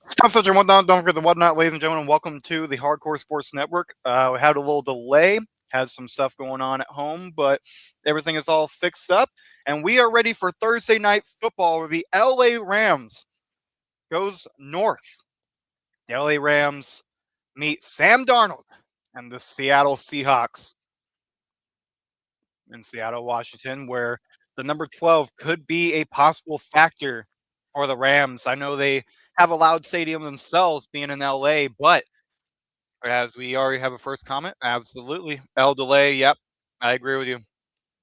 Stop such and whatnot. Don't forget the whatnot, ladies and gentlemen. Welcome to the Hardcore Sports Network. We had a little delay, had some stuff going on at home, but everything is all fixed up, and we are ready for Thursday night football. Where the LA Rams goes north. The LA Rams meet Sam Darnold and the Seattle Seahawks in Seattle, Washington, where the number 12 could be a possible factor for the Rams. I know they have a loud stadium themselves being in LA, but as we already have a first comment, absolutely. L delay, yep. I agree with you.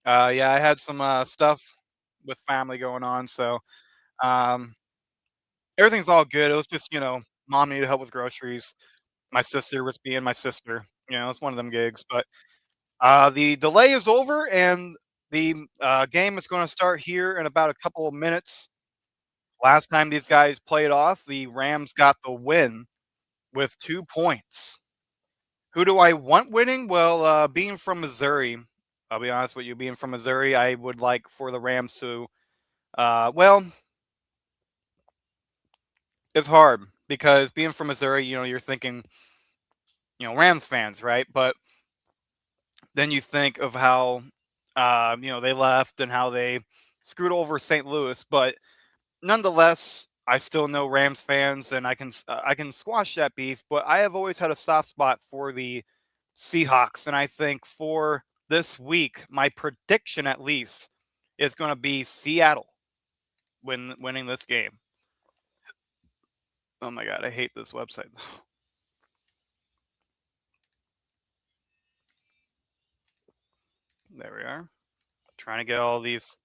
Yeah, I had some stuff with family going on, so um, everything's all good. It was just, mom needed help with groceries. My sister was being my sister. It's one of them gigs. But the delay is over, and the game is going to start here in about a couple of minutes. Last time these guys played off, the Rams got the win with 2 points. Who do I want winning? Well, being from Missouri, I'll be honest with you, being from Missouri, I would like for the Rams to, well, it's hard because being from Missouri, you're thinking, Rams fans, right? But then you think of how, they left and how they screwed over St. Louis. But nonetheless, I still know Rams fans, and I can squash that beef. But I have always had a soft spot for the Seahawks, and I think for this week, my prediction at least is going to be Seattle winning this game. Oh my god, I hate this website. There we are. Trying to get all these.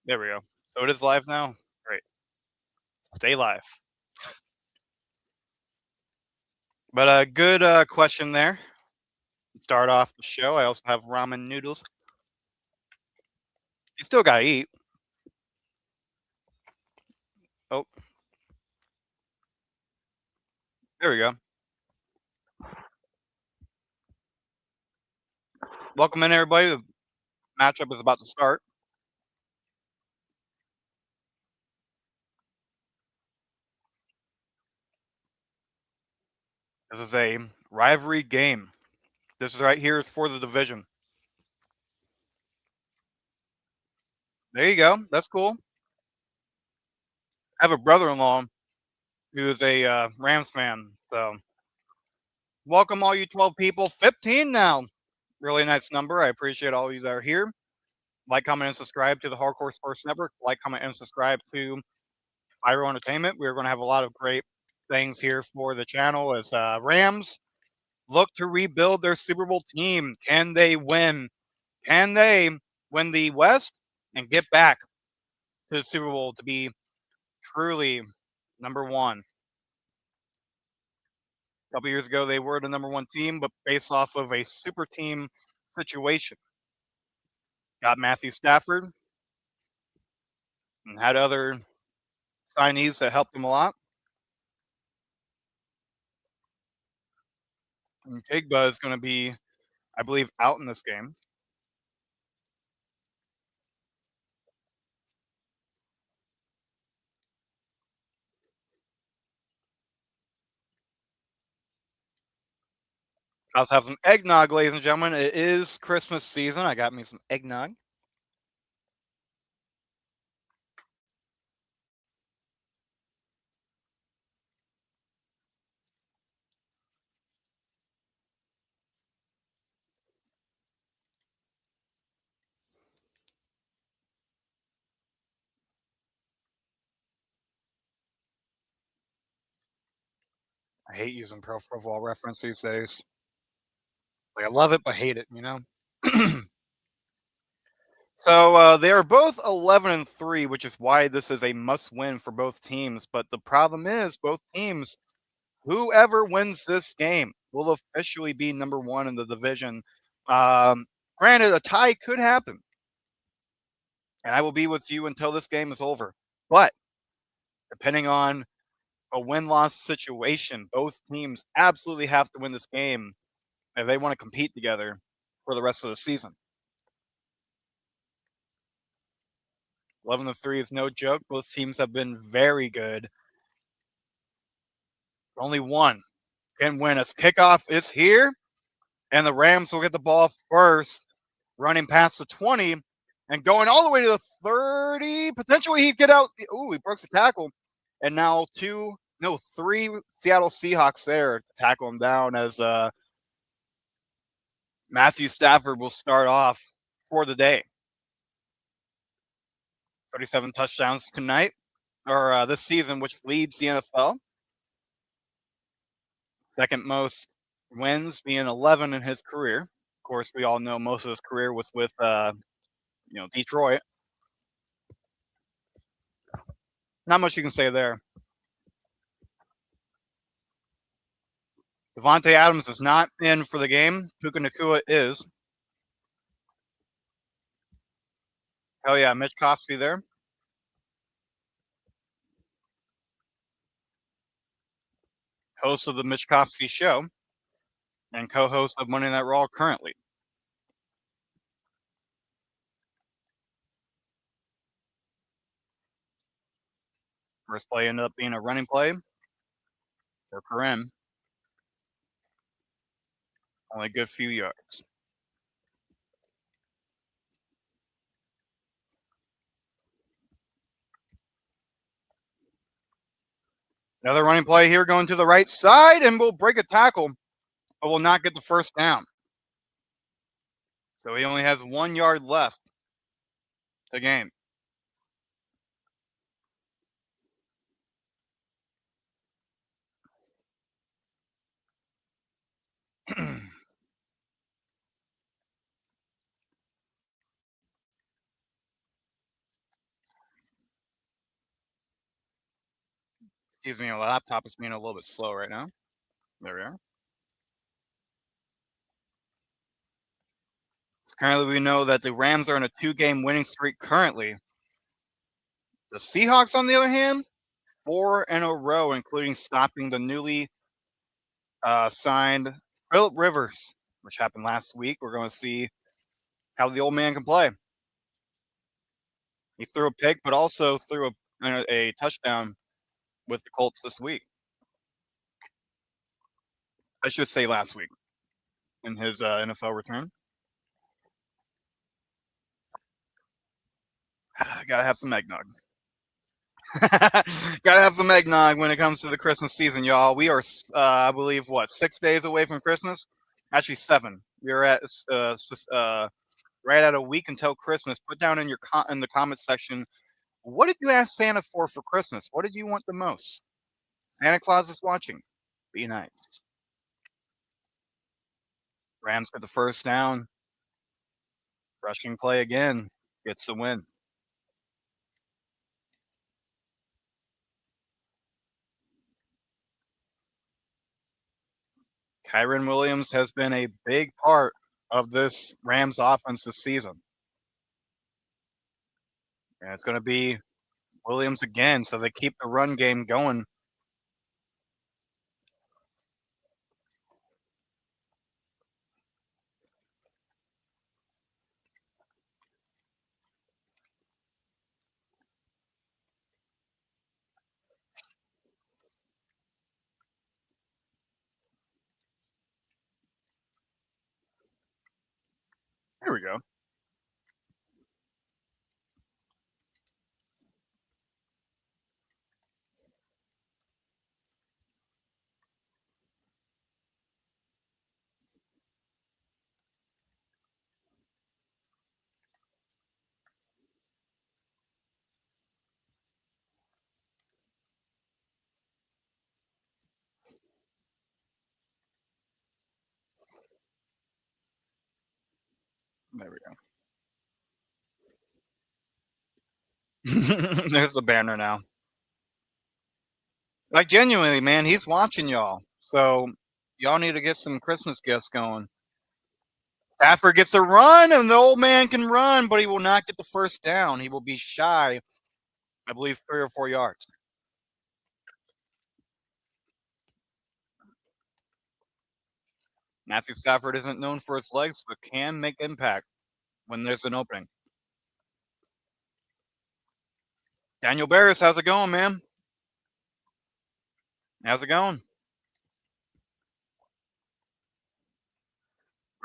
There we go. So it is live now. Great. Stay live. But a good question there. Start off the show. I also have ramen noodles. You still gotta eat. Oh, there we go. Welcome in, everybody. The matchup is about to start. This is a rivalry game. This is right here is for the division. There you go. That's cool. I have a brother-in-law who is a Rams fan. So welcome all you 12 people. 15 now. Really nice number. I appreciate all of you that are here. Like, comment, and subscribe to the Hardcore Sports Network. Like, comment, and subscribe to Pyro Entertainment. We're going to have a lot of great things here for the channel as Rams look to rebuild their Super Bowl team. Can they win? Can they win the West and get back to the Super Bowl to be truly number one? A couple years ago, they were the number one team, but based off of a super team situation. Got Matthew Stafford and had other signees that helped them a lot. And Tigba is going to be, I believe, out in this game. I also have some eggnog, ladies and gentlemen. It is Christmas season. I got me some eggnog. I hate using Pro Football Reference these days. Like, I love it, but hate it. So they are both 11-3, which is why this is a must-win for both teams. But the problem is, both teams, whoever wins this game, will officially be number one in the division. Granted, a tie could happen, and I will be with you until this game is over. But depending on a win-loss situation, both teams absolutely have to win this game if they want to compete together for the rest of the season. 11-3 is no joke. Both teams have been very good. Only one can win us. Kickoff is here, and the Rams will get the ball first, running past the 20 and going all the way to the 30. Potentially he'd get out. Ooh, he breaks the tackle. And now three Seattle Seahawks there to tackle him down as Matthew Stafford will start off for the day. 37 touchdowns tonight, or this season, which leads the NFL. Second most wins, being 11 in his career. Of course, we all know most of his career was with Detroit. Not much you can say there. Devontae Adams is not in for the game. Puka Nacua is. Hell yeah, Mitch Kofsky there. Host of the Mitch Kofsky Show and co-host of Monday Night Raw currently. First play ended up being a running play for Kareem. Only a good few yards. Another running play here going to the right side, and will break a tackle, but will not get the first down. So he only has 1 yard left to game. Excuse me, my laptop is being a little bit slow right now. There we are. Currently, we know that the Rams are in a 2-game winning streak currently. The Seahawks, on the other hand, 4 in a row, including stopping the newly signed Phillip Rivers, which happened last week. We're going to see how the old man can play. He threw a pick, but also threw a touchdown with the Colts this week. I should say last week in his NFL return. Gotta have some eggnog. Gotta have some eggnog when it comes to the Christmas season, y'all. We are, I believe, 6 days away from Christmas? Actually, 7. We're at right at a week until Christmas. Put down in in the comments section, what did you ask Santa for Christmas? What did you want the most? Santa Claus is watching. Be nice. Rams get the first down. Rushing play again. Gets the win. Kyren Williams has been a big part of this Rams offense this season. And it's going to be Williams again, so they keep the run game going. Here we go. There we go. There's the banner now. Like, genuinely, man, he's watching y'all. So y'all need to get some Christmas gifts going. Stafford gets a run, and the old man can run, but he will not get the first down. He will be shy, I believe, 3 or 4 yards. Matthew Stafford isn't known for his legs, but can make impact when there's an opening. Daniel Barris, how's it going, man? How's it going?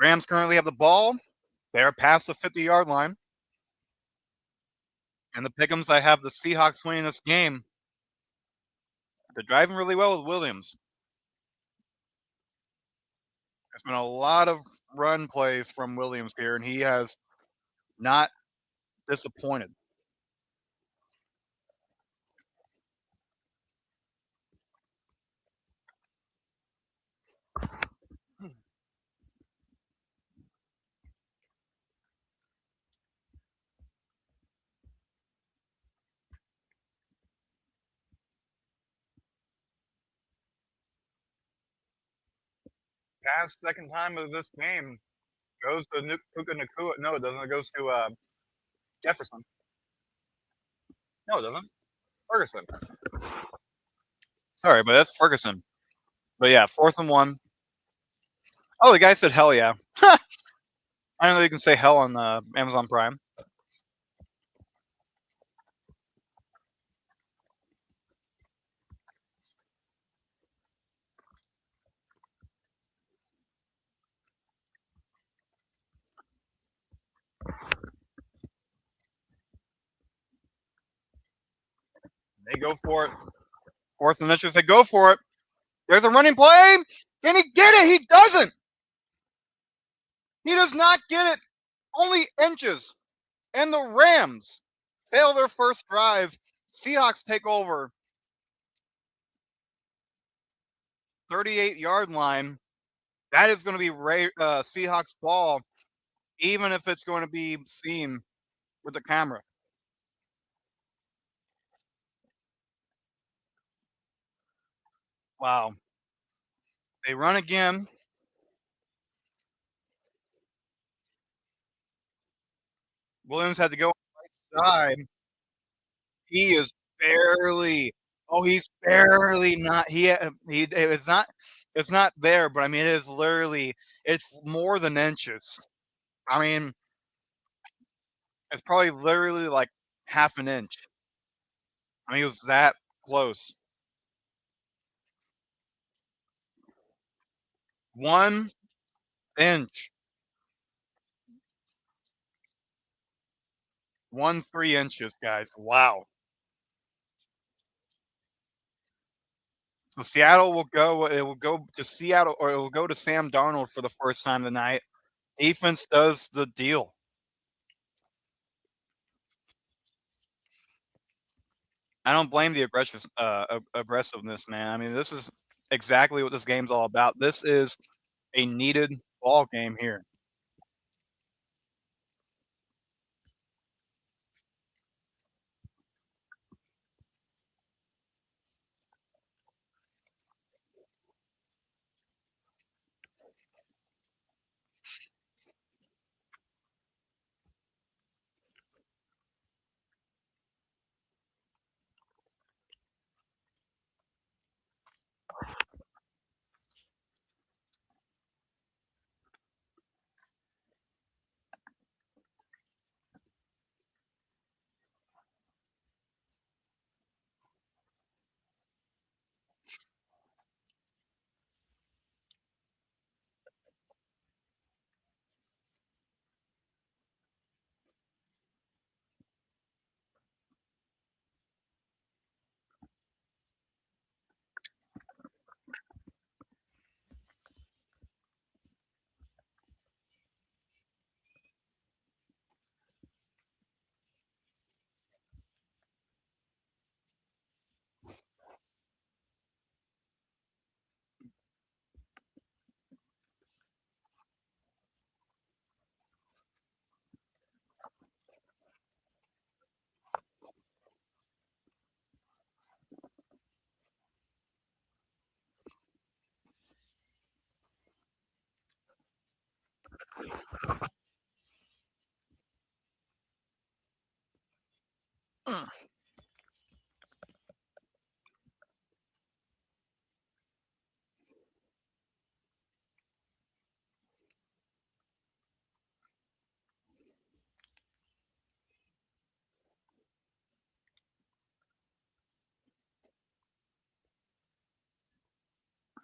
Rams currently have the ball. They're past the 50-yard line. And the pick'ems, I have the Seahawks winning this game. They're driving really well with Williams. There's been a lot of run plays from Williams here, and he has not disappointed. Past second time of this game goes to Puka Nakua. No, it doesn't. It goes to Jefferson. No, it doesn't. Ferguson. Sorry, but that's Ferguson. But yeah, 4th and 1. Oh, the guy said hell yeah. I don't know you can say hell on Amazon Prime. They go for it. 4th and inches. They go for it. There's a running play. Can he get it? He doesn't. He does not get it. Only inches. And the Rams fail their first drive. Seahawks take over. 38-yard line. That is going to be Seahawks ball, even if it's going to be seen with the camera. Wow. They run again. Williams had to go on the right side. He is barely. Oh, he's barely not. It's not. It's not there, but I mean, it is literally. It's more than inches. I mean, it's probably literally like half an inch. I mean, it was that close. 1 inch. 3 inches, guys. Wow. So Seattle will go. It will go to Seattle, or it will go to Sam Darnold for the first time tonight. Defense does the deal. I don't blame the aggressiveness, man. I mean, this is exactly what this game's all about. This is a needed ball game here.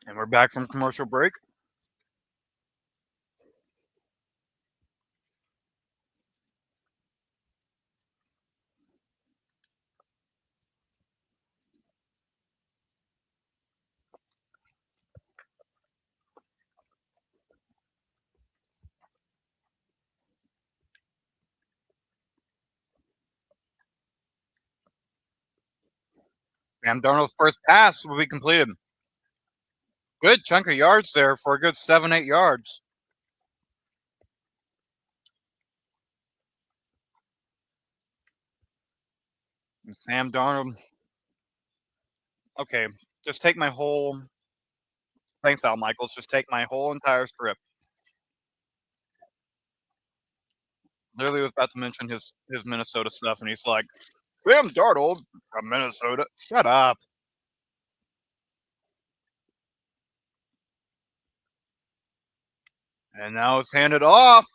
And we're back from commercial break. Sam Darnold's first pass will be completed. Good chunk of yards there for a good 7-8 yards. And Sam Darnold. Okay, just take my whole. Thanks, Al Michaels. Just take my whole entire script. Literally was about to mention his Minnesota stuff, and he's like, Sam Darnold from Minnesota. Shut up. And now it's handed off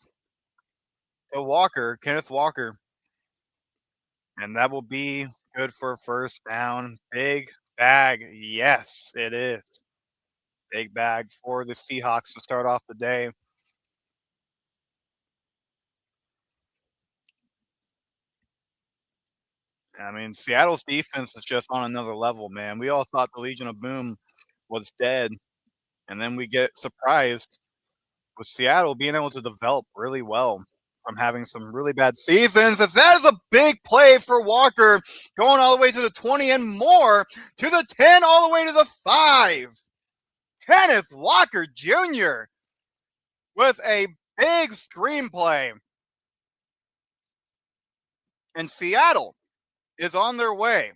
to Walker, Kenneth Walker. And that will be good for first down. Big bag. Yes, it is. Big bag for the Seahawks to start off the day. I mean, Seattle's defense is just on another level, man. We all thought the Legion of Boom was dead, and then we get surprised with Seattle being able to develop really well from having some really bad seasons. As that is a big play for Walker, going all the way to the 20 and more, to the 10, all the way to the 5. Kenneth Walker Jr. with a big screenplay. And Seattle is on their way.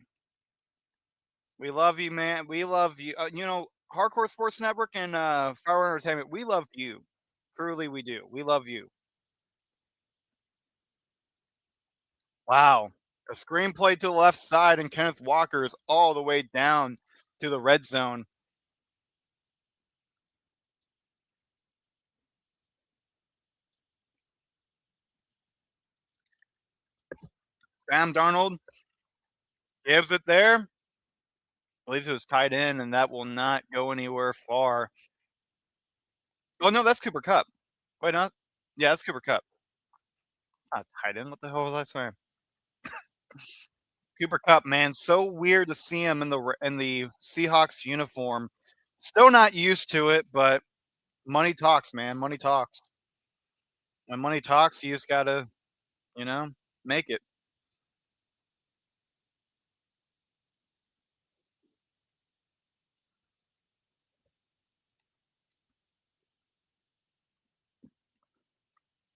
We love you, man. We love you. Hardcore Sports Network and Fire Entertainment, we love you. Truly, we do. We love you. Wow. A screenplay to the left side, and Kenneth Walker is all the way down to the red zone. Sam Darnold gives it there. Believes it was tight end, and that will not go anywhere far. Oh, no, that's Cooper Kupp. Wait, not? Yeah, that's Cooper Kupp. Not tight end. What the hell was I saying? Cooper Kupp, man, so weird to see him in the Seahawks uniform. Still not used to it, but money talks, man. Money talks. When money talks, you just gotta, make it.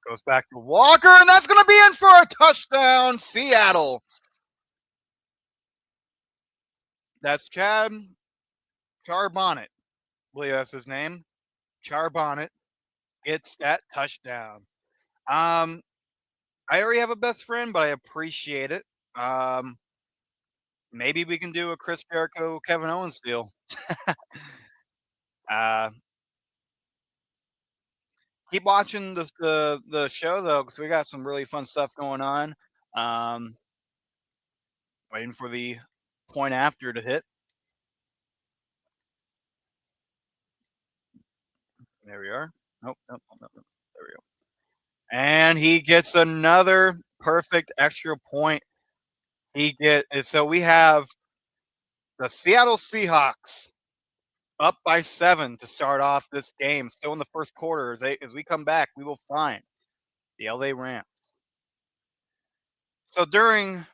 Goes back to Walker, and that's going to be in for a touchdown, Seattle. That's Charbonnet. I believe that's his name. Charbonnet gets that touchdown. I already have a best friend, but I appreciate it. Maybe we can do a Chris Jericho, Kevin Owens deal. Keep watching the show though, because we got some really fun stuff going on. Waiting for the point after to hit. There we are. Nope. There we go. And he gets another perfect extra point. So we have the Seattle Seahawks up by 7 to start off this game. Still in the first quarter. As we come back, we will find the LA Rams. So during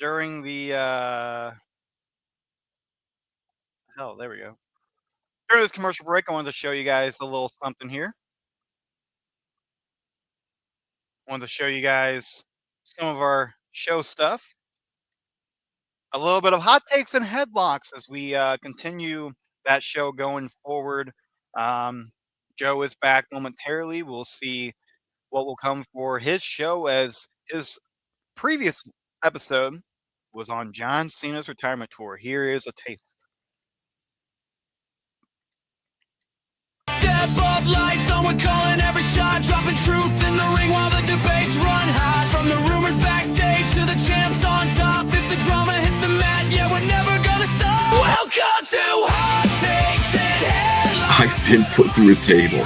the there we go. During this commercial break, I wanted to show you guys a little something here. I wanted to show you guys some of our show stuff. A little bit of hot takes and headlocks as we continue that show going forward. Joe is back momentarily. We'll see what will come for his show, as his previous episode was on John Cena's retirement tour. Here is a taste. Step up, lights on, we're calling every shot, dropping truth in the ring while the debates run hot. From the rumors backstage to the champs on top, if the drama hits the mat, yeah, we're never gonna stop. Welcome! been put through a table.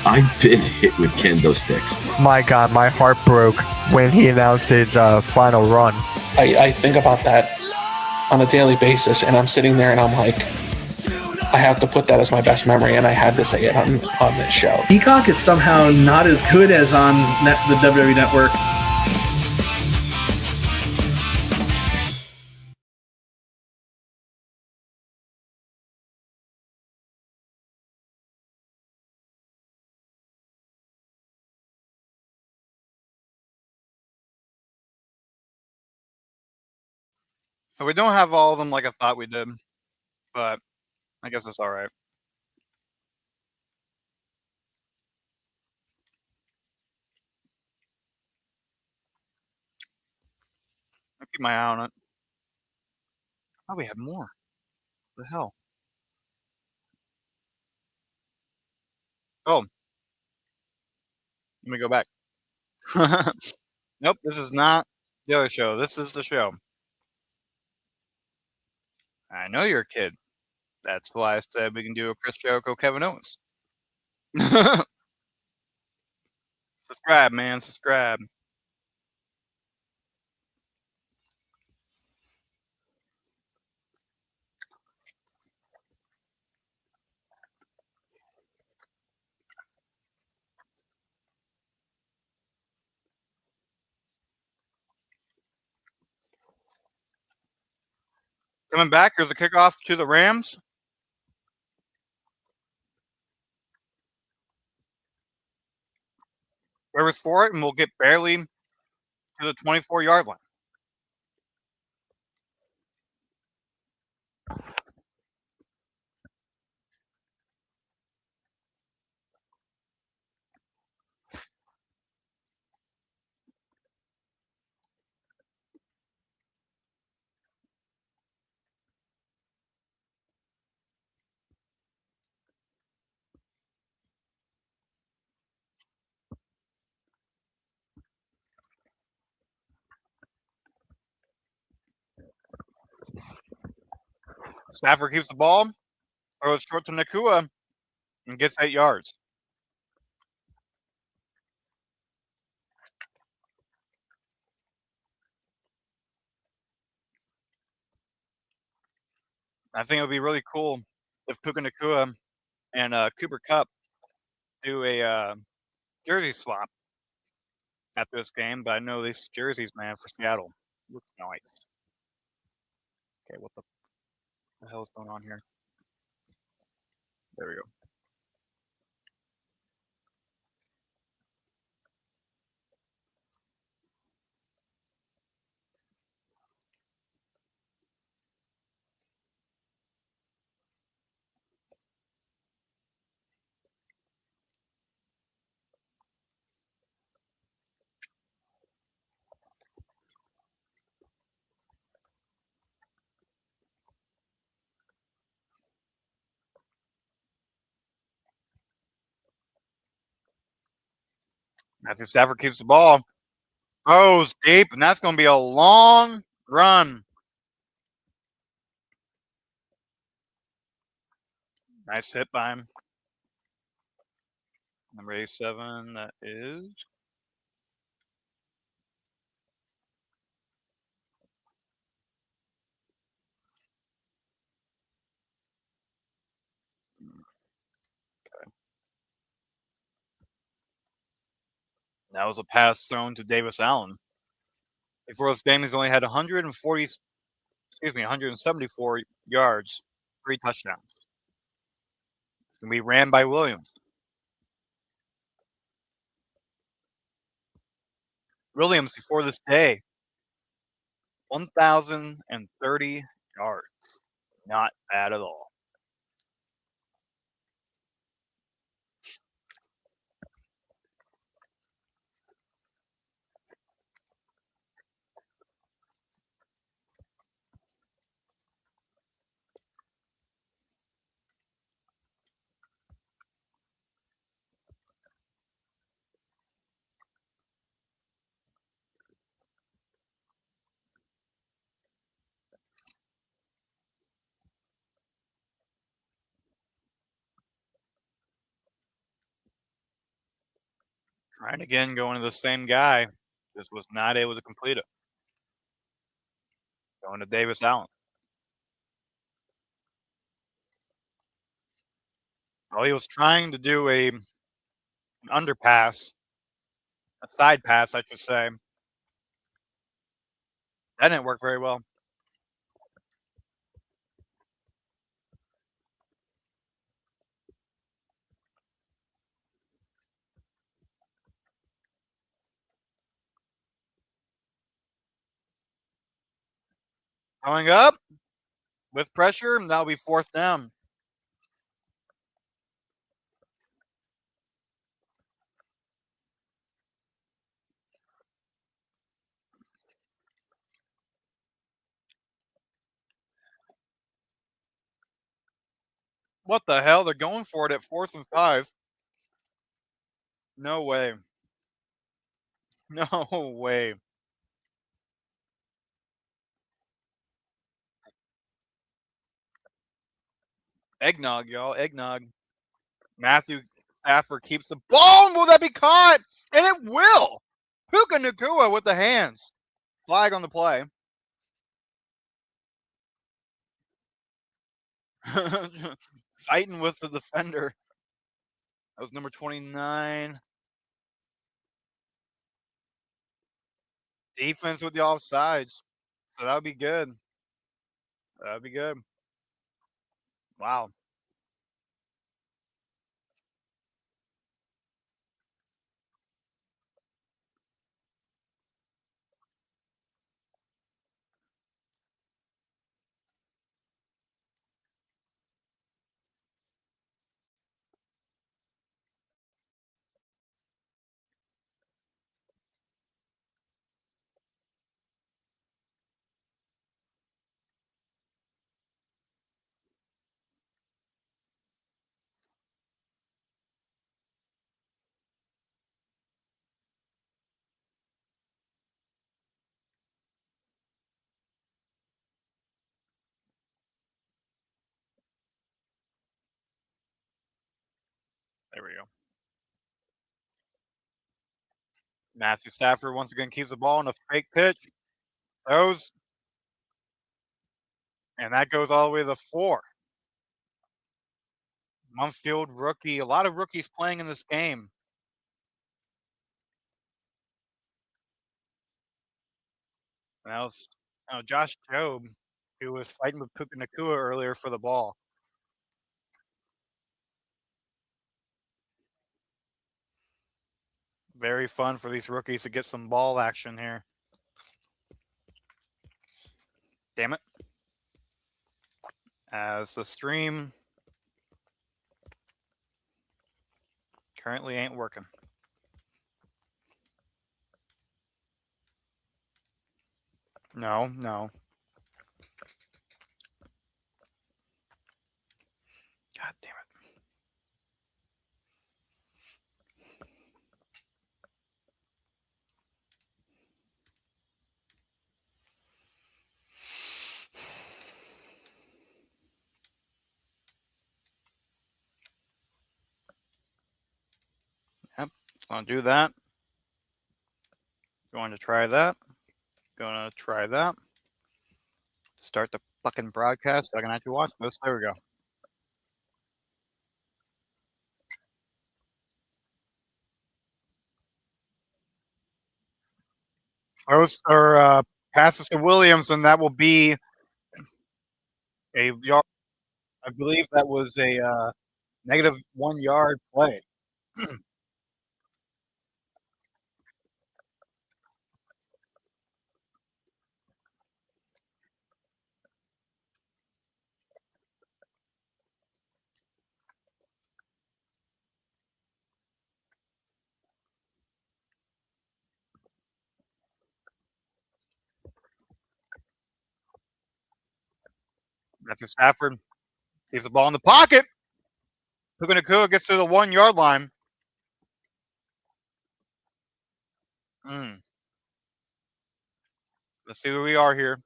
I've been hit with kendo sticks. My God, my heart broke when he announced his final run. I think about that on a daily basis, and I'm sitting there and I'm like, I have to put that as my best memory, and I had to say it on this show. Peacock is somehow not as good as on the WWE Network. So we don't have all of them like I thought we did, but I guess it's all right. I'll keep my eye on it. Oh, we had more. What the hell? Oh. Let me go back. Nope, this is not the other show. This is the show. I know you're a kid. That's why I said we can do a Chris Jericho, Kevin Owens. Subscribe, man. Subscribe. Coming back, here's a kickoff to the Rams. Whoever's for it, and we'll get barely to the 24-yard line. Stafford keeps the ball, throws short to Nakua, and gets 8 yards. I think it would be really cool if Puka Nakua and Cooper Kupp do a jersey swap after this game, but I know these jerseys, man, for Seattle looks nice. Okay, what the hell is going on here? There we go. Matthew Stafford keeps the ball. Throws deep, and that's going to be a long run. Nice hit by him. Number 87, that is. Okay. That was a pass thrown to Davis Allen. Before this game, he's only had 174 yards, 3 touchdowns. It's going to be ran by Williams. Williams, before this day, 1,030 yards. Not bad at all. Trying again, going to the same guy. Just was not able to complete it. Going to Davis Allen. Well, he was trying to do an underpass, a side pass, I should say. That didn't work very well. Coming up with pressure, and that'll be 4th down. What the hell? They're going for it at 4th and 5. No way. No way. Eggnog, y'all. Eggnog. Matthew Stafford keeps the ball. And will that be caught? And it will. Puka Nacua with the hands. Flag on the play. Fighting with the defender. That was number 29. Defense with the offsides. So that would be good. That would be good. Wow. There we go. Matthew Stafford once again keeps the ball in a fake pitch. Throws. And that goes all the way to the 4. Mumfield rookie. A lot of rookies playing in this game. And that was Josh Jobe, who was fighting with Puka Nacua earlier for the ball. Very fun for these rookies to get some ball action here. Damn it. As the stream currently ain't working. No. God damn it. Yep, gonna do that. Going to try that. Gonna try that. Start the fucking broadcast so I can actually watch this. There we go. Those are passes to Williams, and that will be a yard. I believe that was a negative 1 yard play. Matthew Stafford keeps the ball in the pocket. Puka Nacua gets to the 1 yard line. Let's see where we are here.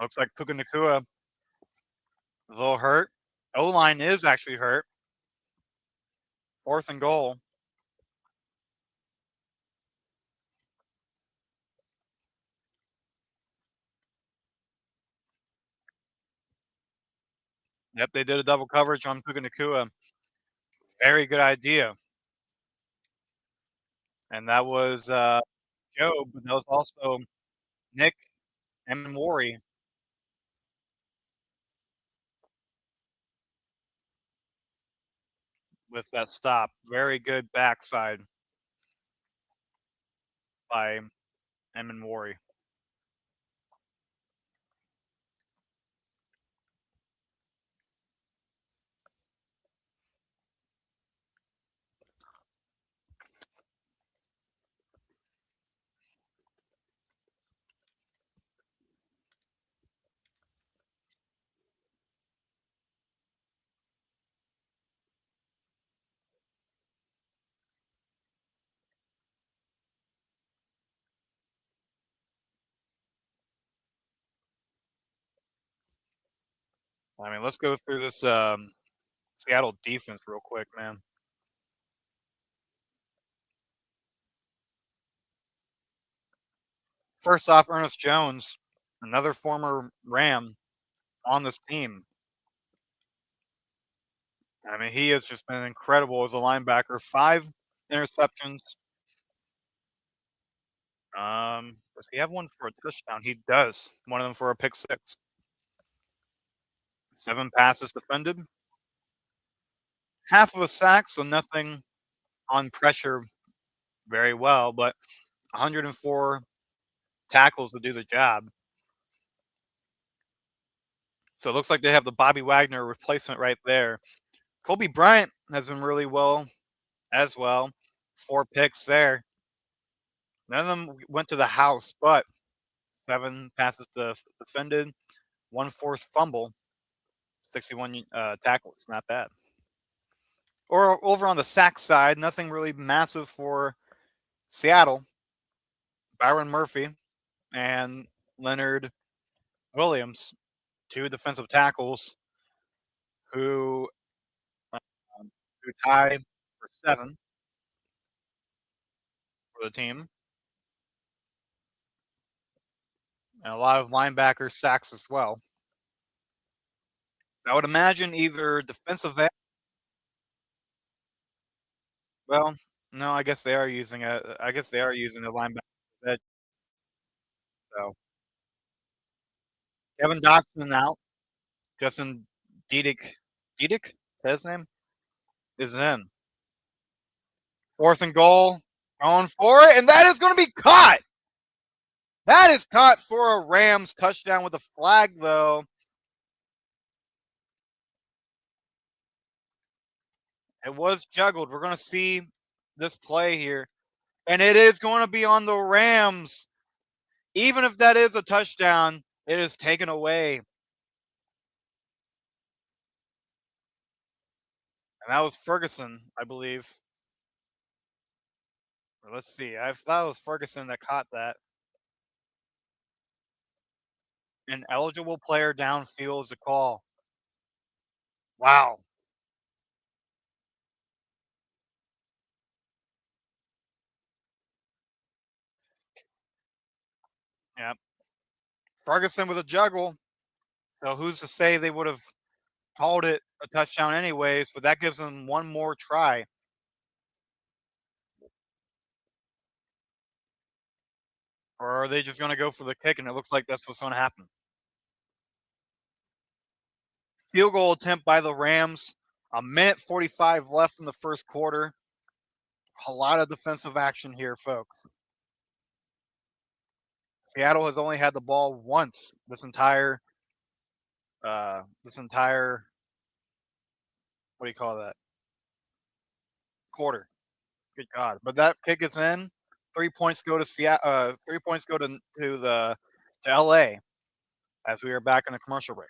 Looks like Puka Nacua A little hurt. O-line is actually hurt. 4th and goal. Yep, they did a double coverage on Puka Nakua. Very good idea. And that was Joe, but that was also Nick and Maury with that stop. Very good backside by Emin Maury. I mean, let's go through this Seattle defense real quick, man. First off, Ernest Jones, another former Ram on this team. I mean, he has just been incredible as a linebacker. 5 interceptions. Does he have one for a touchdown? He does. One of them for a pick 6. 7 passes defended. Half of a sack, so nothing on pressure very well, but 104 tackles to do the job. So it looks like they have the Bobby Wagner replacement right there. Kobe Bryant has been really well as well. 4 picks there. None of them went to the house, but 7 passes defended, 1 forced fumble, 61 tackles. Not bad. Or over on the sack side, nothing really massive for Seattle. Byron Murphy and Leonard Williams, 2 defensive tackles who tie for 7 for the team. And a lot of linebacker sacks as well. I would imagine either defensive end. Well, no, I guess they are using a linebacker edge. So Kevin Dotson out. Justin Diedick, is that his name? Is in. 4th and goal. Going for it, and that is going to be caught. That is caught for a Rams touchdown with a flag, though. It was juggled. We're going to see this play here, and it is going to be on the Rams. Even if that is a touchdown, it is taken away. And that was Ferguson, I believe. Let's see. I thought it was Ferguson that caught that. An eligible player downfield is a call. Wow. Yep. Ferguson with a juggle. So who's to say they would have called it a touchdown anyways, but that gives them one more try. Or are they just going to go for the kick, and it looks like that's what's going to happen. Field goal attempt by the Rams. 1:45 left in the first quarter. A lot of defensive action here, folks. Seattle has only had the ball once this entire what do you call that? Quarter. Good God. But that kick is in. 3 points go to Seattle. 3 points go to LA as we are back in a commercial break.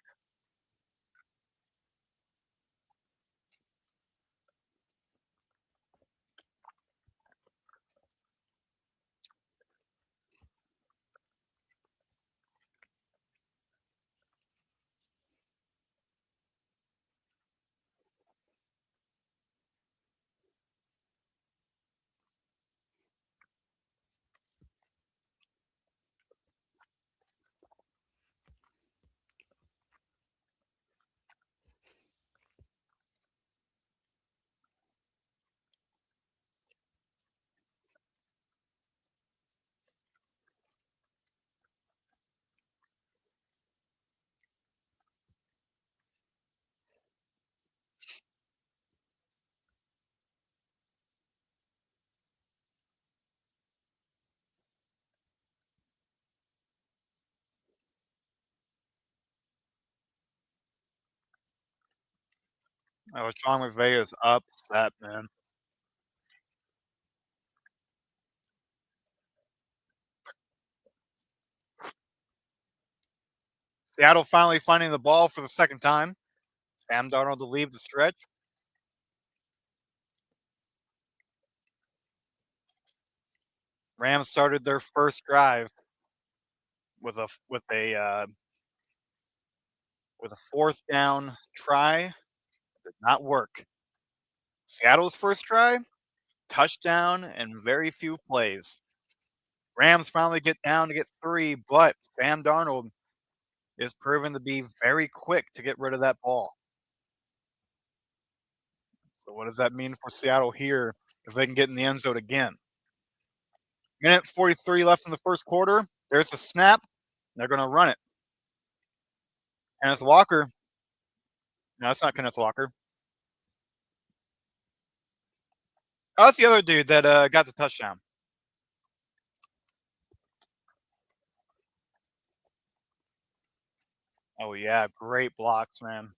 Oh, Sean McVay is upset, man. Seattle finally finding the ball for the second time. Sam Darnold to leave the stretch. Rams started their first drive with a fourth down try. Did not work. Seattle's first try, touchdown, and very few plays. Rams finally get down to get 3, but Sam Darnold is proven to be very quick to get rid of that ball. So what does that mean for Seattle here if they can get in the end zone again? Minute 43 left in the first quarter. There's a snap. They're going to run it. Kenneth Walker. No, it's not Kenneth Walker. Oh, that's the other dude that got the touchdown. Oh, yeah. Great blocks, man.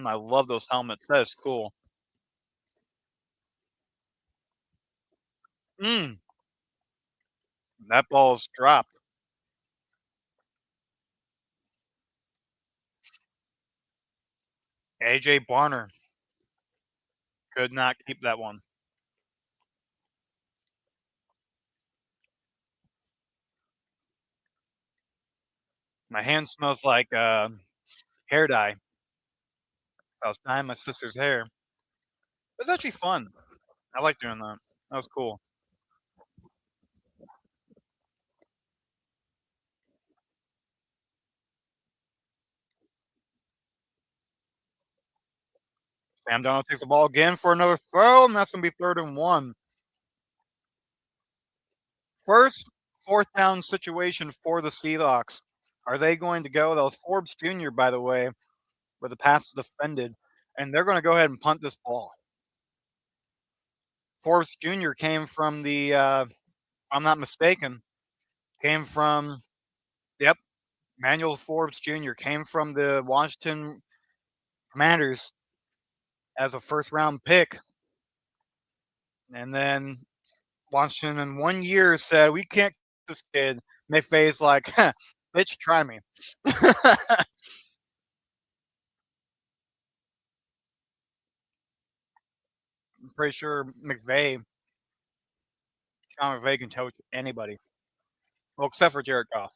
I love those helmets. That is cool. That ball's dropped. AJ Barner could not keep that one. My hand smells like hair dye. I was dyeing my sister's hair. It was actually fun. I like doing that. That was cool. Sam Darnold takes the ball again for another throw, and that's going to be 3rd and 1. First fourth down situation for the Seahawks. Are they going to go? That was Forbes Jr., by the way, where the pass is defended, and they're going to go ahead and punt this ball. Forbes Jr. came from the, if I'm not mistaken, came from, yep, Manuel Forbes Jr. came from the Washington Commanders as a first-round pick. And then Washington in 1 year said, we can't get this kid. McVay's like, bitch, try me. I'm pretty sure Sean McVay can coach anybody. Well, except for Jared Goff.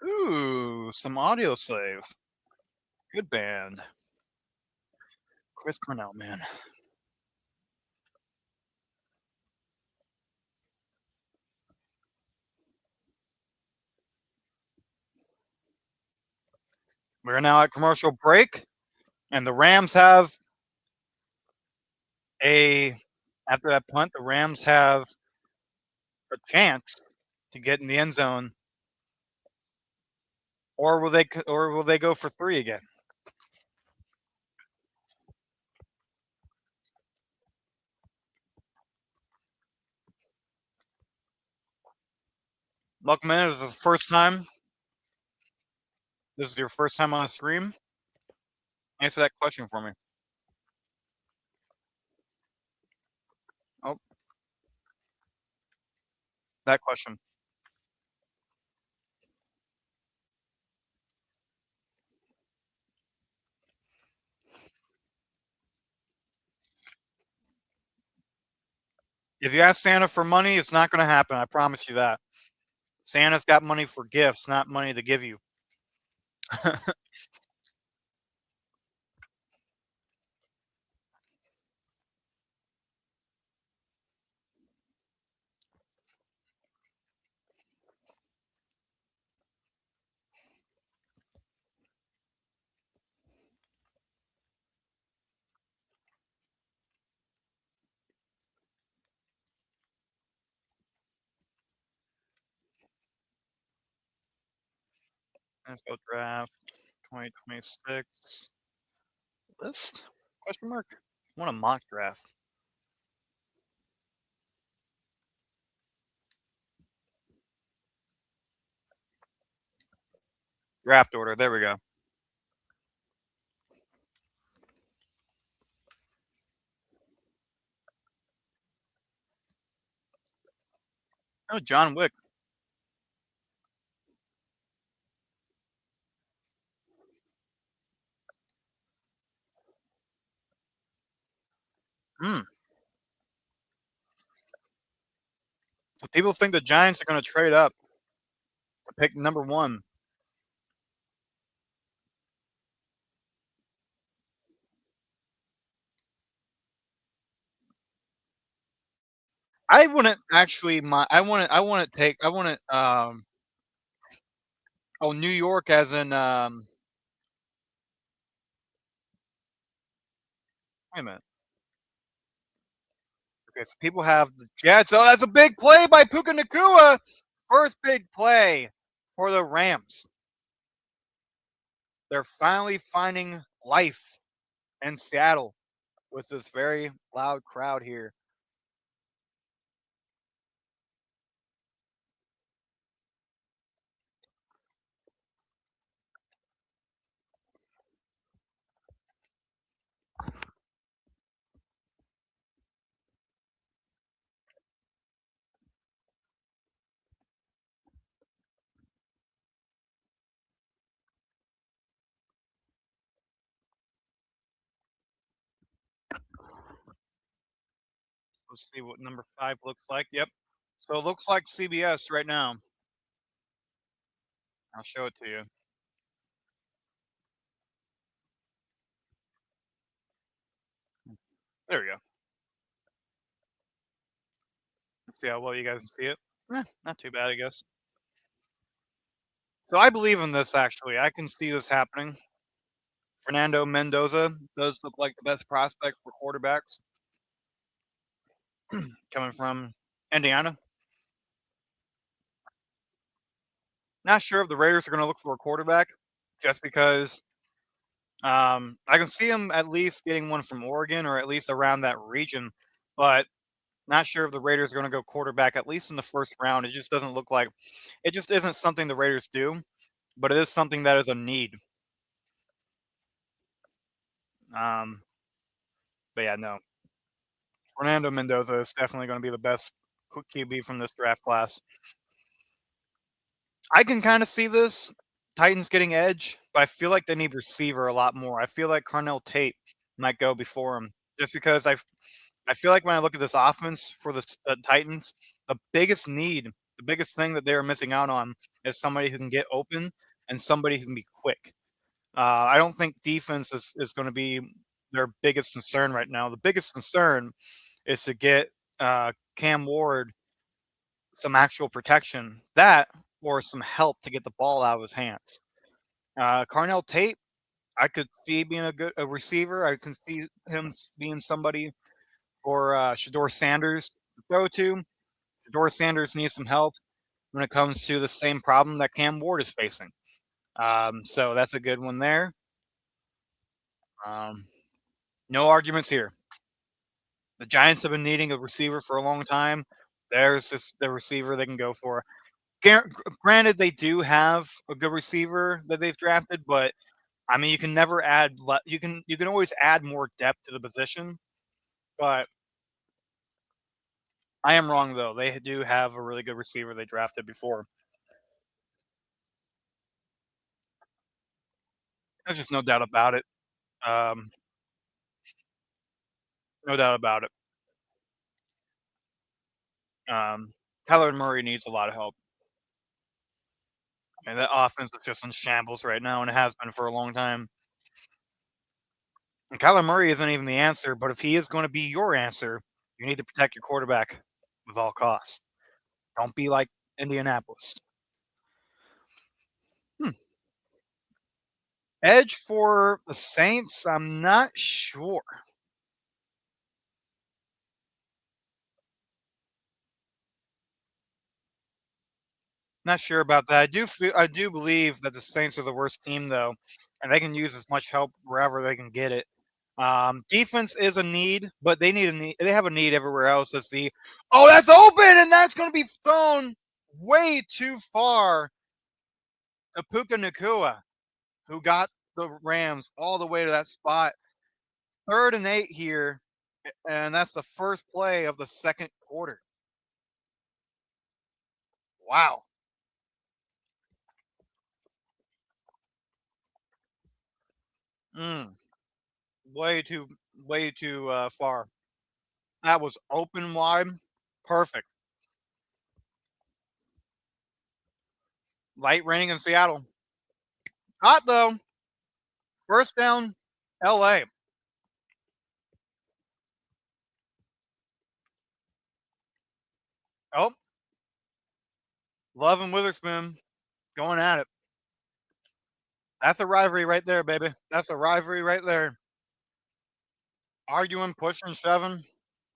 Ooh, some audio save. Good band. Chris Cornell, man. We're now at commercial break, and the Rams have after that punt, the Rams have a chance to get in the end zone, or will they go for 3 again? Luckman, this is the first time. This is your first time on a stream. Answer that question for me. Oh, that question. If you ask Santa for money, it's not going to happen. I promise you that. Santa's got money for gifts, not money to give you. NFL draft 2026 list? Question mark. I want a mock draft. Draft order. There we go. Oh, John Wick. Hmm. So people think the Giants are going to trade up to pick number 1. I wouldn't actually. I want to. I want to take. I want to. Oh, New York, as in. Wait a minute. Okay, so people have the Jets. Oh, that's a big play by Puka Nakua. First big play for the Rams. They're finally finding life in Seattle with this very loud crowd here. Let's see what number 5 looks like. Yep. So it looks like CBS right now. I'll show it to you. There we go. Let's see how well you guys can see it. Not too bad, I guess. So I believe in this, actually. I can see this happening. Fernando Mendoza does look like the best prospect for quarterbacks coming from Indiana. Not sure if the Raiders are going to look for a quarterback just because I can see them at least getting one from Oregon or at least around that region, but not sure if the Raiders are going to go quarterback at least in the first round. It just doesn't look like it just isn't something the Raiders do, but it is something that is a need. Um, but yeah, no. Fernando Mendoza is definitely going to be the best QB from this draft class. I can kind of see this Titans getting edge, but I feel like they need receiver a lot more. I feel like Carnell Tate might go before him just because I feel like when I look at this offense for the Titans, the biggest need, the biggest thing that they're missing out on is somebody who can get open and somebody who can be quick. I don't think defense is going to be their biggest concern right now. The biggest concern is to get Cam Ward some actual protection, that or some help to get the ball out of his hands. Carnell Tate, I could see being a receiver. I can see him being somebody for Shador Sanders to throw to. Shador Sanders needs some help when it comes to the same problem that Cam Ward is facing. So that's a good one there. No arguments here. The Giants have been needing a receiver for a long time. There's the receiver they can go for. Granted, they do have a good receiver that they've drafted, but I mean, you can never add. You can always add more depth to the position, but I am wrong though. They do have a really good receiver they drafted before. There's just no doubt about it. Um, no doubt about it. Kyler Murray needs a lot of help, and that offense is just in shambles right now, and it has been for a long time. And Kyler Murray isn't even the answer, but if he is going to be your answer, you need to protect your quarterback with all costs. Don't be like Indianapolis. Hmm. Edge for the Saints, I'm not sure. Not sure about that. I do believe that the Saints are the worst team though, and they can use as much help wherever they can get it. Defense is a need, but they have a need everywhere else. Let's see. Oh, that's open, and that's going to be thrown way too far. Puka Nakua, who got the Rams all the way to that spot. 3rd and 8 here, and that's the first play of the second quarter. Wow. Mm, way too far. That was open wide. Perfect. Light raining in Seattle. Hot though. First down, LA. Oh, Love and Witherspoon going at it. That's a rivalry right there, baby. That's a rivalry right there. Arguing, pushing, shoving,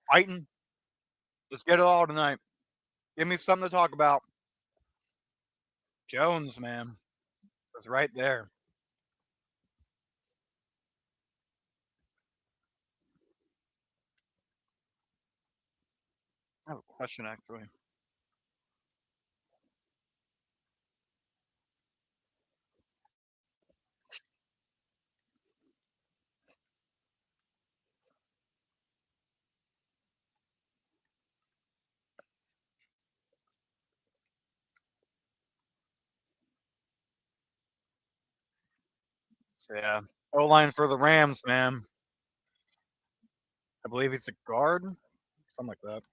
fighting. Let's get it all tonight. Give me something to talk about. Jones, man, was right there. I have a question, actually. So, yeah, O-line for the Rams, man. I believe he's a guard, something like that.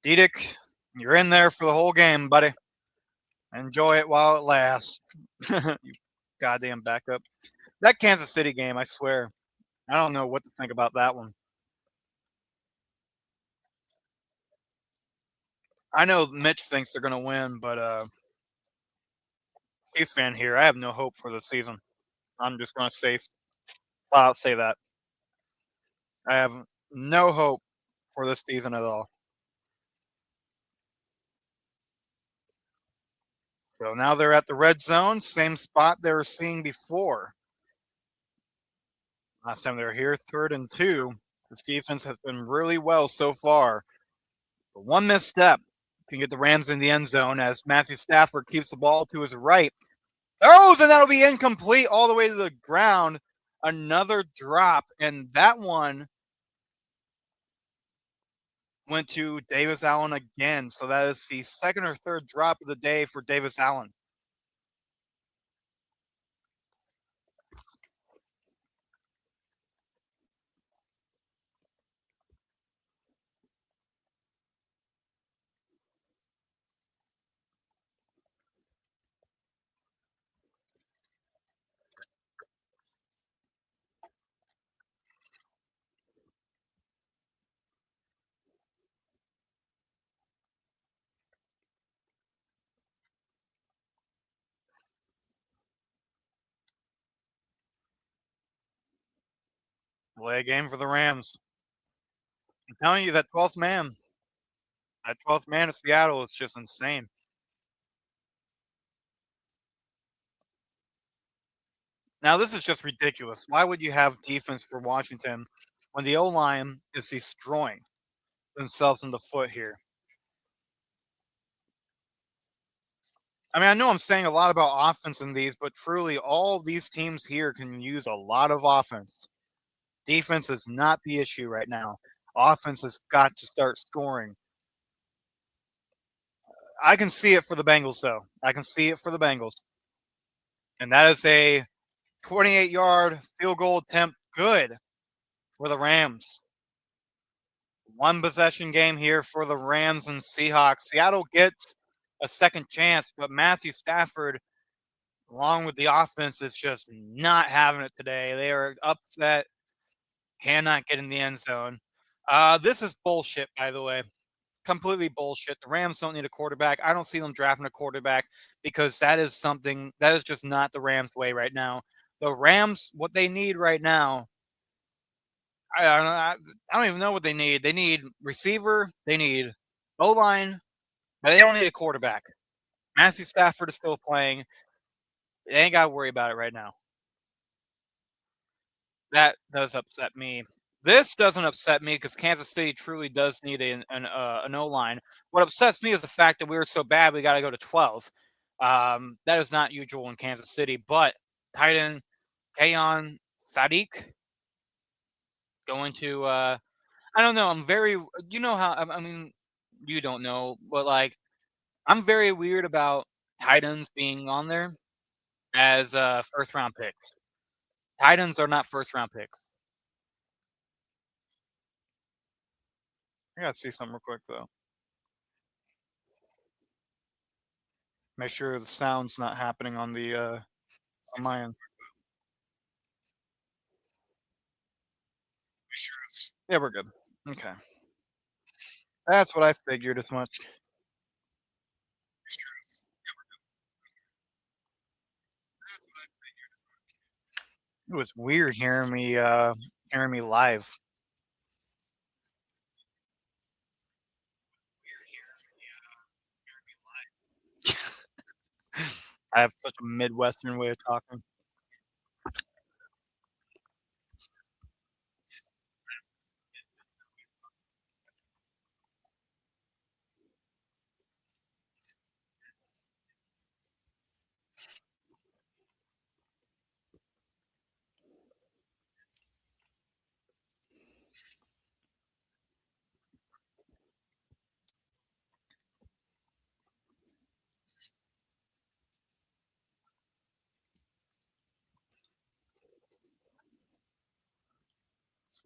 Diedick, you're in there for the whole game, buddy. Enjoy it while it lasts. You goddamn backup. That Kansas City game, I swear. I don't know what to think about that one. I know Mitch thinks they're going to win, but Chiefs fan here, I have no hope for the season. I'm just going to flat out say that. I have no hope for this season at all. So now they're at the red zone, same spot they were seeing before. Last time they were here, 3rd and 2. This defense has been really well so far. But one misstep can get the Rams in the end zone as Matthew Stafford keeps the ball to his right. Throws, and that'll be incomplete all the way to the ground. Another drop, and that one went to Davis Allen again. So that is the 2nd or 3rd drop of the day for Davis Allen. Play a game for the Rams. I'm telling you, that 12th man of Seattle is just insane. Now, this is just ridiculous. Why would you have defense for Washington when the O-line is destroying themselves in the foot here? I mean, I know I'm saying a lot about offense in these, but truly all these teams here can use a lot of offense. Defense is not the issue right now. Offense has got to start scoring. I can see it for the Bengals, though. I can see it for the Bengals. And that is a 28-yard field goal attempt. Good for the Rams. One possession game here for the Rams and Seahawks. Seattle gets a second chance, but Matthew Stafford, along with the offense, is just not having it today. They are upset, cannot get in the end zone. This is bullshit, by the way. Completely bullshit. The Rams don't need a quarterback. I don't see them drafting a quarterback because that is just not the Rams' way right now. The Rams, what they need right now, I don't even know what they need. They need receiver. They need O-line. But they don't need a quarterback. Matthew Stafford is still playing. They ain't got to worry about it right now. That does upset me. This doesn't upset me because Kansas City truly does need an O line. What upsets me is the fact that we were so bad we got to go to 12. That is not usual in Kansas City, but tight end Kayon Sadiq going to I don't know. I'm very you know how I mean you don't know, but like I'm very weird about tight ends being on there as first round picks. Tight ends are not first round picks. I gotta see something real quick though. Make sure the sound's not happening on the on my end. Yeah, we're good. Okay. That's what I figured as much. It was weird hearing me live. I have such a Midwestern way of talking.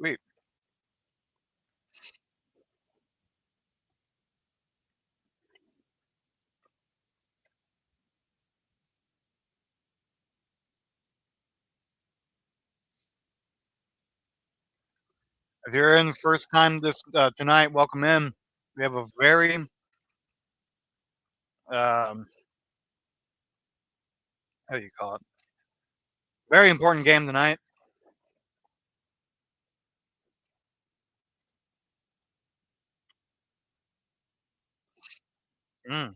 Sweet. If you're in first time this tonight, welcome in. We have a very how do you call it? Very important game tonight. Mm,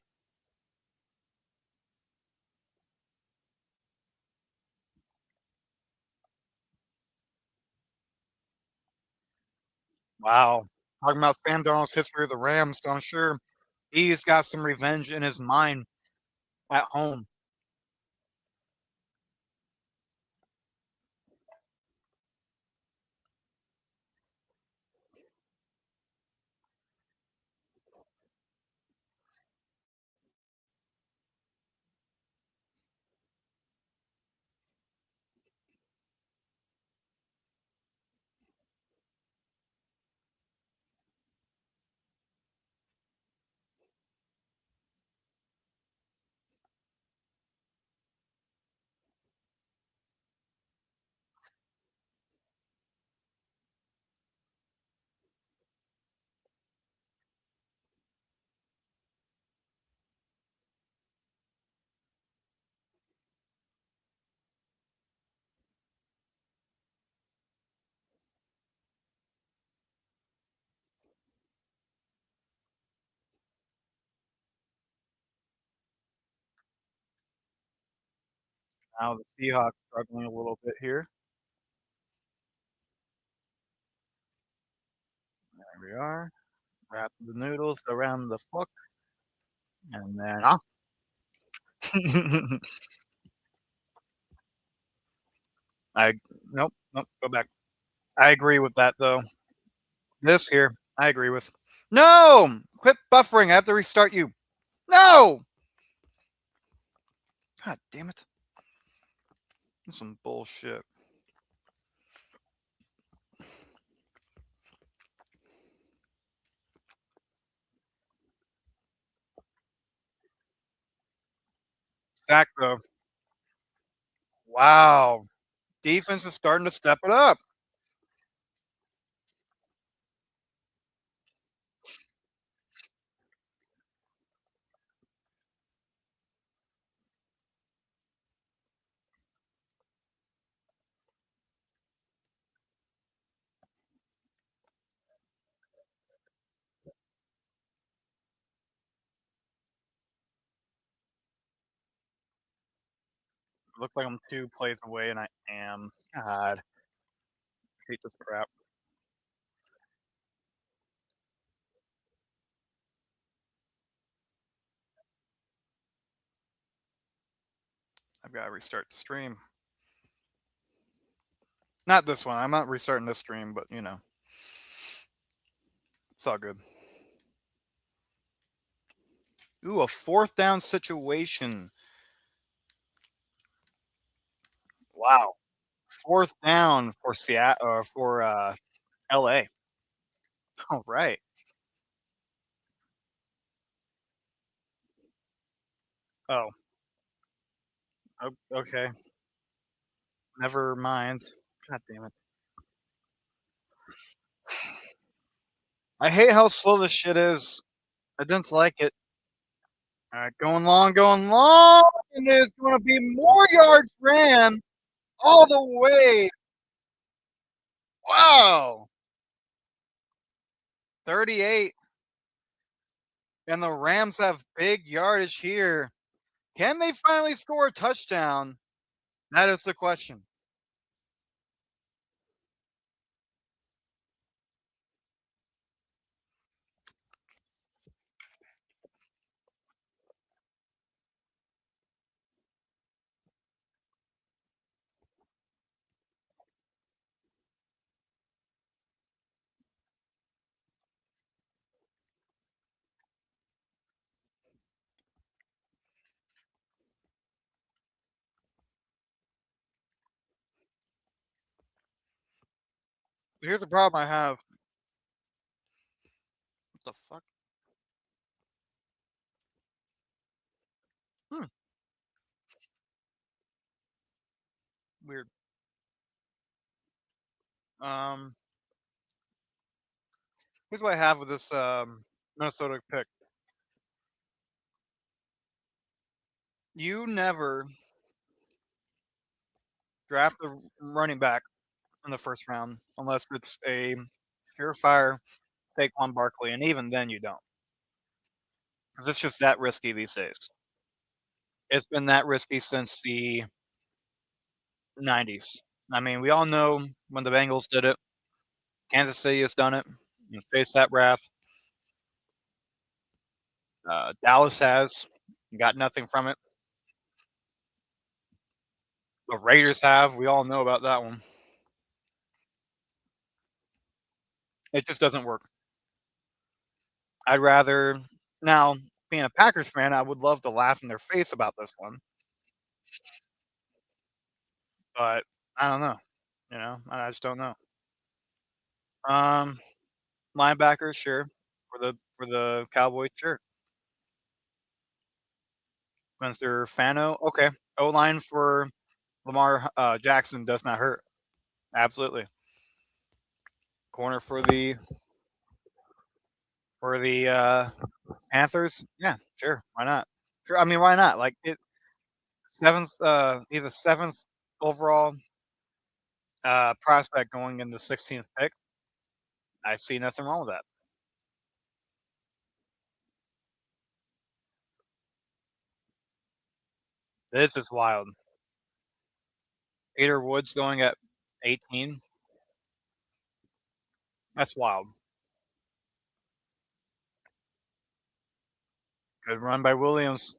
wow. Talking about Sam Darnold's history of the Rams, so I'm sure he's got some revenge in his mind at home. Now the Seahawks struggling a little bit here. There we are. Wrap the noodles around the fork, and then I nope, nope, go back. I agree with that though. This here, I agree with. No! Quit buffering. I have to restart you. No! God damn it. That's some bullshit. Stack though. Wow. Defense is starting to step it up. Looks like I'm 2 plays away, and I am. God, I hate this crap. I've got to restart the stream. Not this one. I'm not restarting this stream, but you know. It's all good. Ooh, a 4th down situation. Wow. 4th down for Seattle for LA. All right. Oh. Okay. Never mind. God damn it. I hate how slow this shit is. I didn't like it. All right, going long, and there's going to be more yards ran all the way. Wow. 38. And the Rams have big yardage here. Can they finally score a touchdown? That is the question. Here's the problem I have. What the fuck? Hmm. Weird. Here's what I have with this Minnesota pick. You never draft a running back in the first round unless it's a surefire Saquon Barkley, and even then you don't, because it's just that risky these days. It's been that risky since the 90s. I mean, we all know when the Bengals did it. Kansas City has done it. You face that wrath. Dallas has got nothing from it. The Raiders have. We all know about that one. It just doesn't work. I'd rather now, being a Packers fan, I would love to laugh in their face about this one, but I don't know. You know, I just don't know. Um, Linebackers, sure, for the Cowboys, sure. Spencer Fano, okay. O line for Lamar Jackson does not hurt. Absolutely. Corner for the Panthers, yeah, sure. Why not? Sure. I mean, why not? Like it. Seventh. He's a 7th overall prospect going in the 16th pick. I see nothing wrong with that. This is wild. Peter Woods going at 18. That's wild. Good run by Williams.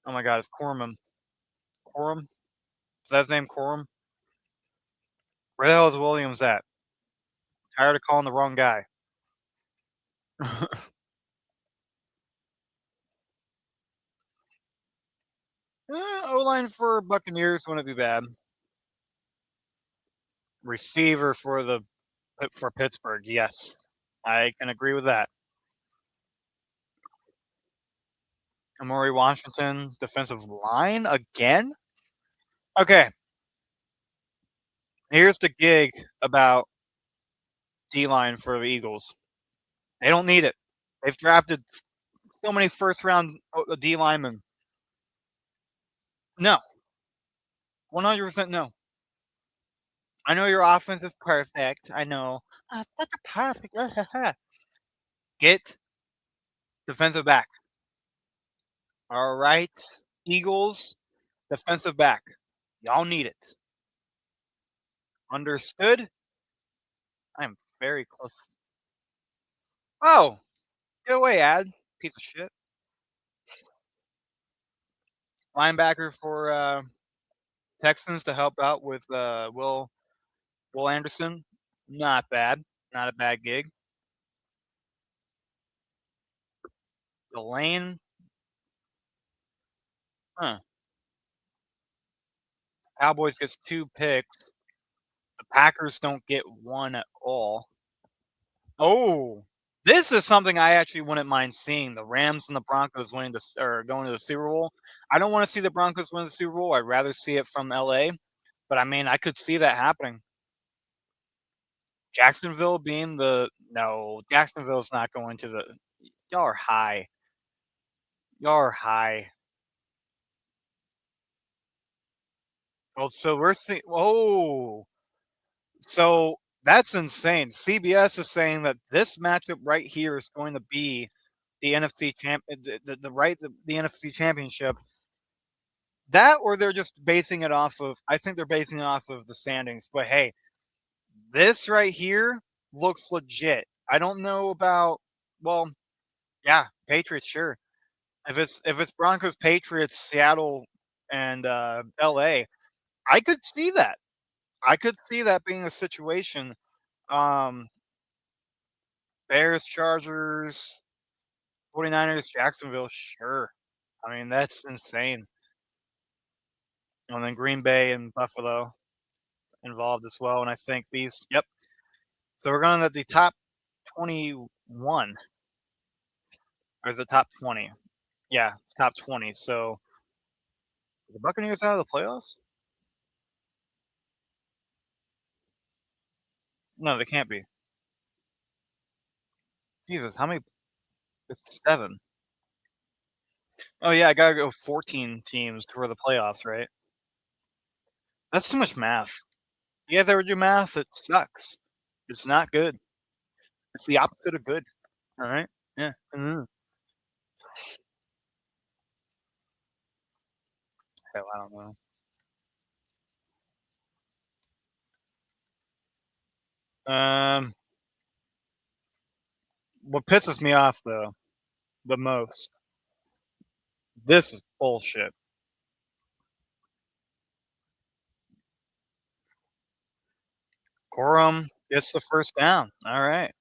Oh my God, it's Corman. Corum? Is that his name, Corum? Where the hell is Williams at? Tired of calling the wrong guy. O-line for Buccaneers wouldn't be bad. Receiver for Pittsburgh, yes. I can agree with that. Amari Washington, defensive line again? Okay. Here's the gig about D-line for the Eagles. They don't need it. They've drafted so many first-round D linemen. No. 100% no. I know your offense is perfect. I know. Such a perfect. Get defensive back. All right. Eagles, defensive back. Y'all need it. Understood? I'm very close. Oh, get away, ad. Piece of shit. linebacker for Texans to help out with Will Anderson. Not bad. Not a bad gig. Delane. Huh. Cowboys gets 2 picks. The Packers don't get 1 at all. Oh, this is something I actually wouldn't mind seeing. The Rams and the Broncos going to the Super Bowl. I don't want to see the Broncos win the Super Bowl. I'd rather see it from LA. But I mean, I could see that happening. Jacksonville being Jacksonville's not going to the. Y'all are high. Y'all are high. Well, so we're seeing. Oh, so that's insane. CBS is saying that this matchup right here is going to be the NFC the NFC Championship. That, or they're just basing it off of. I think they're basing it off of the standings. But hey, this right here looks legit. I don't know about. Well, yeah, Patriots, sure. If it's Broncos, Patriots, Seattle, and LA, I could see that. I could see that being a situation. Bears, Chargers, 49ers, Jacksonville, sure. I mean, that's insane. And then Green Bay and Buffalo involved as well. And I think yep. So we're going at the top 21. Or the top 20. Yeah, top 20. So are the Buccaneers out of the playoffs? No, they can't be. Jesus, how many? It's 7. Oh, yeah, I got to go 14 teams for the playoffs, right? That's too much math. You guys ever do math? It sucks. It's not good. It's the opposite of good. All right? Yeah. Hell, I don't know. What pisses me off, though, the most, this is bullshit. Corum gets the first down. All right.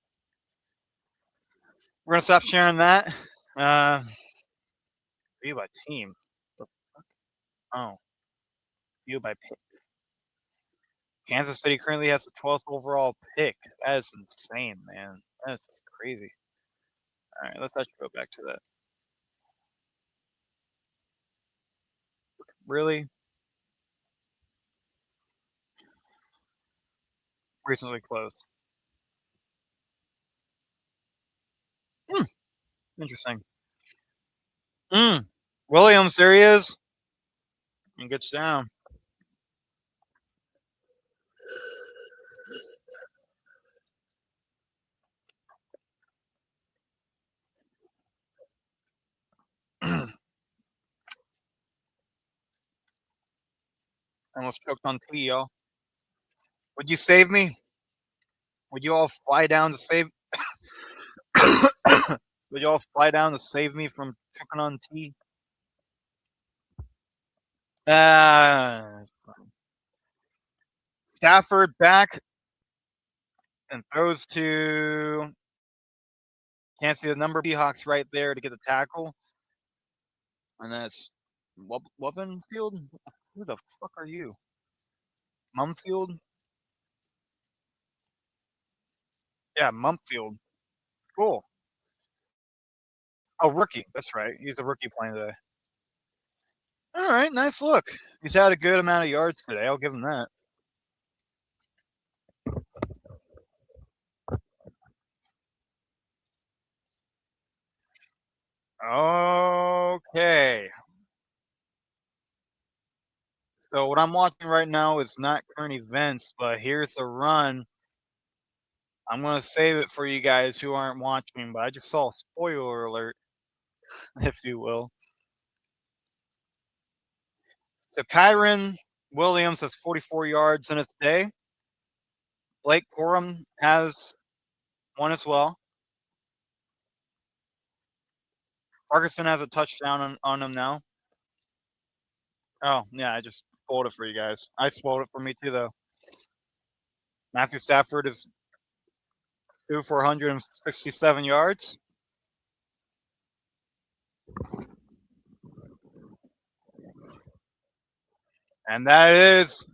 We're going to stop sharing that. View by team. Oh. View by pick. Kansas City currently has the 12th overall pick. That is insane, man. That is just crazy. All right, let's actually go back to that. Really? Recently closed. Interesting. Williams, there he is. And gets down. Almost choked on tea, y'all. Would you save me? Would you all fly down to save? Would you all fly down to save me from choking on tea? Stafford back and throws to. Can't see the number. Seahawks right there to get the tackle. And that's Wuppenfield? Who the fuck are you? Mumfield? Yeah, Mumfield. Cool. Oh, rookie. That's right. He's a rookie playing today. All right, nice look. He's had a good amount of yards today. I'll give him that. Okay. So what I'm watching right now is not current events, but here's the run. I'm going to save it for you guys who aren't watching, but I just saw a spoiler alert, if you will. So Kyron Williams has 44 yards in his day. Blake Corum has one as well. Ferguson has a touchdown on him now. Oh, yeah, I just spoiled it for you guys. I spoiled it for me too, though. Matthew Stafford is threw for 167 yards. And that is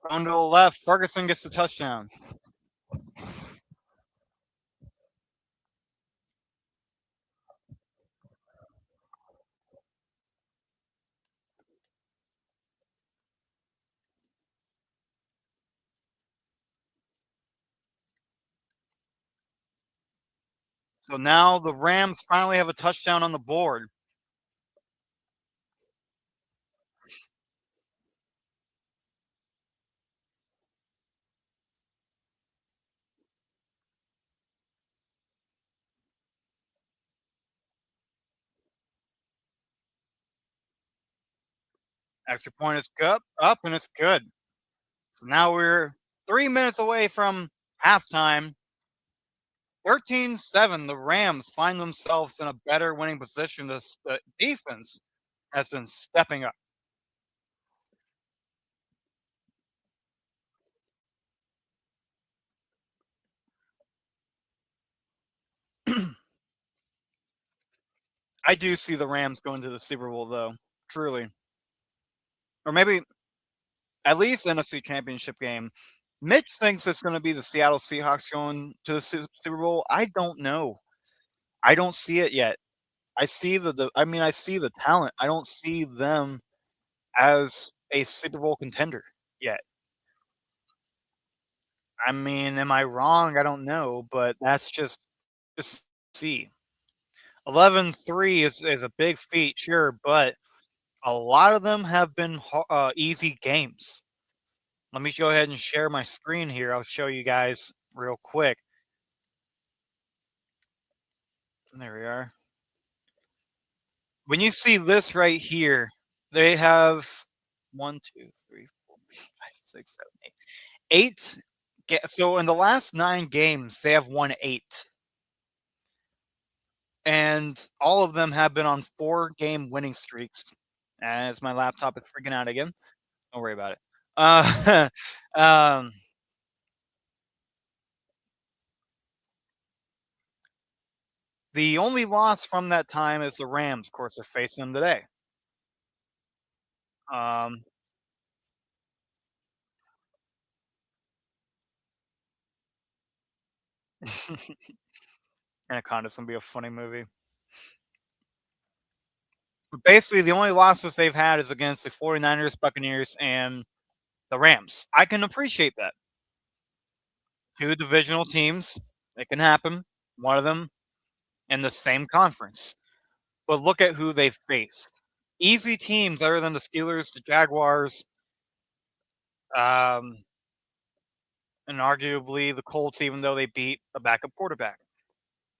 on to the left. Ferguson gets the touchdown. So now the Rams finally have a touchdown on the board. Extra point is up, and it's good. So now we're 3 minutes away from halftime. 13-7. The Rams find themselves in a better winning position. The defense has been stepping up. I do see the Rams going to the Super Bowl, though, truly. Or maybe at least NFC Championship game. Mitch thinks it's going to be the Seattle Seahawks going to the Super Bowl. I don't know. I don't see it yet. I see I see the talent. I don't see them as a Super Bowl contender yet. I mean, am I wrong? I don't know, but that's just see. 11-3 is a big feat, sure, but a lot of them have been easy games. Let me go ahead and share my screen here. I'll show you guys real quick. There we are. When you see this right here, they have 1, 2, 3, 4, 5, 6, 7, 8. 8. So in the last 9 games, they have won 8. And all of them have been on 4-game winning streaks. As my laptop is freaking out again. Don't worry about it. The only loss from that time is the Rams. Of course, they're facing them today. Um, Anaconda's gonna be a funny movie. But basically, the only losses they've had is against the 49ers, Buccaneers, and the Rams. I can appreciate that. 2 divisional teams. It can happen. One of them in the same conference. But look at who they've faced. Easy teams other than the Steelers, the Jaguars, and arguably the Colts, even though they beat a backup quarterback.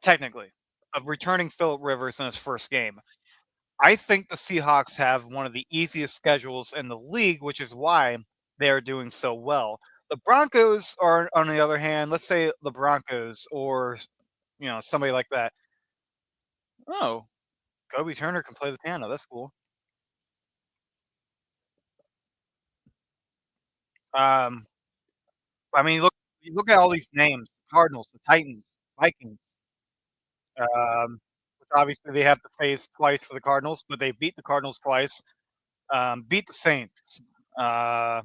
Technically, of returning Philip Rivers in his first game. I think the Seahawks have one of the easiest schedules in the league, which is why they are doing so well. The Broncos are, on the other hand, let's say the Broncos or somebody like that. Oh, Kobe Turner can play the piano. That's cool. Um, I mean, look at all these names: Cardinals, the Titans, Vikings. Which obviously they have to face twice for the Cardinals, but they beat the Cardinals twice. Beat the Saints. Uh,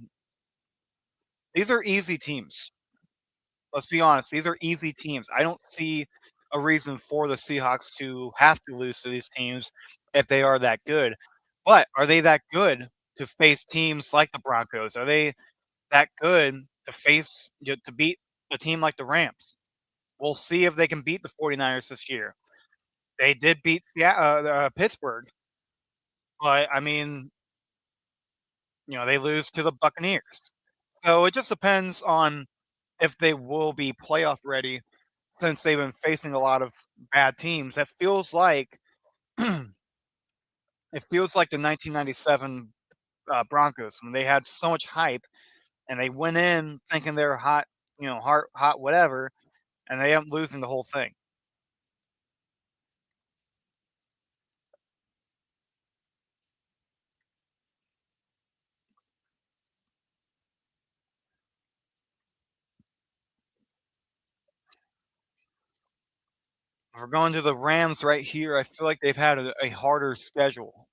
these are easy teams. Let's be honest; these are easy teams. I don't see a reason for the Seahawks to have to lose to these teams if they are that good. But are they that good to face teams like the Broncos? Are they that good to face to beat a team like the Rams? We'll see if they can beat the 49ers this year. They did beat Pittsburgh, but I mean, they lose to the Buccaneers. So it just depends on if they will be playoff ready since they've been facing a lot of bad teams. It feels like the 1997 Broncos when they had so much hype and they went in thinking they're hot, hot whatever, and they end up losing the whole thing. If we're going to the Rams right here, I feel like they've had a harder schedule.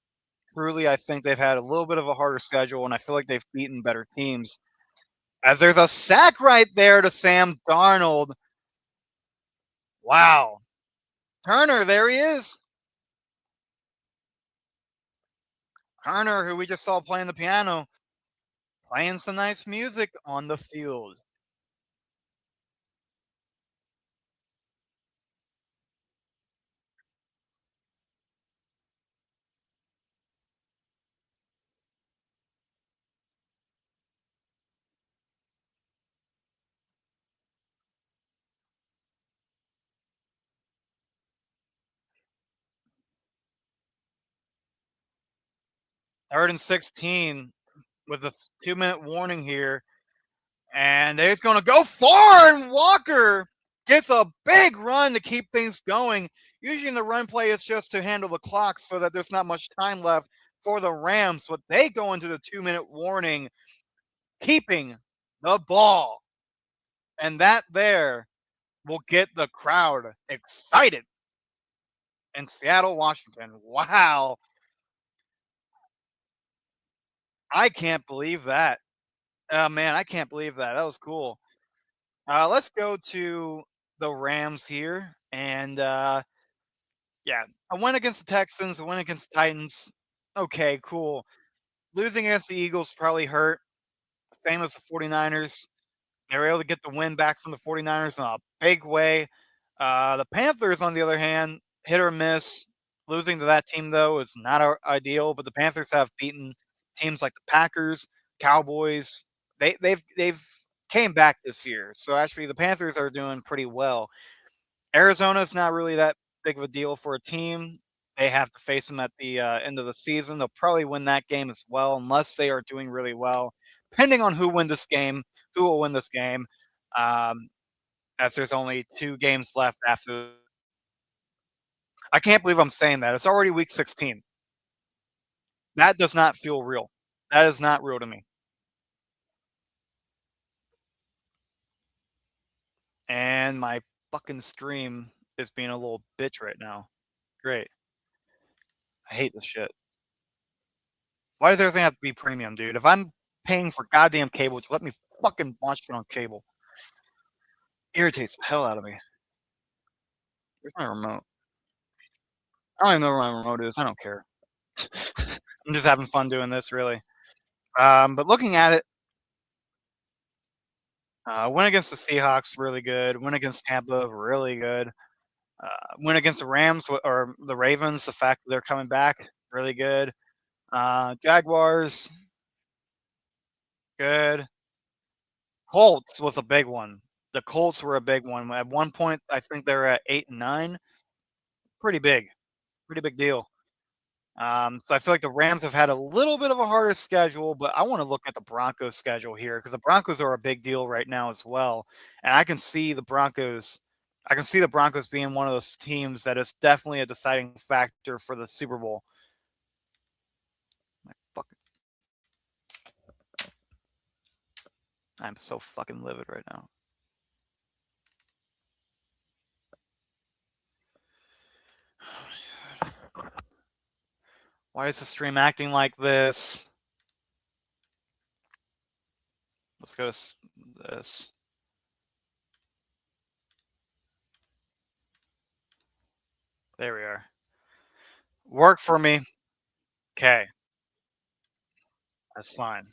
Truly, I think they've had a little bit of a harder schedule, and I feel like they've beaten better teams. As there's a sack right there to Sam Darnold. Wow. Turner, there he is. Turner, who we just saw playing the piano, playing some nice music on the field. Third and 16 with a 2-minute warning here. And it's going to go far, and Walker gets a big run to keep things going. Usually in the run play, it's just to handle the clock so that there's not much time left for the Rams, but they go into the 2-minute warning, keeping the ball. And that there will get the crowd excited in Seattle, Washington. Wow. I can't believe that. Oh, man, I can't believe that. That was cool. Let's go to the Rams here. And yeah, a win against the Texans, a win against the Titans. Okay, cool. Losing against the Eagles probably hurt. Same as the 49ers. They were able to get the win back from the 49ers in a big way. The Panthers, on the other hand, hit or miss. Losing to that team, though, is not ideal, but the Panthers have beaten teams like the Packers, Cowboys. They've came back this year. So actually the Panthers are doing pretty well. Arizona's not really that big of a deal for a team. They have to face them at the end of the season. They'll probably win that game as well, unless they are doing really well. Depending on who will win this game, as there's only 2 games left after. I can't believe I'm saying that. It's already week 16. That does not feel real. That is not real to me. And my fucking stream is being a little bitch right now. Great. I hate this shit. Why does everything have to be premium, dude? If I'm paying for goddamn cable, just let me fucking watch it on cable. Irritates the hell out of me. Where's my remote? I don't even know where my remote is. I don't care. I'm just having fun doing this, really. But looking at it, win against the Seahawks, really good. Win against Tampa, really good. Win against the Rams or the Ravens, the fact that they're coming back, really good. Jaguars, good. Colts was a big one. The Colts were a big one. At one point, I think they were at 8-9. Pretty big deal. So I feel like the Rams have had a little bit of a harder schedule, but I want to look at the Broncos schedule here because the Broncos are a big deal right now as well. And I can see the Broncos being one of those teams that is definitely a deciding factor for the Super Bowl. I'm so fucking livid right now. Why is the stream acting like this? Let's go to this. There we are. Work for me. Okay. That's fine.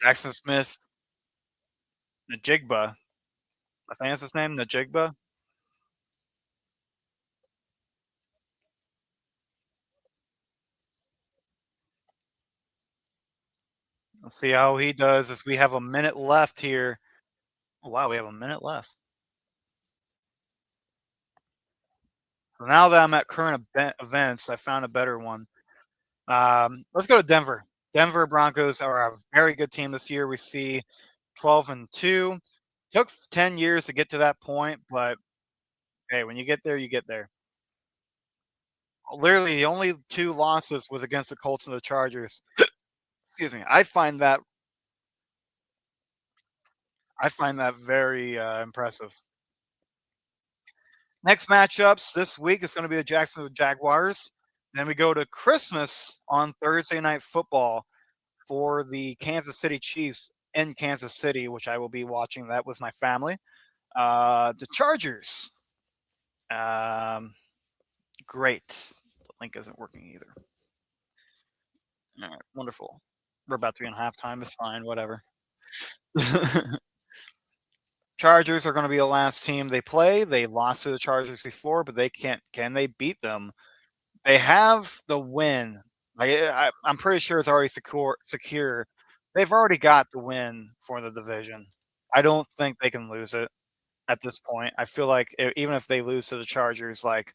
Jackson Smith. Najigba. I think that's his name, Najigba. Let's see how he does as we have a minute left here. Oh, wow, we have a minute left. So now that I'm at current events, I found a better one. Let's go to Denver. Denver Broncos are a very good team this year. We see 12-2. Took 10 years to get to that point, but hey, when you get there, you get there. Literally, the only 2 losses was against the Colts and the Chargers. Excuse me. I find that very impressive. Next matchups this week is going to be the Jacksonville Jaguars. Then we go to Christmas on Thursday Night Football for the Kansas City Chiefs in Kansas City, which I will be watching that with my family. The Chargers. Great. The link isn't working either. All right, wonderful. We're about to be in halftime. It's fine, whatever. Chargers are going to be the last team they play. They lost to the Chargers before, but they can't. Can they beat them? They have the win. I'm pretty sure it's already secure. They've already got the win for the division. I don't think they can lose it at this point. I feel like even if they lose to the Chargers, like,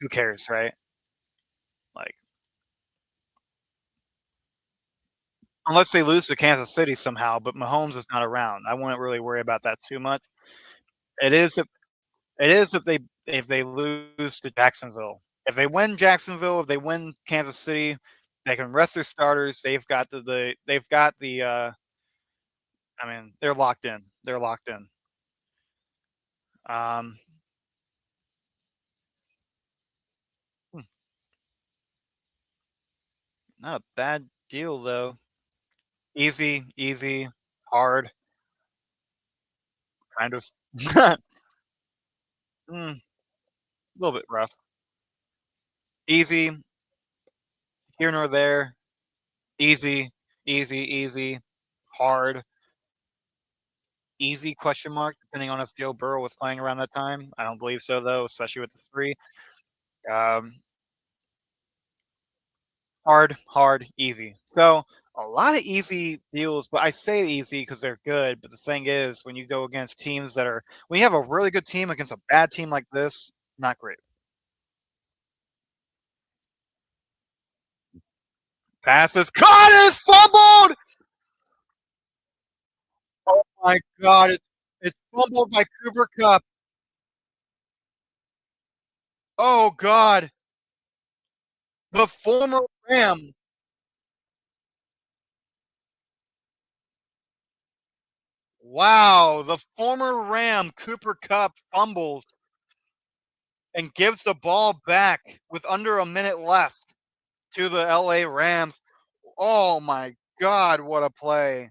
who cares, right? Like, unless they lose to Kansas City somehow, but Mahomes is not around. I wouldn't really worry about that too much. It is if they lose to Jacksonville. If they win Jacksonville, if they win Kansas City, they can rest their starters. They've got I mean, they're locked in. They're locked in. Um, Not a bad deal though. Easy, hard, kind of. A little bit rough. Easy, here nor there. Easy, hard, easy question mark, depending on if Joe Burrow was playing around that time. I don't believe so though, especially with the 3. Um, hard, easy. So a lot of easy deals, but I say easy because they're good. But the thing is, when you go against teams when you have a really good team against a bad team like this, not great. Pass is caught, is fumbled. Oh my God! It's fumbled by Cooper Kupp. Oh God! The former Ram. Wow, the former Ram Cooper Kupp fumbles and gives the ball back with under a minute left to the LA Rams. Oh my God, what a play.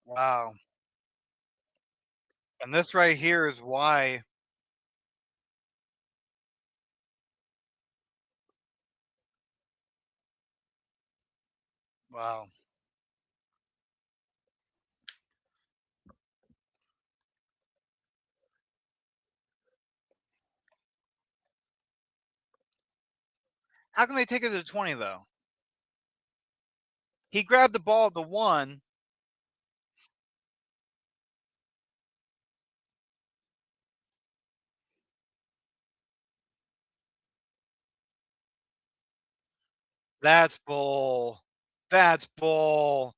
Wow. And this right here is why. Wow. How can they take it to 20 though? He grabbed the ball at the 1. That's bull. That's bull.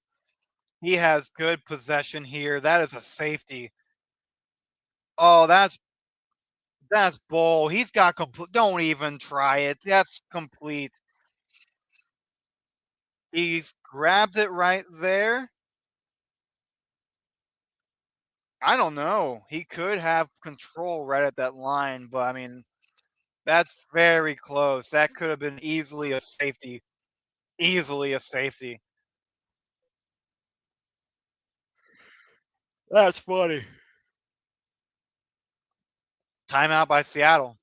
He has good possession here. That is a safety. Oh, that's bull. He's got complete. Don't even try it. That's complete. He's grabbed it right there. I don't know. He could have control right at that line, but I mean, that's very close. That could have been easily a safety. Easily a safety. That's funny. Timeout by Seattle.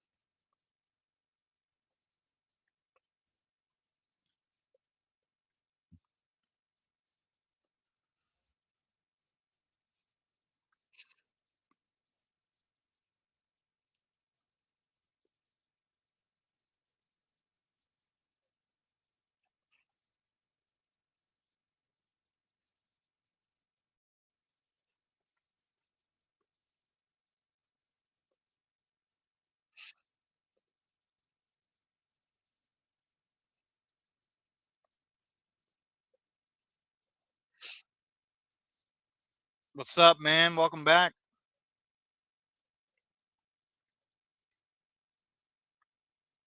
What's up, man? Welcome back.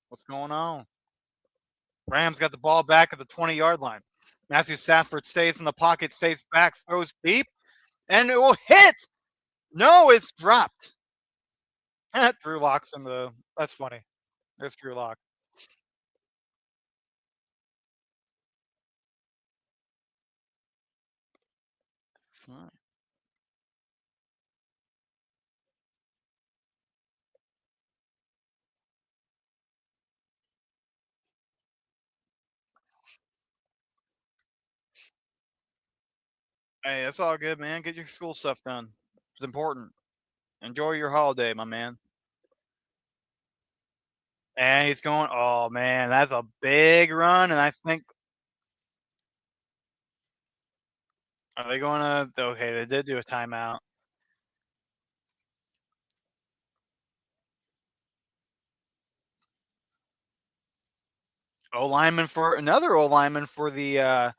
What's going on? Rams got the ball back at the 20-yard line. Matthew Stafford stays in the pocket, stays back, throws deep, and it will hit. No, it's dropped. Drew Lock's in the. That's funny. There's Drew Lock. Fine. Hey, that's all good, man. Get your school stuff done. It's important. Enjoy your holiday, my man. And he's going, oh, man, that's a big run. And I think, are they going to, okay, they did do a timeout. O-lineman for another O-lineman for the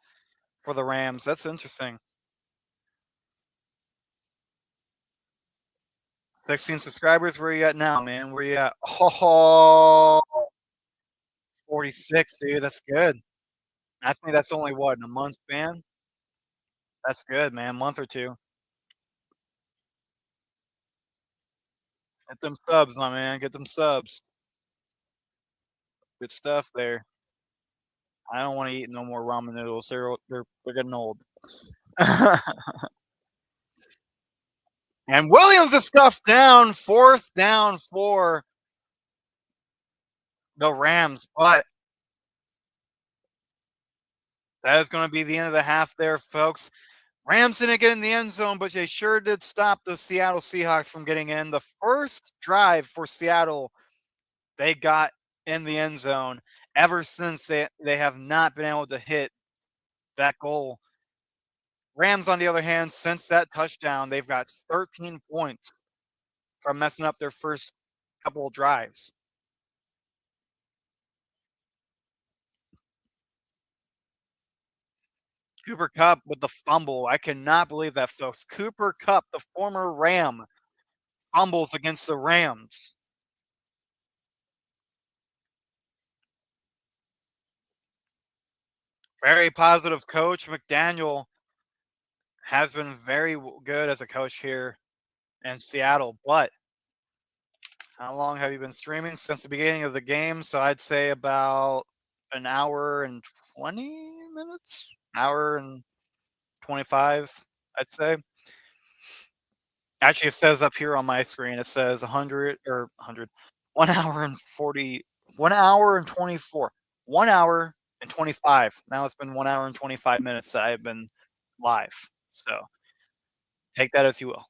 Rams. That's interesting. 16 subscribers. Where you at now, man? Where you at? Oh, 46, dude. That's good. I think that's only what, in a month span? That's good, man. Month or two. Get them subs, my man. Get them subs. Good stuff there. I don't want to eat no more ramen noodles. They're getting old. And Williams is stuffed down. 4th down for the Rams, but that is going to be the end of the half there, folks. Rams didn't get in the end zone, but they sure did stop the Seattle Seahawks from getting in. The first drive for Seattle, they got in the end zone. Ever since they have not been able to hit that goal. Rams, on the other hand, since that touchdown, they've got 13 points from messing up their first couple of drives. Cooper Kupp with the fumble. I cannot believe that, folks. Cooper Kupp, the former Ram, fumbles against the Rams. Very positive coach. McDaniel has been very good as a coach here in Seattle, but how long have you been streaming? Since the beginning of the game, so I'd say about an hour and 20 minutes? Hour and 25, I'd say. Actually, it says up here on my screen, it says 100 or 100, 1 hour and 40, 1 hour and 24, 1 hour and 25. Now it's been 1 hour and 25 minutes that I've been live. So take that as you will.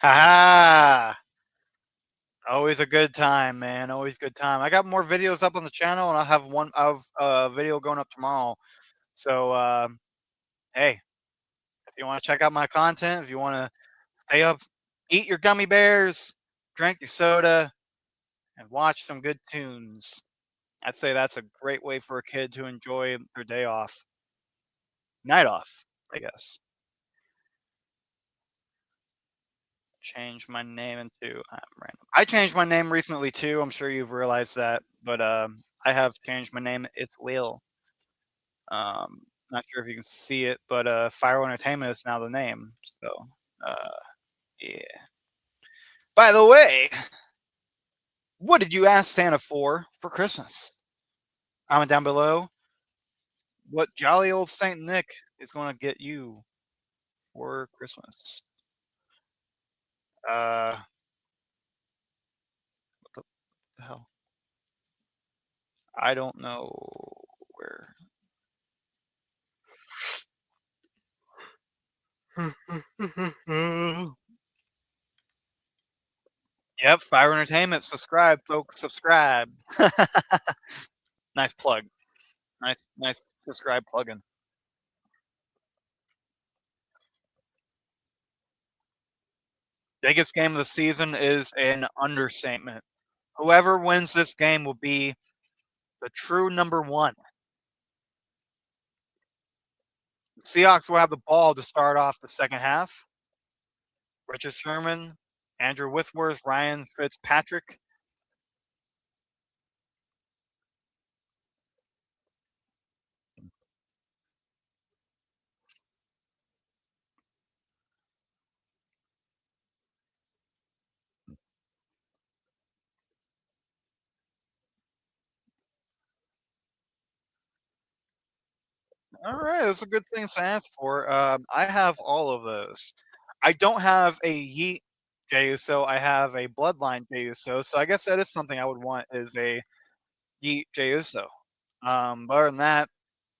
Ha! Always a good time, man. Always good time. I got more videos up on the channel, and I'll have one of video going up tomorrow. So, hey, if you want to check out my content, if you want to stay up, eat your gummy bears, drink your soda, and watch some good tunes, I'd say that's a great way for a kid to enjoy their day off. Night off, I guess. Change my name into random. I changed my name recently too. I'm sure you've realized that, but I have changed my name. It's Will. Not sure if you can see it, but Fire Entertainment is now the name. So, yeah. By the way, what did you ask Santa for Christmas? Comment down below what jolly old Saint Nick is going to get you for Christmas. What the hell? I don't know where. Yep, Fire Entertainment. Subscribe, folks. Subscribe. Nice plug. Nice subscribe plugin. Biggest game of the season is an understatement. Whoever wins this game will be the true number one. The Seahawks will have the ball to start off the second half. Richard Sherman, Andrew Whitworth, Ryan Fitzpatrick. All right, that's a good thing to ask for. I have all of those. I don't have a Yeet Jey Uso. I have a Bloodline Jey Uso. So I guess that is something I would want is a Yeet Jey Uso. But other than that,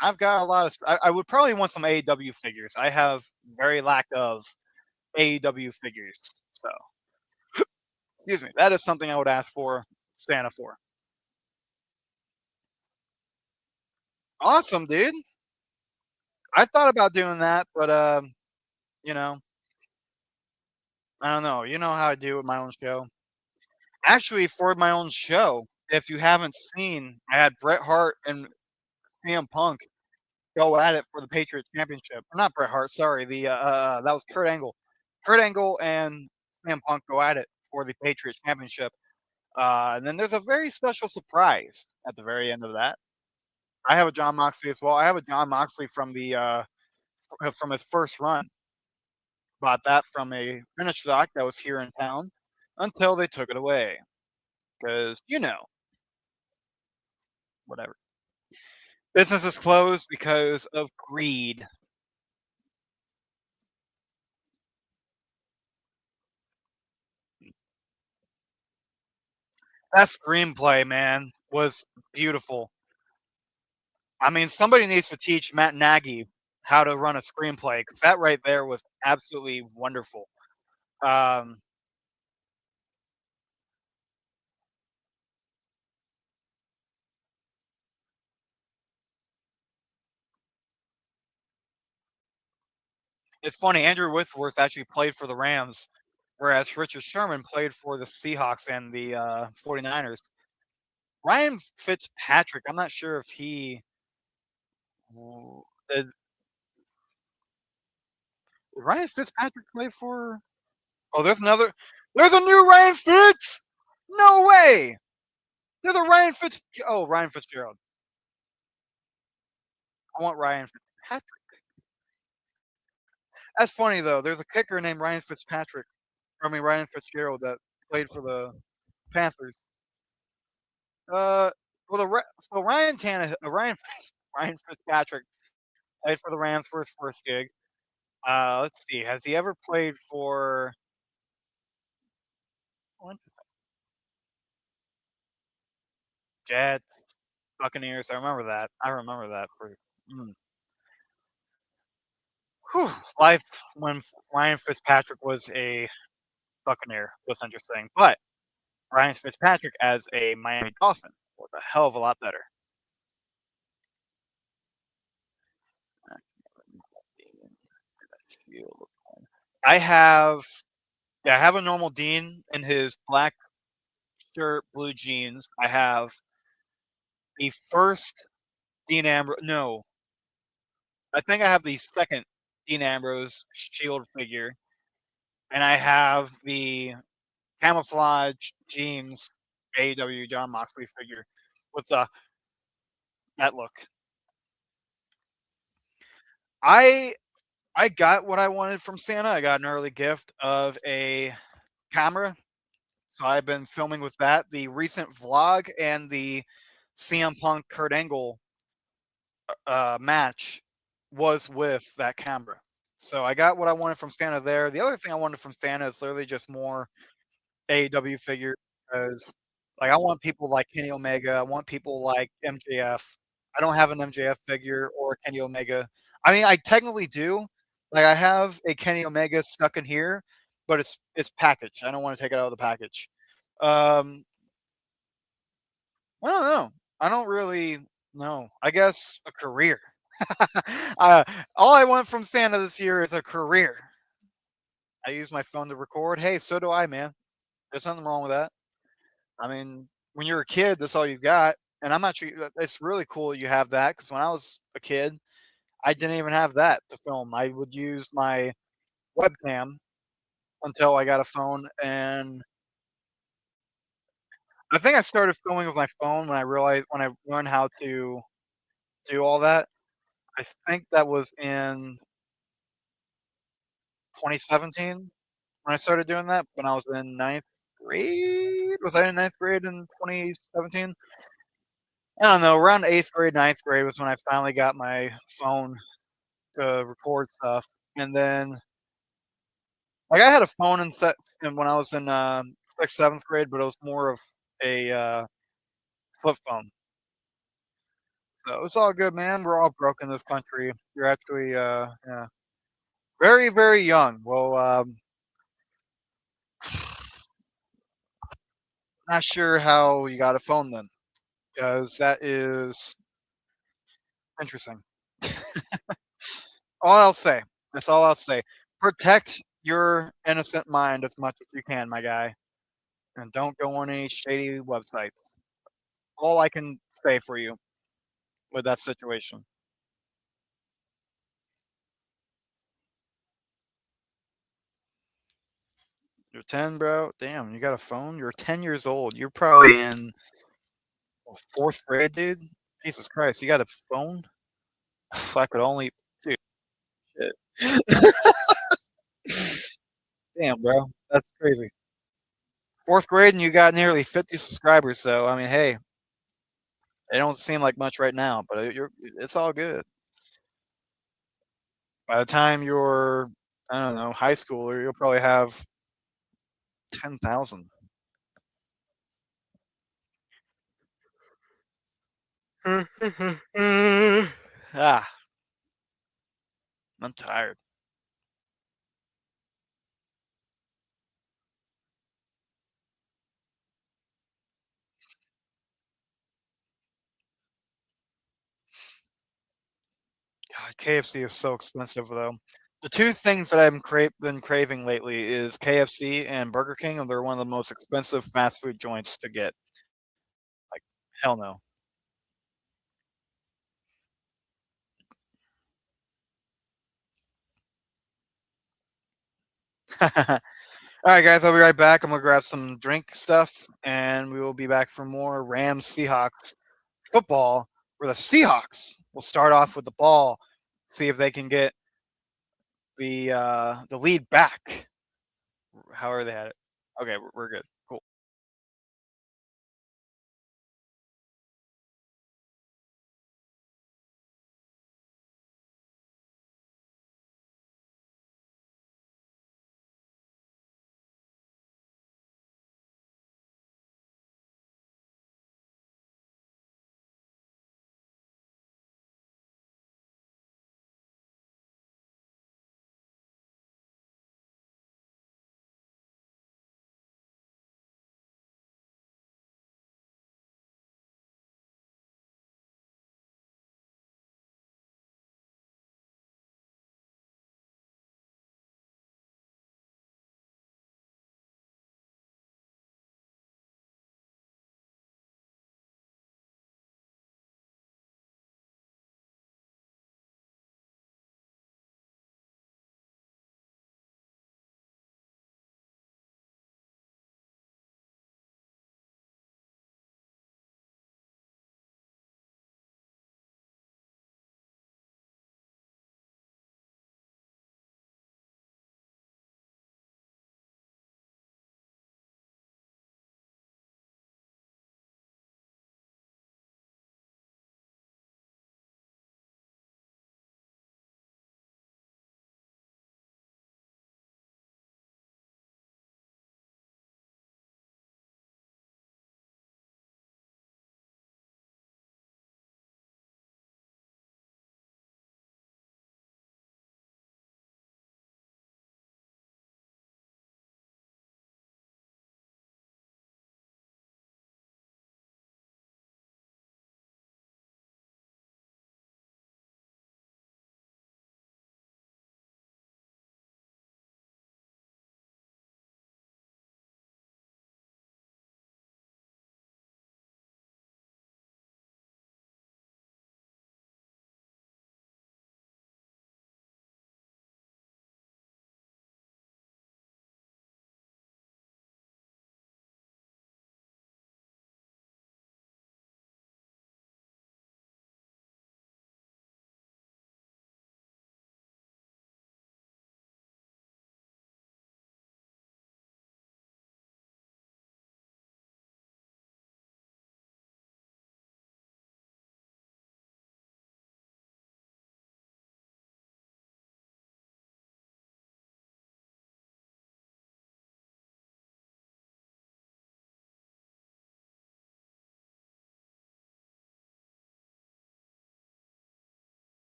I've got a lot of. I would probably want some AEW figures. I have very lack of AEW figures. So, excuse me. That is something I would ask for Santa for. Awesome, dude. I thought about doing that, but you know, I don't know. You know how I do with my own show. Actually, for my own show, if you haven't seen, I had Bret Hart and CM Punk go at it for the Patriots Championship. Or not Bret Hart, sorry. That was Kurt Angle. Kurt Angle and CM Punk go at it for the Patriots Championship. And then there's a very special surprise at the very end of that. I have a John Moxley as well. I have a John Moxley from from his first run. Bought that from a finish stock that was here in town until they took it away. Because, whatever. Business is closed because of greed. That screenplay, man, was beautiful. I mean, somebody needs to teach Matt Nagy how to run a screenplay because that right there was absolutely wonderful. It's funny, Andrew Whitworth actually played for the Rams, whereas Richard Sherman played for the Seahawks and the 49ers. Ryan Fitzpatrick, I'm not sure if he did Ryan Fitzpatrick play for. Oh, there's a new Ryan Fitz! No way! There's a Ryan Fitzgerald. I want Ryan Fitzpatrick. That's funny though. There's a kicker named Ryan Fitzgerald that played for the Panthers. So Ryan Fitzpatrick played for the Rams for his first gig. Let's see. Has he ever played for Jets, Buccaneers? I remember that. Life when Ryan Fitzpatrick was a Buccaneer was interesting, but Ryan Fitzpatrick as a Miami Dolphin was a hell of a lot better. I have a normal Dean in his black shirt, blue jeans. I have the first Dean Ambrose. No, I think I have the second Dean Ambrose Shield figure, and I have the camouflage jeans AEW John Moxley figure with that look. I got what I wanted from Santa. I got an early gift of a camera. So I've been filming with that. The recent vlog and the CM Punk Kurt Angle match was with that camera. So I got what I wanted from Santa there. The other thing I wanted from Santa is literally just more AEW figures because like I want people like Kenny Omega, I want people like MJF. I don't have an MJF figure or a Kenny Omega. I mean, I technically do. Like I have a Kenny Omega stuck in here, but it's packaged. I don't want to take it out of the package. Um, I don't know. I don't really know. I guess a career. uh, all I want from Santa this year is a career. I use my phone to record. Hey, so do I, man. There's nothing wrong with that. I mean, when you're a kid, that's all you've got. And I'm not sure it's really cool you have that because when I was a kid, I didn't even have that to film. I would use my webcam until I got a phone, and I think I started filming with my phone when I learned how to do all that. I think that was in 2017 when I started doing that. When I was in ninth grade, was I in ninth grade in 2017? I don't know. Around eighth grade, ninth grade was when I finally got my phone to record stuff, and then like I had a phone and when I was in sixth, seventh grade, but it was more of a flip phone. So it's all good, man. We're all broke in this country. You're actually yeah, very, very young. Well, not sure how you got a phone then, because that is interesting. All I'll say. That's all I'll say. Protect your innocent mind as much as you can, my guy, and don't go on any shady websites. All I can say for you with that situation. You're 10, bro. Damn, you got a phone. You're 10 years old. You're probably in fourth grade, dude. Jesus Christ, you got a phone? If I could only, dude. Shit. Damn, bro, that's crazy. Fourth grade, and you got nearly 50 subscribers. So I mean, hey, it don't seem like much right now, but it's all good. By the time you're, I don't know, high schooler, you'll probably have 10,000. Ah, I'm tired. God, KFC is so expensive though. The two things that been craving lately is KFC and Burger King, and they're one of the most expensive fast food joints to get. Like, hell no. All right, guys, I'll be right back. I'm gonna grab some drink stuff, and we will be back for more Rams Seahawks football. Where the Seahawks will start off with the ball, see if they can get the lead back. However they had it. Okay, we're good. Cool.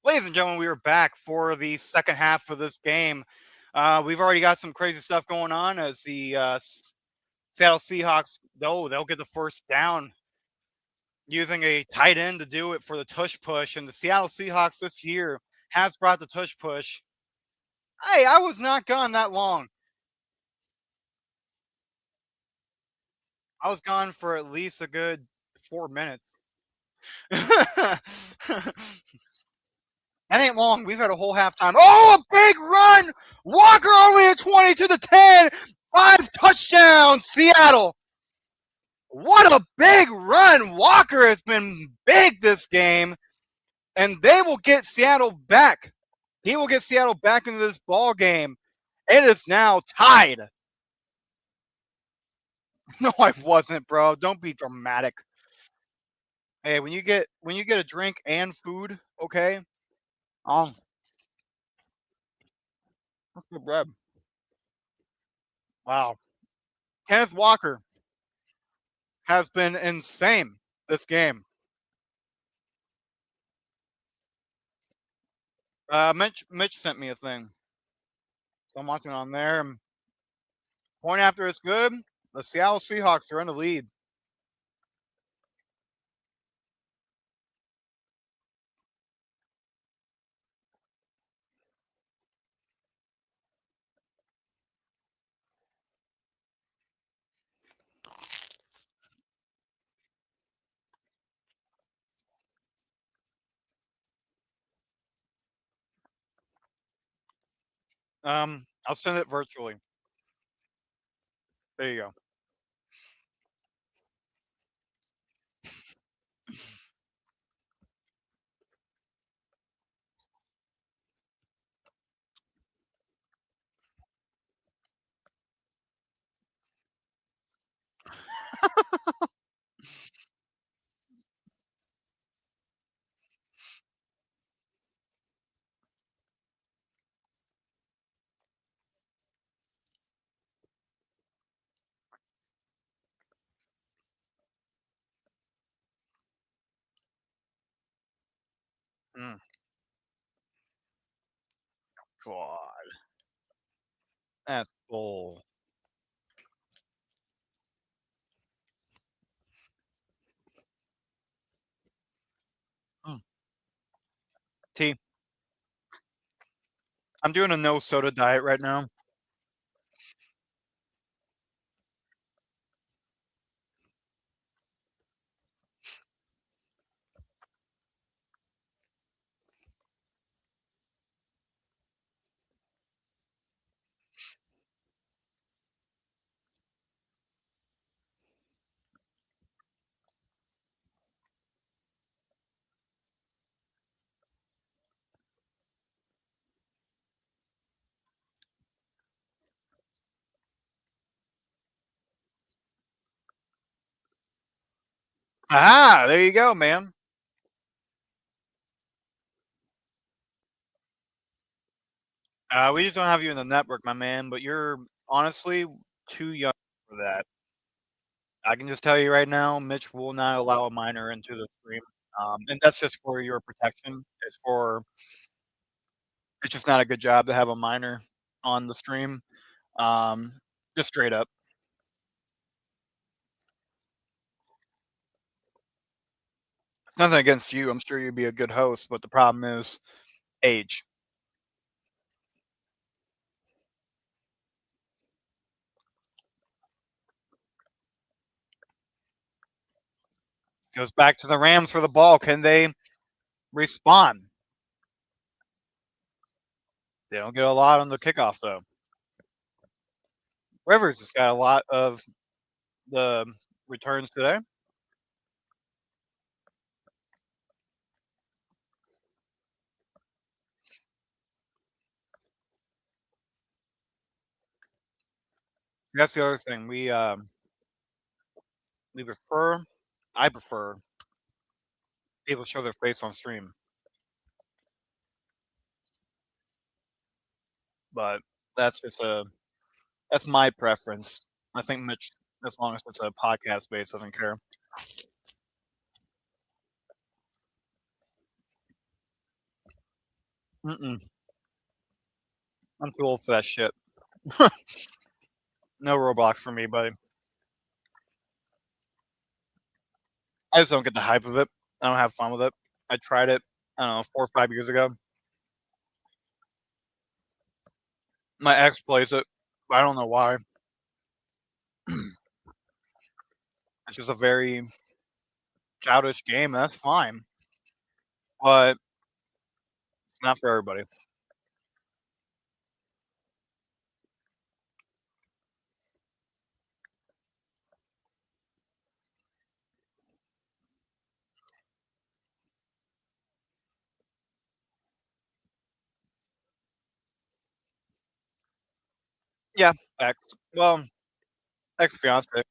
Ladies and gentlemen, we are back for the second half of this game. We've already got some crazy stuff going on as the Seattle Seahawks, they'll get the first down using a tight end to do it for the tush push. And the Seattle Seahawks this year has brought the tush push. Hey, I was not gone that long. I was gone for at least a good 4 minutes. That ain't long. We've had a whole halftime. Oh, a big run! Walker over to 20 to the 10. 5 touchdowns, Seattle. What a big run. Walker has been big this game, and they will get Seattle back. He will get Seattle back into this ball game. It is now tied. No, I wasn't, bro. Don't be dramatic. Hey, when you get a drink and food, okay? What's the bread? Wow. Kenneth Walker has been insane this game. Mitch sent me a thing. So I'm watching on there. Point after it's good. The Seattle Seahawks are in the lead. I'll send it virtually. There you go. God. That's bull. T. I'm doing a no soda diet right now. Aha, there you go, man. We just don't have you in the network, my man, but you're honestly too young for that. I can just tell you right now, Mitch will not allow a minor into the stream. And that's just for your protection. It's just not a good job to have a minor on the stream. Just straight up. Nothing against you. I'm sure you'd be a good host, but the problem is age. Goes back to the Rams for the ball. Can they respond? They don't get a lot on the kickoff, though. Rivers has got a lot of the returns today. That's the other thing. I prefer people show their face on stream. But that's my preference. I think Mitch, as long as it's a podcast base, doesn't care. Mm-mm. I'm too old for that shit. No Roblox for me, buddy. I just don't get the hype of it. I don't have fun with it. I tried it, I don't know, 4 or 5 years ago. My ex plays it, but I don't know why. It's just a very childish game, and that's fine, but it's not for everybody. Yeah, ex. Well, ex-fiance. I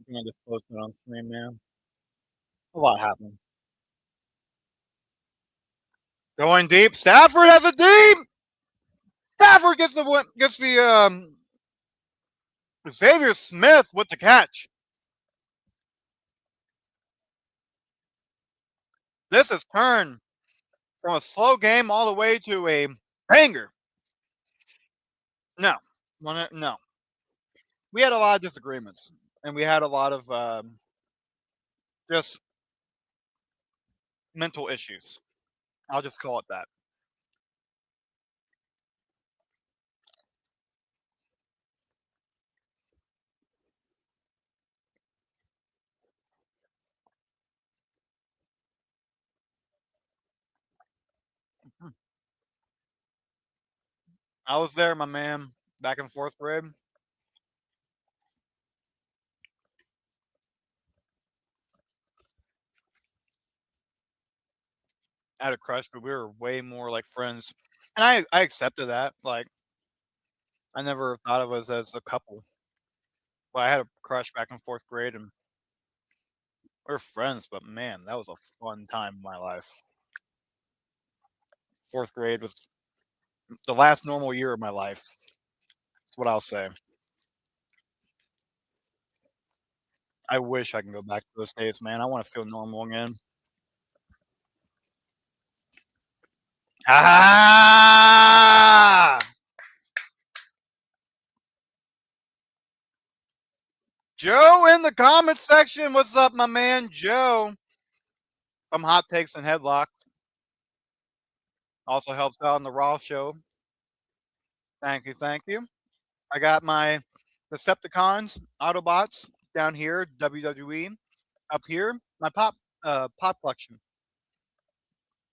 think I just posted on stream, man. A lot happened. Going deep. Stafford has a deep. Stafford gets the win. Gets the Xavier Smith with the catch. This has turned from a slow game all the way to a banger. No, no. We had a lot of disagreements, and we had a lot of just mental issues. I'll just call it that. I was there, my man, back in 4th grade. I had a crush, but we were way more like friends, and I accepted that. Like, I never thought of us as a couple. But I had a crush back in 4th grade, and we were friends. But man, that was a fun time in my life. 4th grade was the last normal year of my life. That's what I'll say. I wish I can go back to those days, man. I want to feel normal again. Ah! Joe in the comment section. What's up, my man, Joe? From Hot Takes and Headlocks. Also helps out on the Raw show. Thank you, thank you. I got my Decepticons, Autobots down here, WWE. Up here, my pop collection.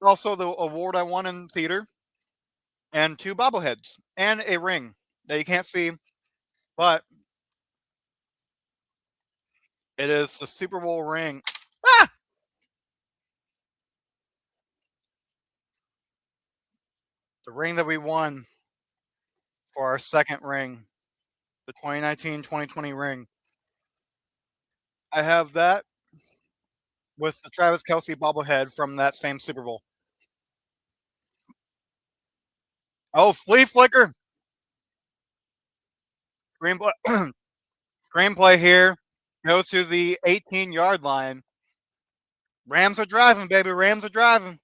Also, the award I won in theater, and 2 bobbleheads, and a ring that you can't see, but it is the Super Bowl ring. Ah! The ring that we won for our second ring, the 2019-2020 ring. I have that with the Travis Kelce bobblehead from that same Super Bowl. Oh, flea flicker. Screenplay, screenplay here. Go to the 18-yard line. Rams are driving, baby. Rams are driving.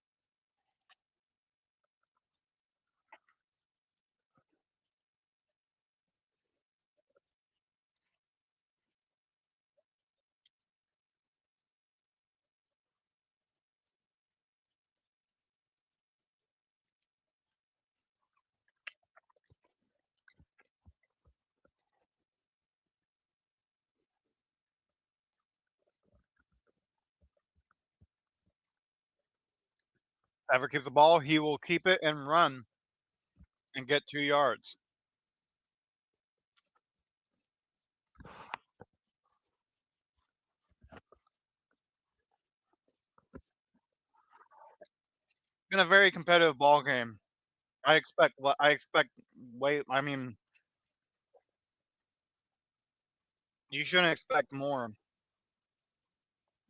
Whoever keeps the ball, he will keep it and run and get 2 yards. Been a very competitive ball game. I expect way. I mean, You shouldn't expect more.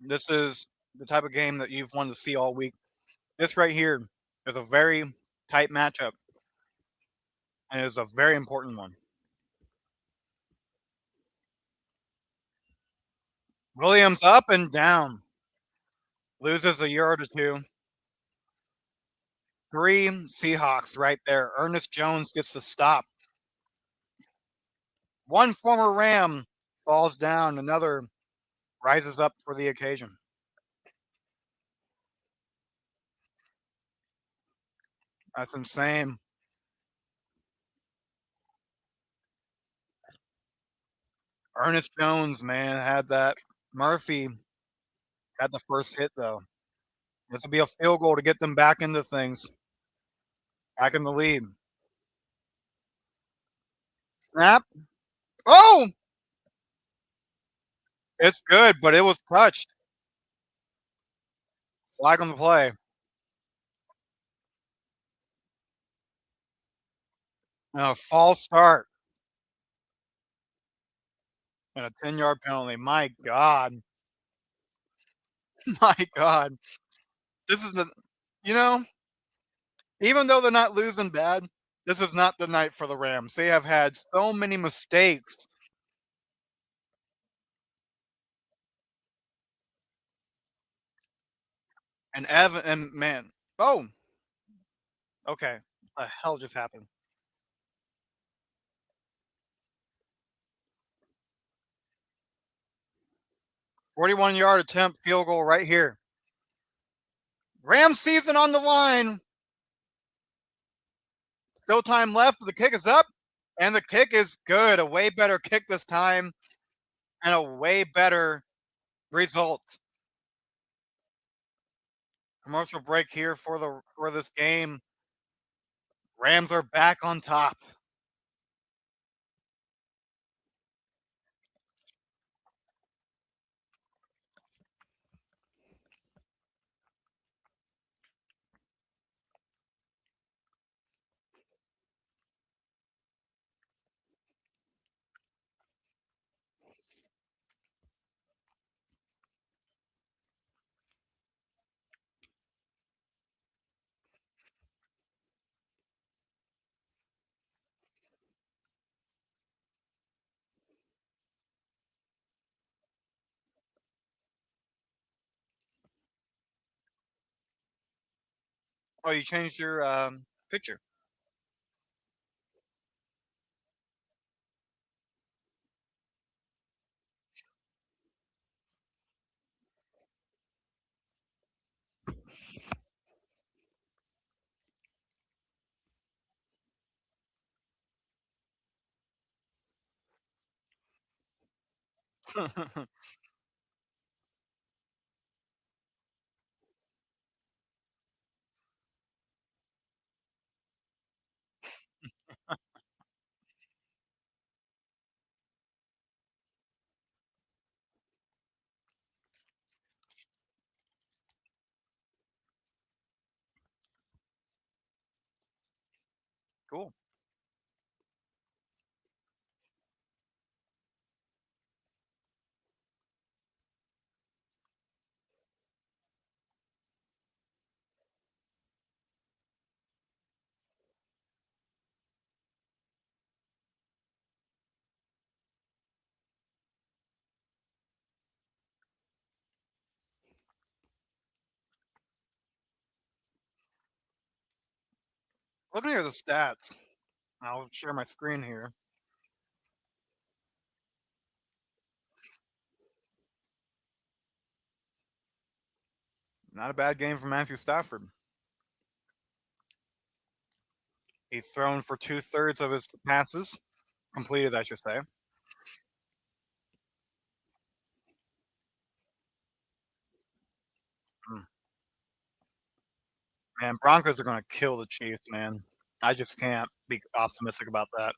This is the type of game that you've wanted to see all week. This right here is a very tight matchup, and it's a very important one. Williams up and down. Loses a yard or two. 3 Seahawks right there. Ernest Jones gets the stop. One former Ram falls down. Another rises up for the occasion. That's insane. Ernest Jones, man, had that. Murphy had the first hit, though. This will be a field goal to get them back into things. Back in the lead. Snap. Oh! It's good, but it was touched. Flag on the play. False start. And a 10-yard penalty. My God. My God. This is the, you know, even though they're not losing bad, this is not the night for the Rams. They have had so many mistakes. And Evan, and man, oh, okay. What the hell just happened? "41-yard attempt, field goal right here. Rams season on the line. Still time left. The kick is up, and the kick is good. A way better kick this time, and a way better result. Commercial break here for this game. Rams are back on top. Oh, you changed your picture. Cool. Looking at the stats. I'll share my screen here. Not a bad game for Matthew Stafford. He's thrown for 2/3 of his passes, completed, I should say. Mm. Man, Broncos are going to kill the Chiefs, man. I just can't be optimistic about that.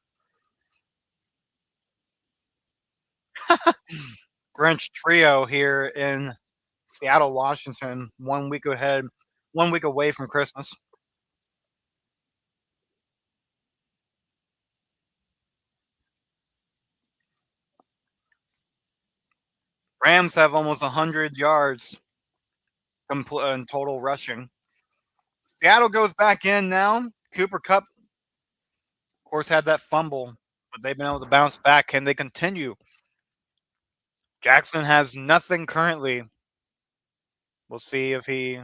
Grinch trio here in Seattle, Washington, 1 week ahead, 1 week away from Christmas. Rams have almost 100 yards in total rushing. Seattle goes back in now. Cooper Kupp, of course, had that fumble, but they've been able to bounce back. Can they continue? Jackson has nothing currently. We'll see if he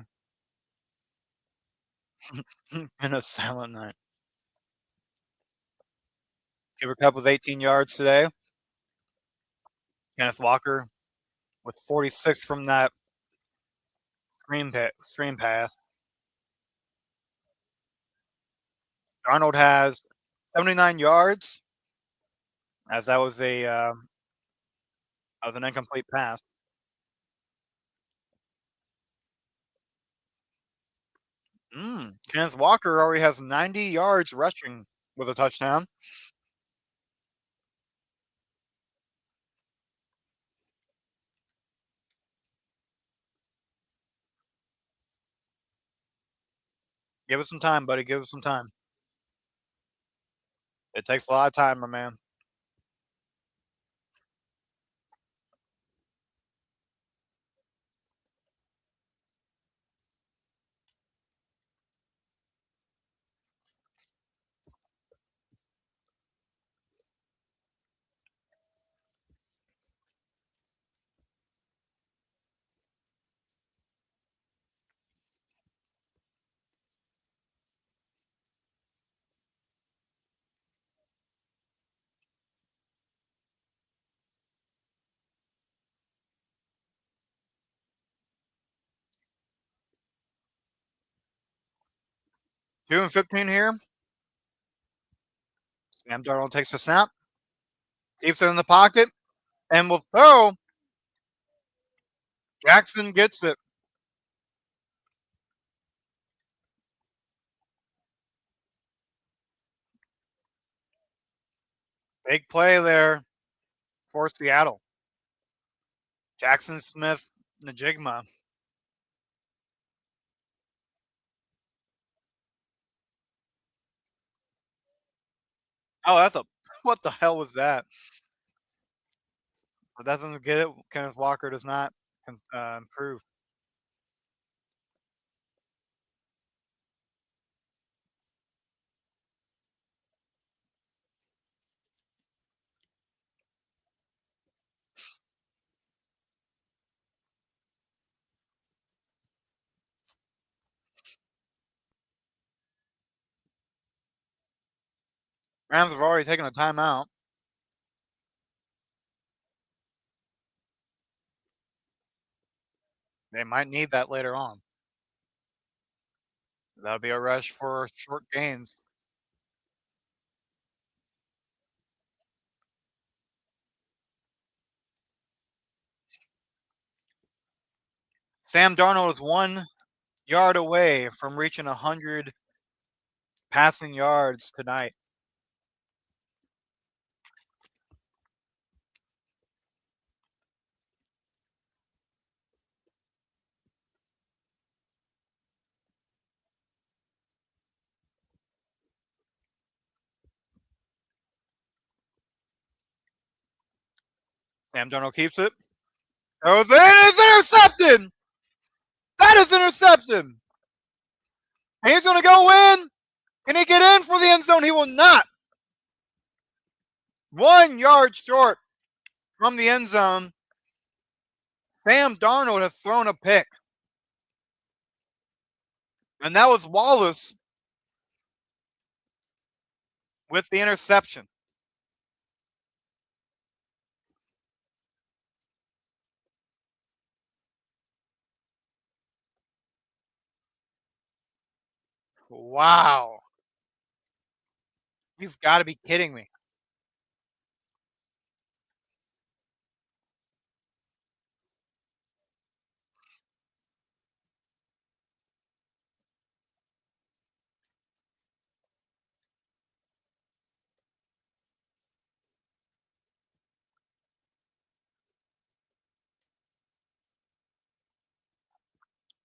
in a silent night. Cooper Kupp with 18 yards today. Kenneth Walker with 46 from that screen pass. Darnold has 79 yards, as that was an incomplete pass. Kenneth Walker already has 90 yards rushing with a touchdown. Give us some time, buddy. Give us some time. It takes a lot of time, my man. Two and 15 here. Sam Darnold takes the snap, keeps it in the pocket, and will throw. Jackson gets it. Big play there for Seattle. Jackson Smith Najigma. Oh, that's a what the hell was that? But doesn't get it. Kenneth Walker does not improve. Rams have already taken a timeout. They might need that later on. That'll be a rush for short gains. Sam Darnold is 1 yard away from reaching 100 passing yards tonight. Sam Darnold keeps it. It is intercepted. That is intercepted. And he's going to go in. Can he get in for the end zone? He will not. 1 yard short from the end zone. Sam Darnold has thrown a pick. And that was Wallace with the interception. Wow. You've got to be kidding me.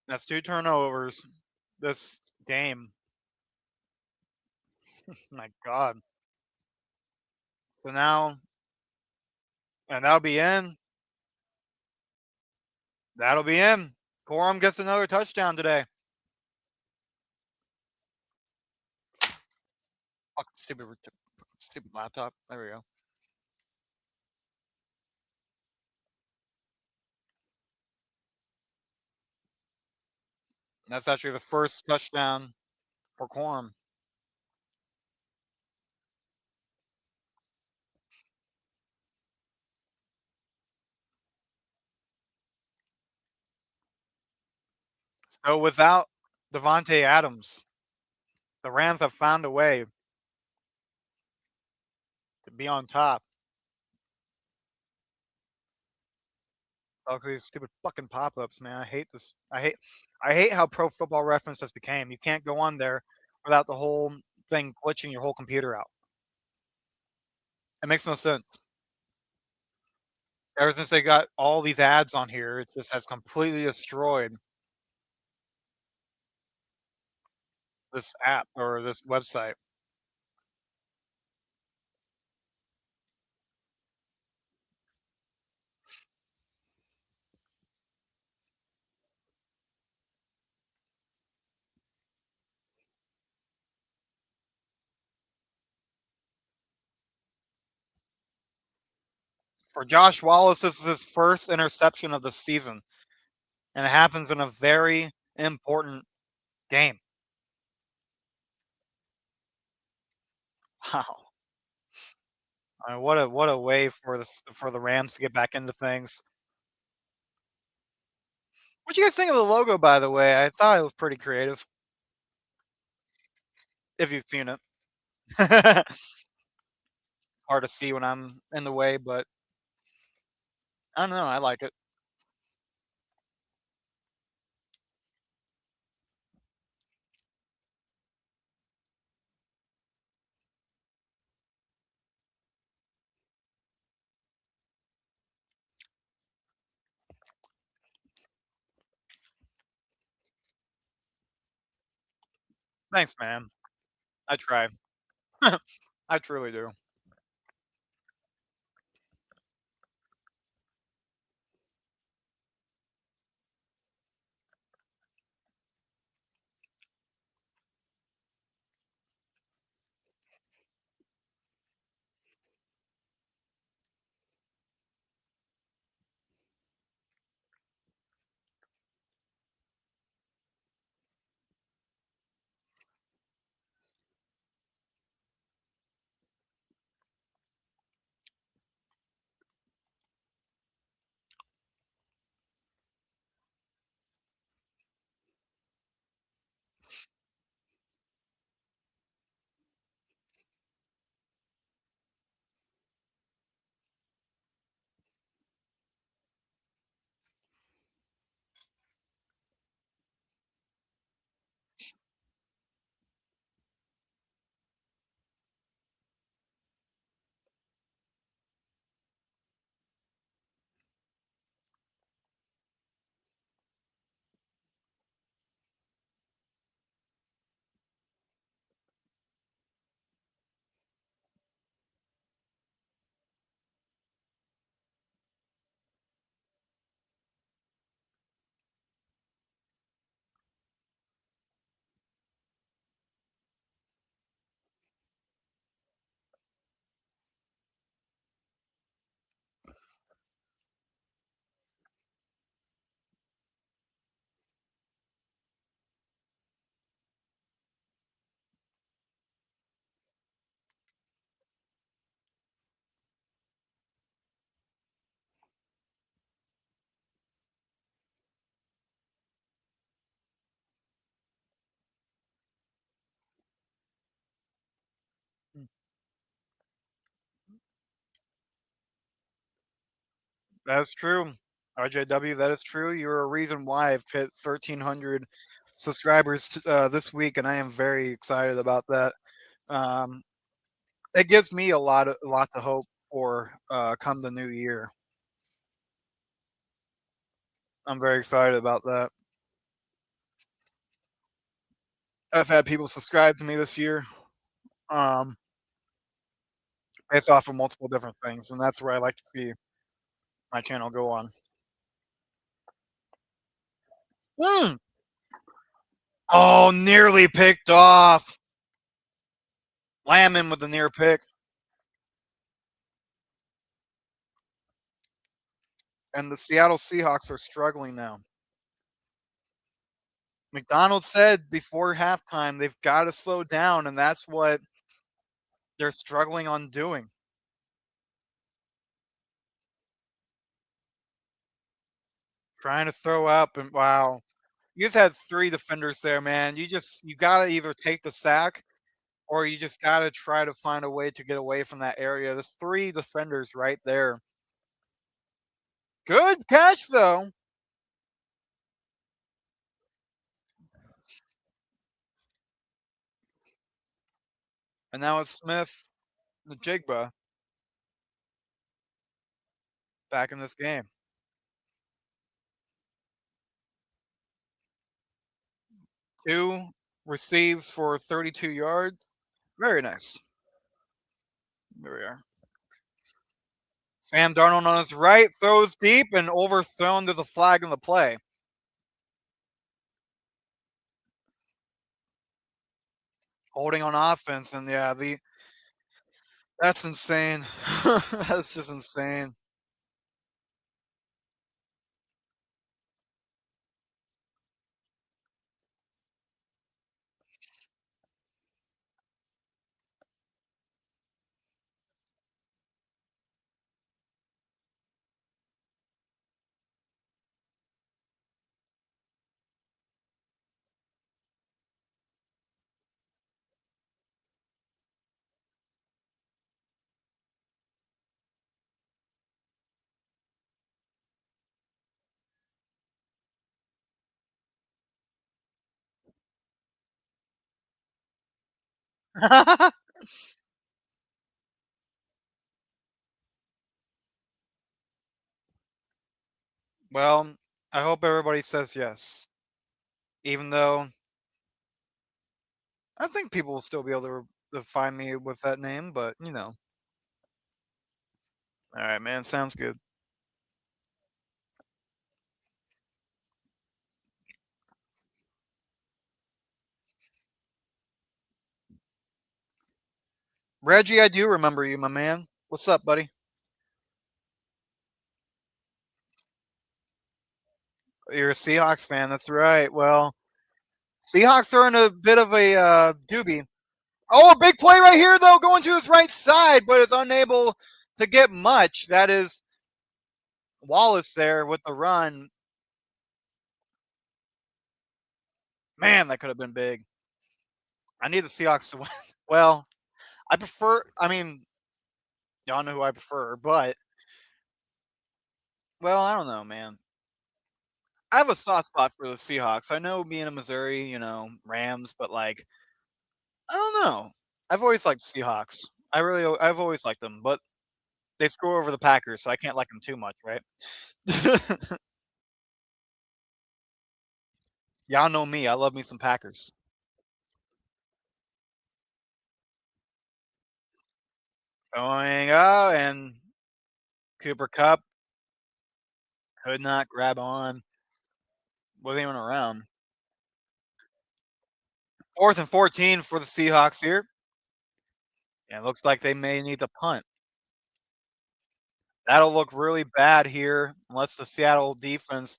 That's 2 turnovers this game. My God. So now, and that'll be in. That'll be him. Corum gets another touchdown today. Fucking stupid laptop. There we go. That's actually the first touchdown for Corum. So without Devontae Adams, the Rams have found a way to be on top. Oh, these stupid fucking pop-ups, man. I hate this. I hate how Pro Football Reference has became. You can't go on there without the whole thing glitching your whole computer out. It makes no sense. Ever since they got all these ads on here, it just has completely destroyed this app or this website. For Josh Wallace, this is his first interception of the season, and it happens in a very important game. Wow. I mean, what a way for the Rams to get back into things. What do you guys think of the logo, by the way? I thought it was pretty creative. If you've seen it. Hard to see when I'm in the way, but I don't know. I like it. Thanks, man. I try. I truly do. That's true. RJW, that is true. You're a reason why I've hit 1,300 subscribers this week, and I am very excited about that. Um, it gives me a lot to hope for come the new year. I'm very excited about that. I've had people subscribe to me this year, um, based off of multiple different things, and that's where I like to see my channel go on. Hmm. Oh, nearly picked off. Lamb with the near pick. And the Seattle Seahawks are struggling now. McDonald said before halftime they've got to slow down, and that's what they're struggling on doing. Trying to throw up, and wow. You just had 3 defenders there, man. You gotta either take the sack or you just gotta try to find a way to get away from that area. There's 3 defenders right there. Good catch, though. And now it's Smith, the Jigba, back in this game. 2 receives for 32 yards. Very nice. There we are. Sam Darnold on his right, throws deep and overthrown to the flag in the play. Holding on offense, and yeah, that's insane. That's just insane. Well, I hope everybody says yes. Even though I think people will still be able to find me with that name, but you know. All right, man. Sounds good. Reggie, I do remember you, my man. What's up, buddy? You're a Seahawks fan. That's right. Well, Seahawks are in a bit of a doobie. Oh, a big play right here, though, going to his right side, but is unable to get much. That is Wallace there with the run. Man, that could have been big. I need the Seahawks to win. Well, I mean, y'all know who I prefer, but, well, I don't know, man. I have a soft spot for the Seahawks. I know being in Missouri, Rams, but, like, I don't know. I've always liked Seahawks. I've always liked them, but they screw over the Packers, so I can't like them too much, right? Y'all know me. I love me some Packers. Going up, and Cooper Cup could not grab on. Wasn't even around. 4th and 14 for the Seahawks here. And it looks like they may need to punt. That'll look really bad here unless the Seattle defense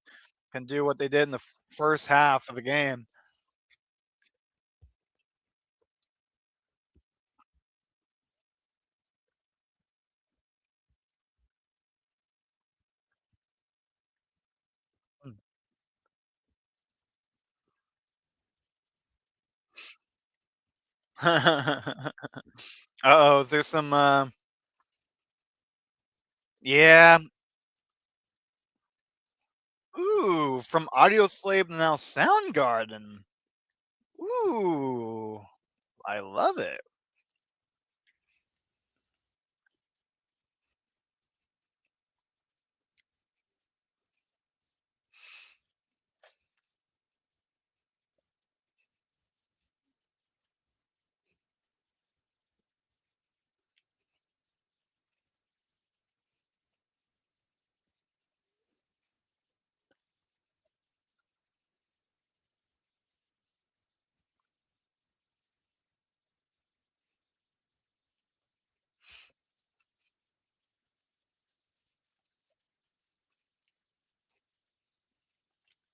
can do what they did in the first half of the game. Uh-oh, there's some yeah. Ooh, from Audio Slave to now Soundgarden. Ooh, I love it.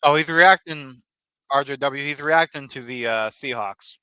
Oh, he's reacting. RJW. He's reacting to the Seahawks.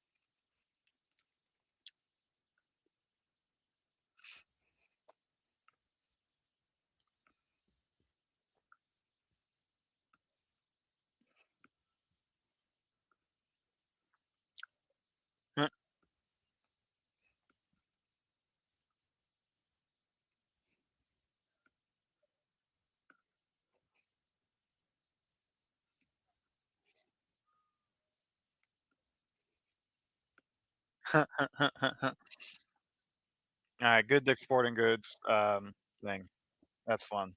All right, good Dick Sporting Goods thing. That's fun.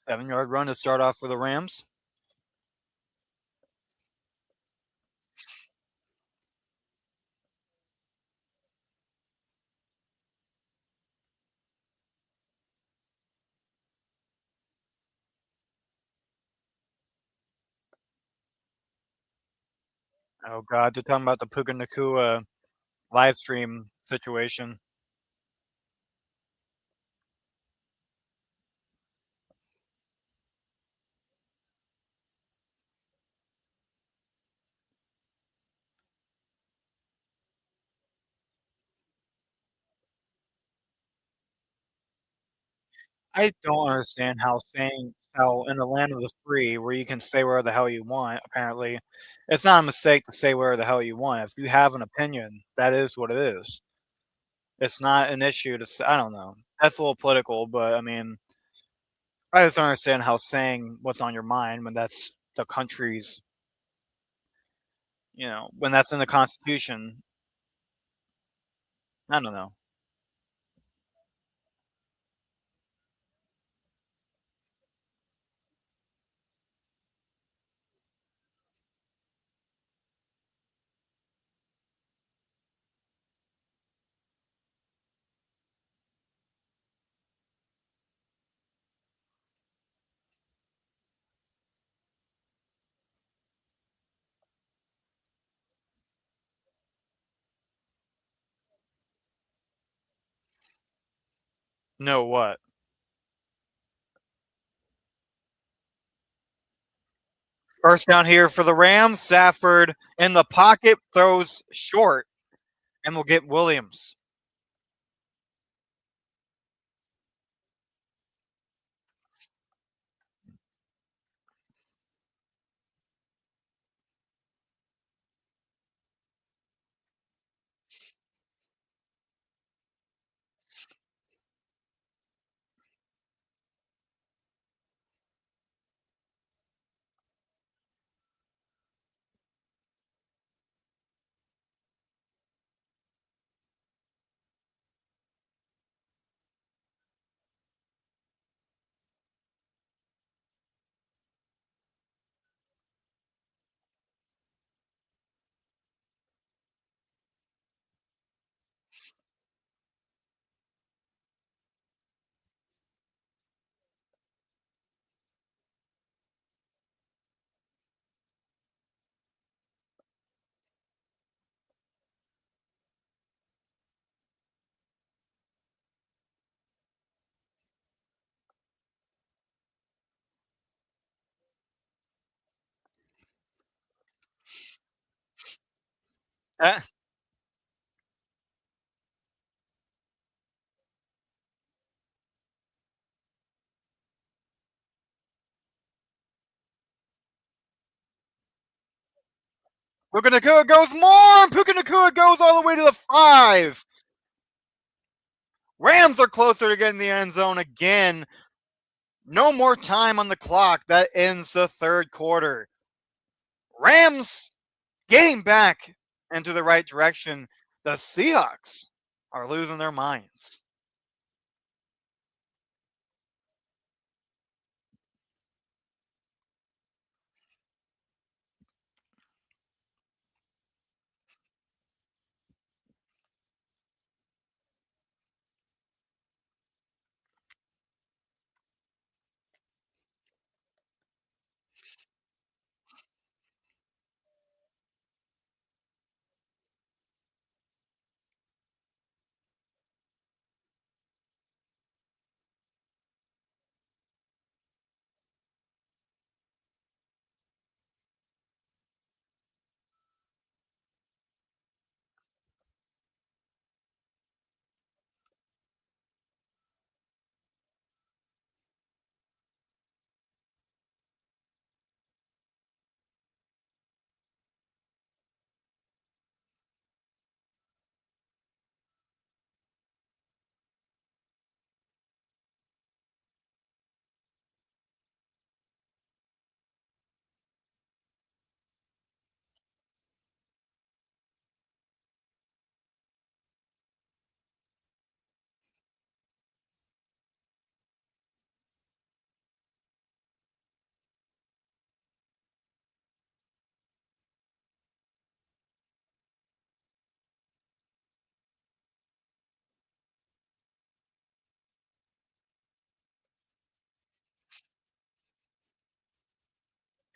7-yard run to start off for the Rams. Oh God, they're talking about the Puka Nakua live stream situation. I don't understand how in the land of the free, where you can say where the hell you want, apparently, it's not a mistake to say where the hell you want. If you have an opinion, that is what it is. It's not an issue to say. I don't know. That's a little political, but I mean, I just don't understand how saying what's on your mind when that's the country's, when that's in the Constitution. I don't know. No what? First down here for the Rams. Safford in the pocket throws short, and we'll get Williams. Puka Nacua goes more, and Puka Nacua goes all the way to the 5. Rams are closer to getting the end zone again. No more time on the clock. That ends the third quarter. Rams getting back into the right direction. The Seahawks are losing their minds.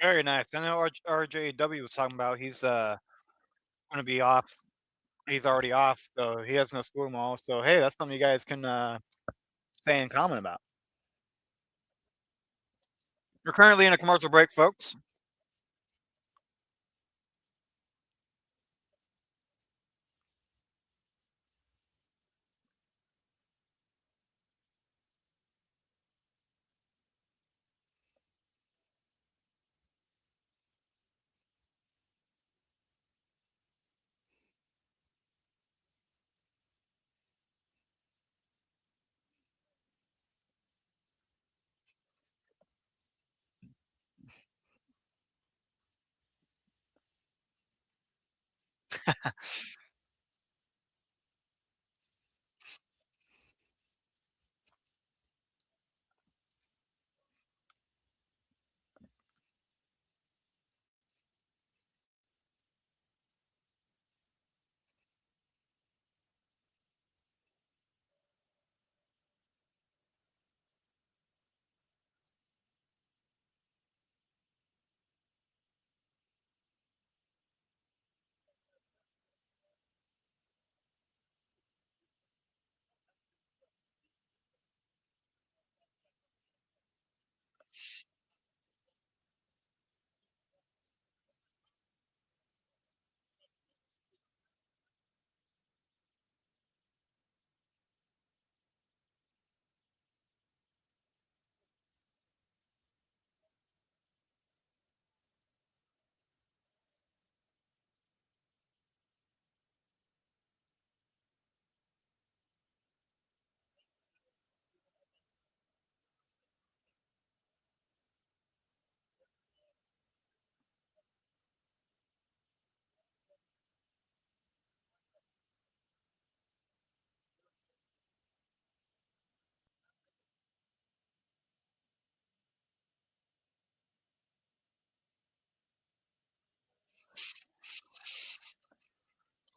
Very nice. I know RJW was talking about he's going to be off. He's already off, so he has no school tomorrow. So hey, that's something you guys can stay in common about. We're currently in a commercial break, folks.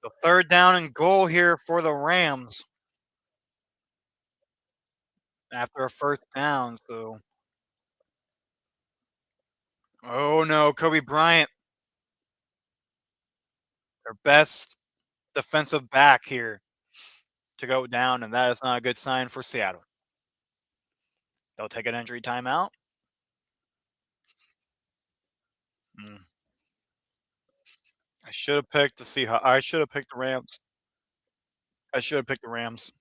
So third down and goal here for the Rams after a first down. So, oh no, Kobe Bryant, their best defensive back here to go down, and that is not a good sign for Seattle. They'll take an injury timeout. I should have picked the Seahawks. I should have picked the Rams. I should have picked the Rams.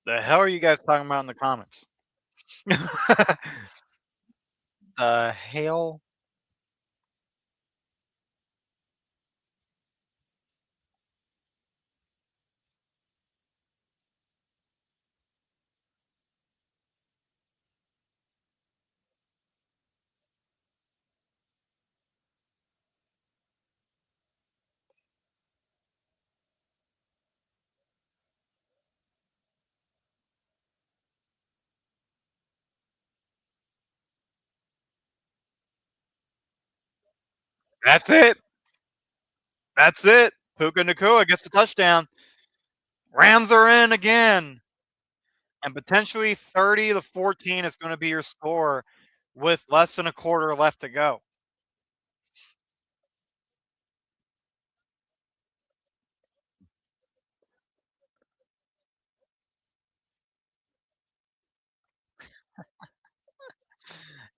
The hell are you guys talking about in the comments? The hell? That's it. That's it. Puka Nakua gets the touchdown. Rams are in again. And potentially 30-14 is going to be your score with less than a quarter left to go.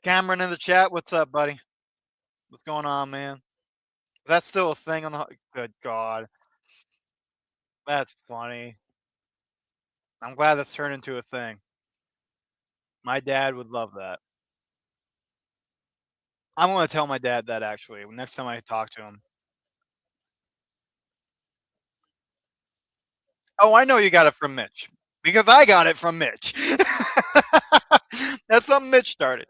Cameron in the chat, what's up, buddy? What's going on, man? Is that still a thing on the? Good God, that's funny. I'm glad that's turned into a thing. My dad would love that. I'm going to tell my dad that actually next time I talk to him. Oh, I know you got it from Mitch because I got it from Mitch. That's something Mitch started.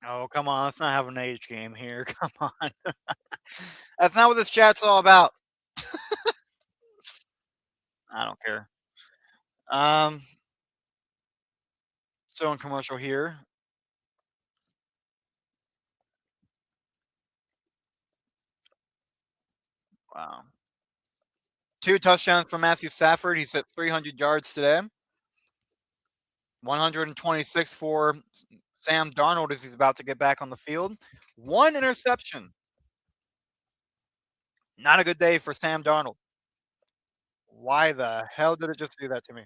Oh, come on. Let's not have an age game here. Come on. That's not what this chat's all about. I don't care. Still in commercial here. Wow. 2 touchdowns from Matthew Stafford. He's at 300 yards today. 126 for Sam Darnold as he's about to get back on the field. 1 interception. Not a good day for Sam Darnold. Why the hell did it just do that to me?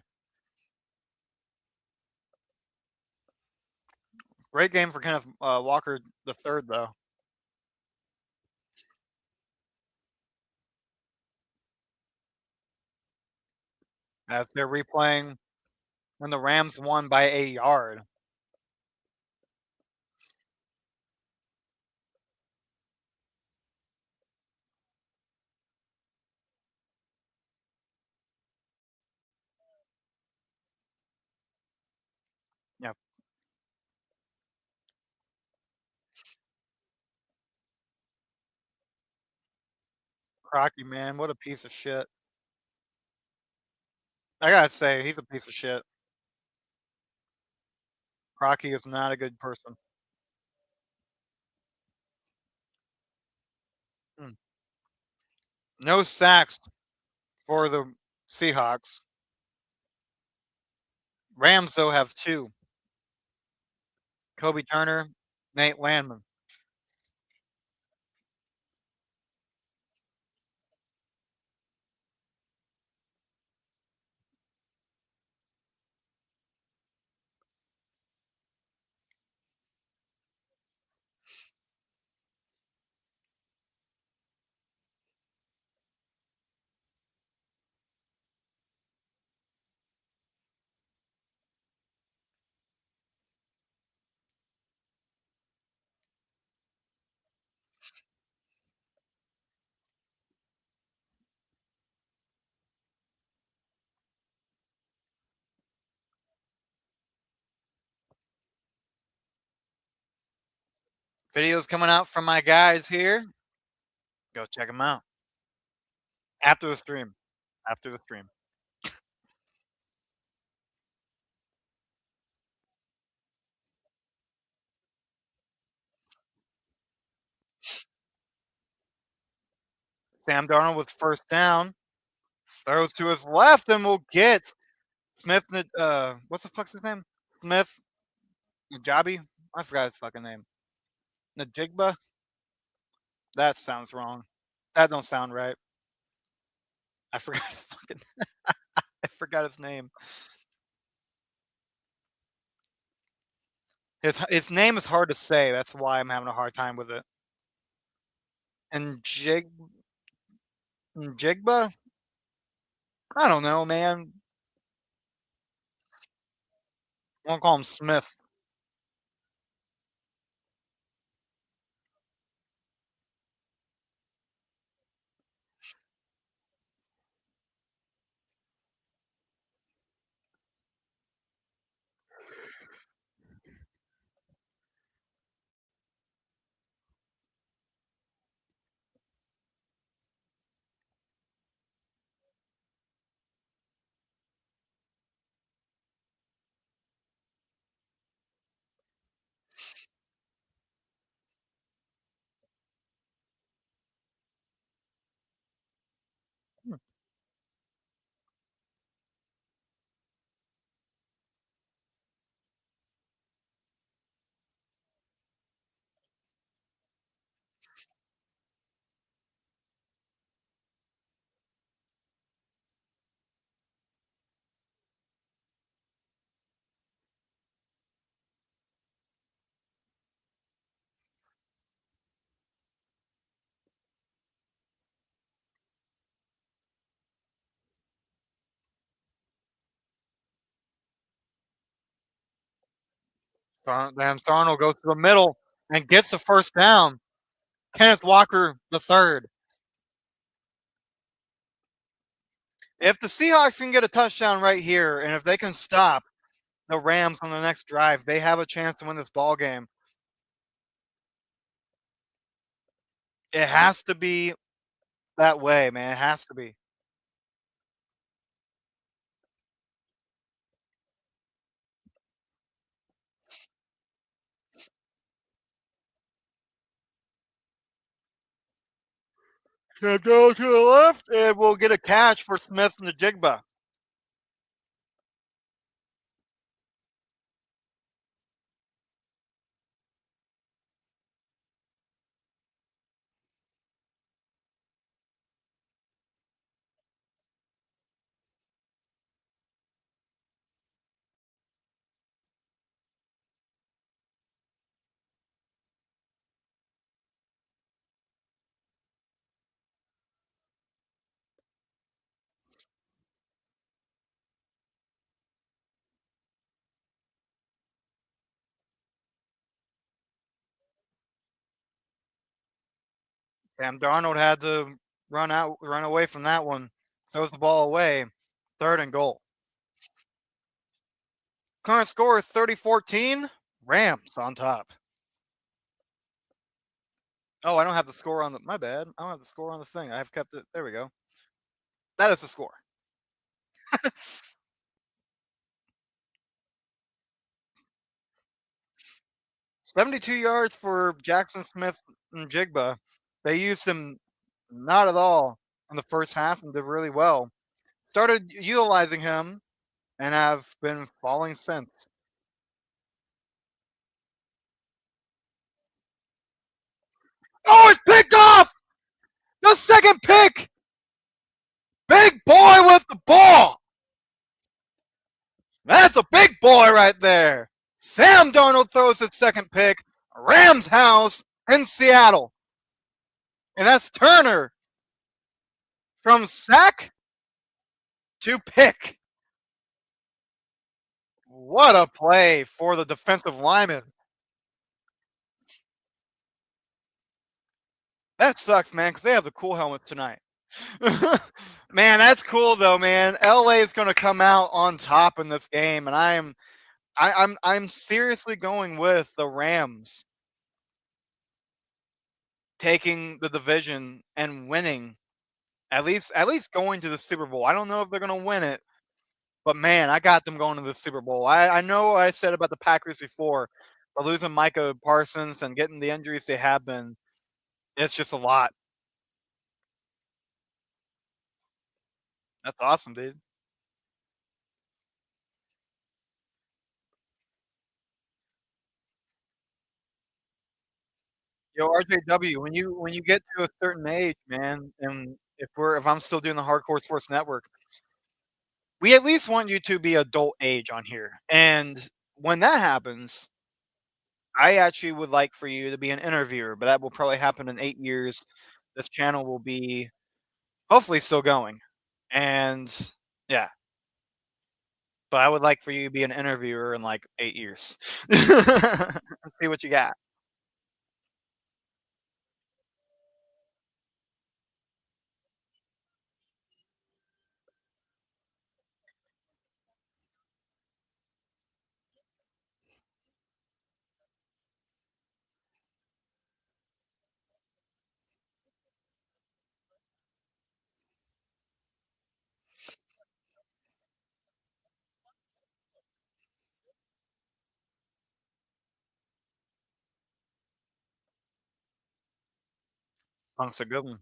Great game for Kenneth Walker the third, though. As they're replaying when the Rams won by a yard. Yeah, Crocky, man, what a piece of shit. I gotta say, he's a piece of shit. Crocky is not a good person. Hmm. No sacks for the Seahawks. Rams, though, have 2. Kobe Turner, Nate Landman. Videos coming out from my guys here. Go check them out after the stream. After the stream. Sam Darnold with first down. Throws to his left and will get Smith. What's the fuck's his name? Smith Najabi. I forgot his fucking name. Najigba. That sounds wrong. That don't sound right. I forgot his fucking. I forgot his name. His name is hard to say. That's why I'm having a hard time with it. And Jigba. I don't know, man. I won't call him Smith. Damn, Darnold goes to the middle and gets the first down. Kenneth Walker the third. If the Seahawks can get a touchdown right here, and if they can stop the Rams on the next drive, they have a chance to win this ball game. It has to be that way, man. It has to be. Gonna go to the left, and we'll get a catch for Smith and the Jigba. Sam Darnold had to run away from that one. Throws the ball away. Third and goal. Current score is 30-14. Rams on top. Oh, I don't have the score on the. My bad. I don't have the score on the thing. I have kept it. There we go. That is the score. 72 yards for Jackson Smith and Jigba. They used him not at all in the first half and did really well. Started utilizing him and have been falling since. Oh, it's picked off! The second pick! Big boy with the ball! That's a big boy right there. Sam Darnold throws his second pick. Rams house in Seattle. And that's Turner from sack to pick. What a play for the defensive lineman. That sucks, man, because they have the cool helmets tonight. Man, that's cool though, man. LA is going to come out on top in this game, and I'm seriously going with the Rams taking the division and winning. At least going to the Super Bowl. I don't know if they're going to win it, but man, I got them going to the Super Bowl. I know I said about the Packers before, but losing Micah Parsons and getting the injuries they have been, it's just a lot. That's awesome, dude. Yo, RJW, when you get to a certain age, man, and if I'm still doing the Hardcore Sports Network, we at least want you to be adult age on here. And when that happens, I actually would like for you to be an interviewer, but that will probably happen in 8 years. This channel will be hopefully still going. And yeah, but I would like for you to be an interviewer in like 8 years. See what you got. Punk's a good one.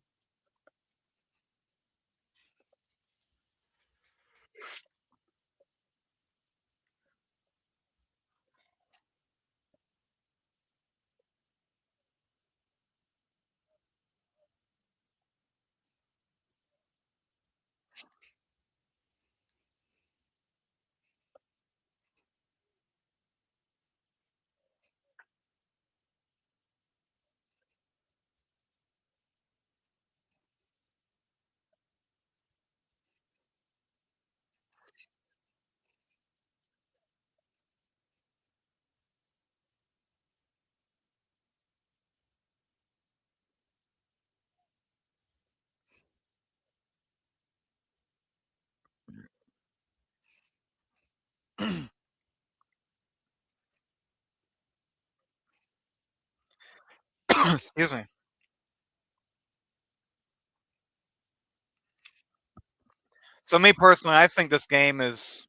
Excuse me. So me personally, I think this game is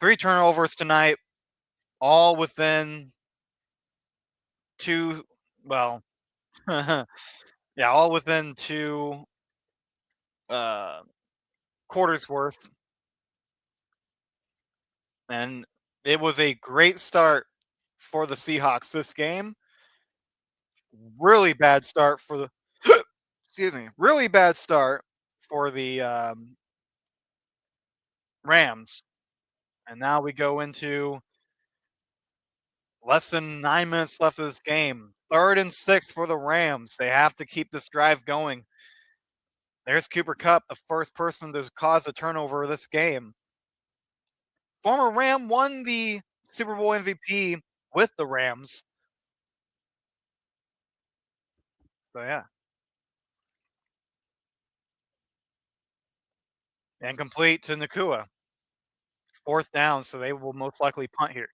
3 turnovers tonight, all within two. Well, yeah, all within two uh, quarters worth, and it was a great start for the Seahawks this game. Really bad start for the excuse me, really bad start for the Rams. And now we go into less than 9 minutes left of this game. 3rd and 6 for the Rams. They have to keep this drive going. There's Cooper Kupp, the first person to cause a turnover of this game. Former Ram won the Super Bowl MVP with the Rams. So yeah. And complete to Nakua. 4th down, so they will most likely punt here.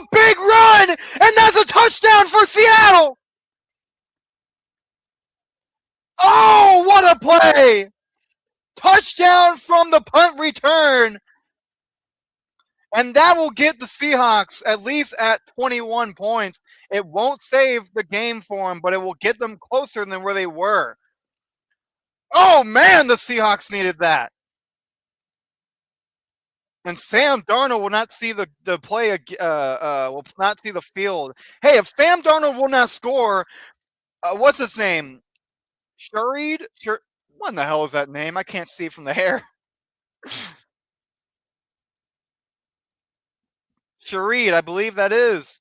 a big run, and that's a touchdown for Seattle. Oh, what a play! Touchdown from the punt return. And that will get the Seahawks at least at 21 points. It won't save the game for them, but it will get them closer than where they were. Oh, man, the Seahawks needed that. And Sam Darnold will not see the play, will not see the field. Hey, if Sam Darnold will not score, what's his name? Shareed? What in the hell is that name? I can't see from the hair. Shareed, I believe that is.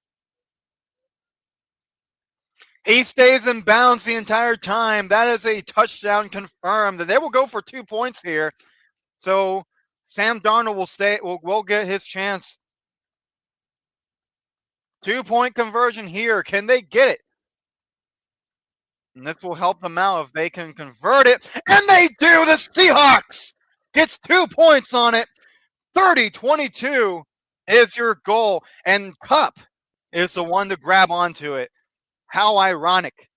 He stays in bounds the entire time. That is a touchdown confirmed. And they will go for 2 points here. So Sam Darnold will get his chance. 2-point conversion here. Can they get it? And this will help them out if they can convert it. And they do! The Seahawks gets 2 points on it. 30-22 is your goal. And Cup is the one to grab onto it. How ironic.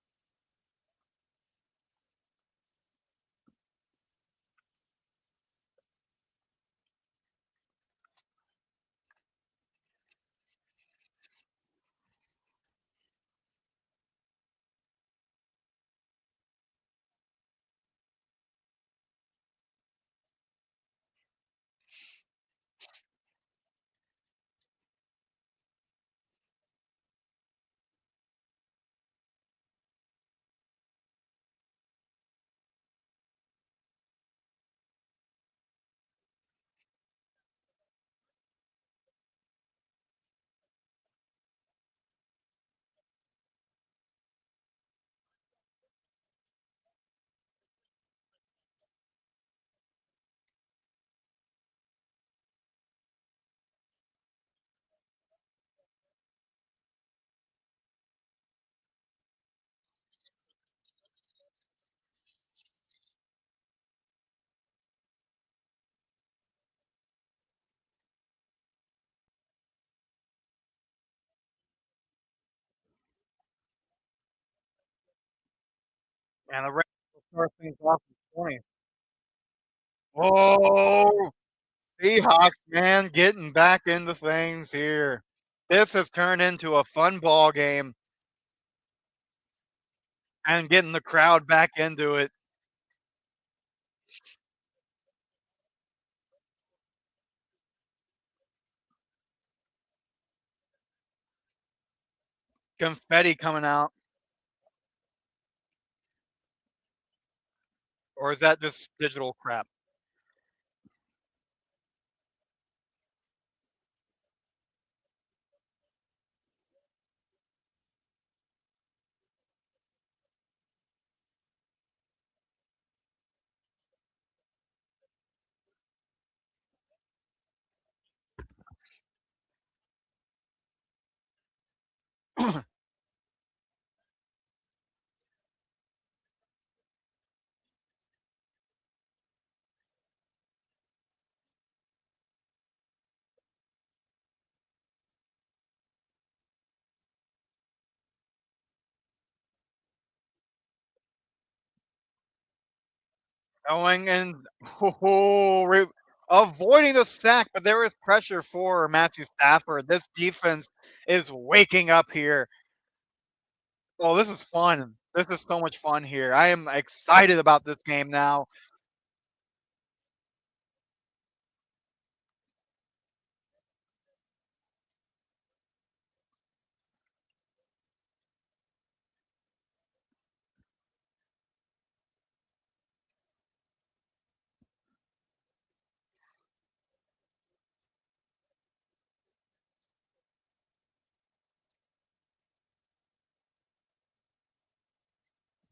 And the Rams will start things off with 20. Oh, Seahawks, man, getting back into things here. This has turned into a fun ball game and getting the crowd back into it. Confetti coming out. Or is that just digital crap? Going and avoiding the sack, but there is pressure for Matthew Stafford. This defense is waking up here. Oh, this is fun. This is so much fun here. I am excited about this game now.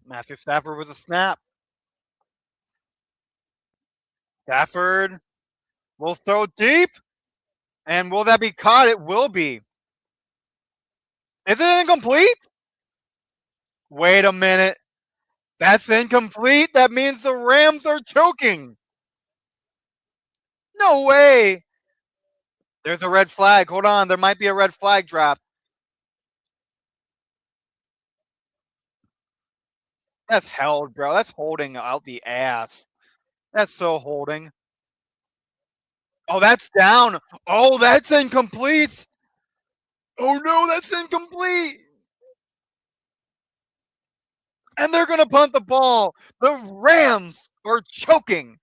Matthew Stafford with a snap. Stafford will throw deep. And will that be caught? It will be. Is it incomplete? Wait a minute. That's incomplete. That means the Rams are choking. No way. There's a red flag. Hold on. There might be a red flag drop. That's held, bro. That's holding out the ass. That's so holding. Oh, that's down. Oh, that's incomplete. Oh, no, that's incomplete. And they're going to punt the ball. The Rams are choking.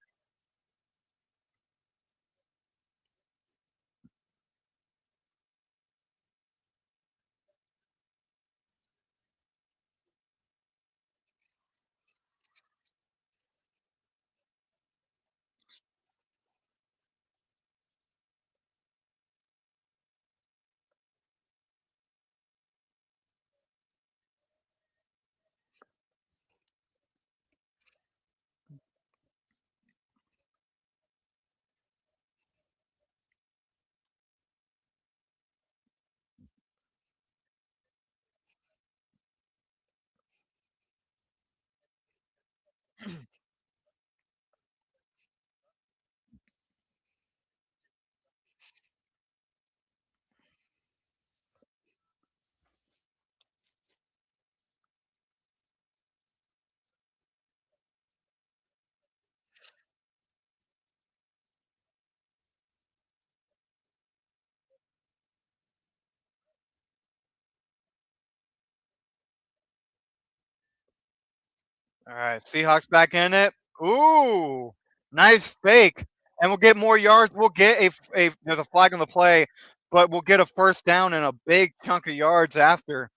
All right, Seahawks back in it. Ooh, nice fake. And we'll get more yards. We'll get a there's a flag on the play, but we'll get a first down and a big chunk of yards after.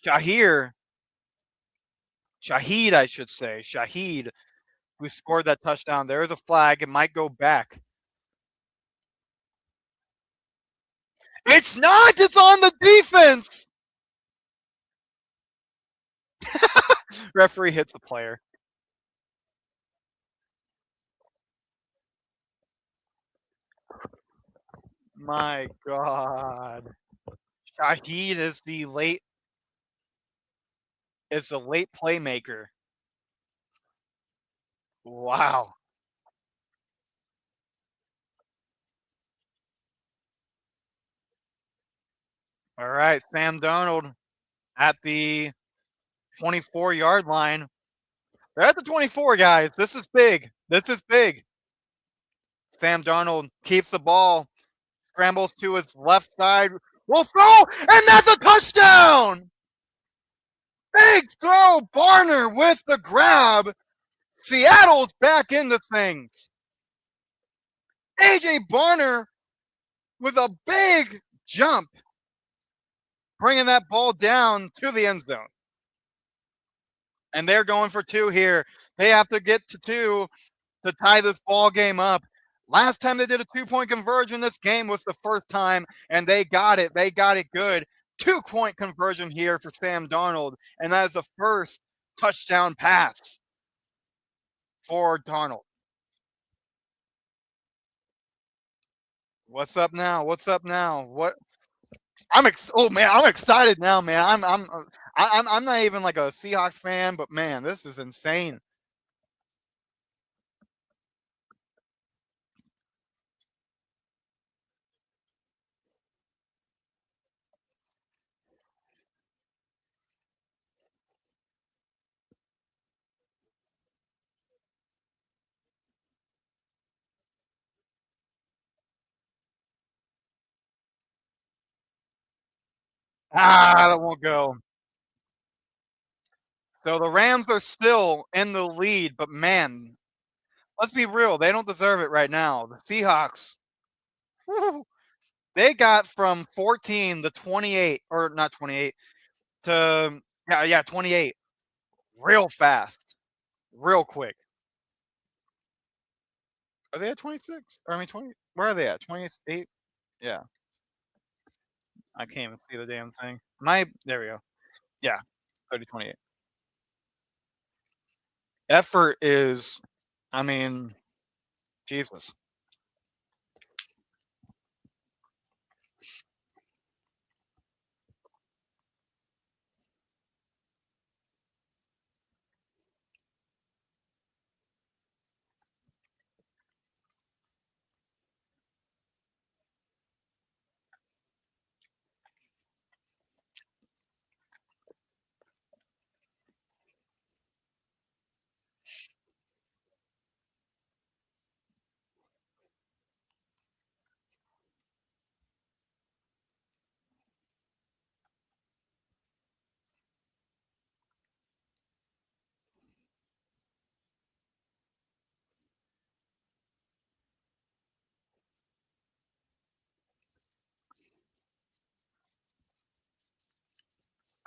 Shahid, I should say. Shahid, who scored that touchdown. There's a flag. It might go back. It's not. It's on the defense. Referee hits the player. My God. Shahid is the late playmaker. Wow. All right, Sam Darnold at the 24-yard line. They're at the 24, guys. This is big. This is big. Sam Darnold keeps the ball, scrambles to his left side, will throw, and that's a touchdown! Big throw, Barner with the grab. Seattle's back into things. AJ Barner with a big jump, bringing that ball down to the end zone. And they're going for two here. They have to get to two to tie this ball game up. Last time they did a 2-point conversion, this game was the first time, and they got it. They got it good. 2-point conversion here for Sam Darnold, and that is the first touchdown pass for Darnold. What's up now? What's up now? What? I'm excited now, man. I'm not even like a Seahawks fan, but man, this is insane. That won't go. So the Rams are still in the lead, but man, let's be real, they don't deserve it right now. The Seahawks, whew, they got from 14 to 28, or not 28 to 28, real fast, real quick. Are they at 26? Or I mean 20? Where are they at? 28? Yeah, I can't even see the damn thing. There we go. Yeah, 30, 28. Effort is, I mean, Jesus.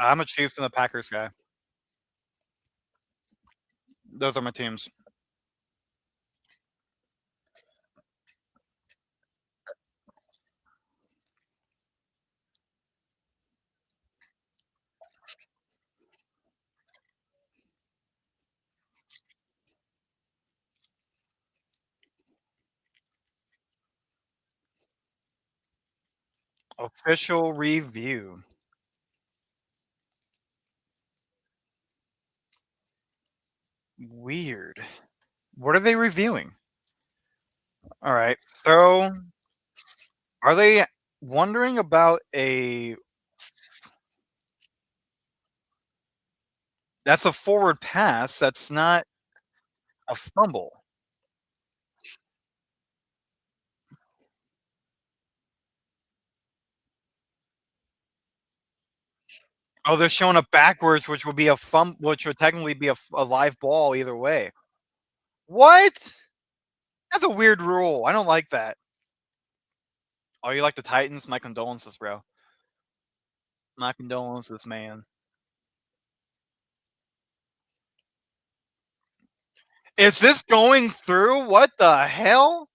I'm a Chiefs and a Packers guy. Those are my teams. Official review. Weird. What are they reviewing? All right. So, are they wondering about a? That's a forward pass. That's not a fumble. Oh, they're showing up backwards, which would be which would technically be a live ball either way. What? That's a weird rule. I don't like that. Oh, you like the Titans? My condolences, bro. My condolences, man. Is this going through? What the hell?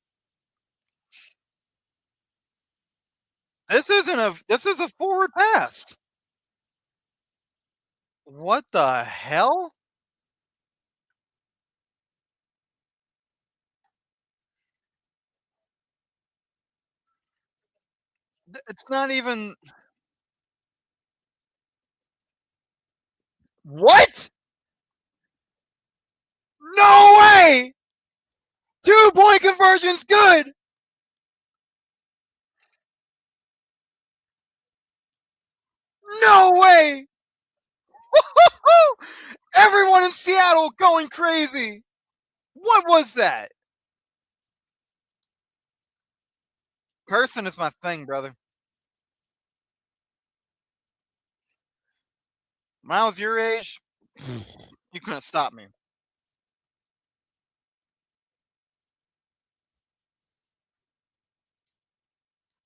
This isn't a. This is a forward pass. What the hell? It's not even. What? No way! 2-point conversion's good! No way! Everyone in Seattle going crazy! What was that? Cursing is my thing, brother. When I was your age, you couldn't stop me.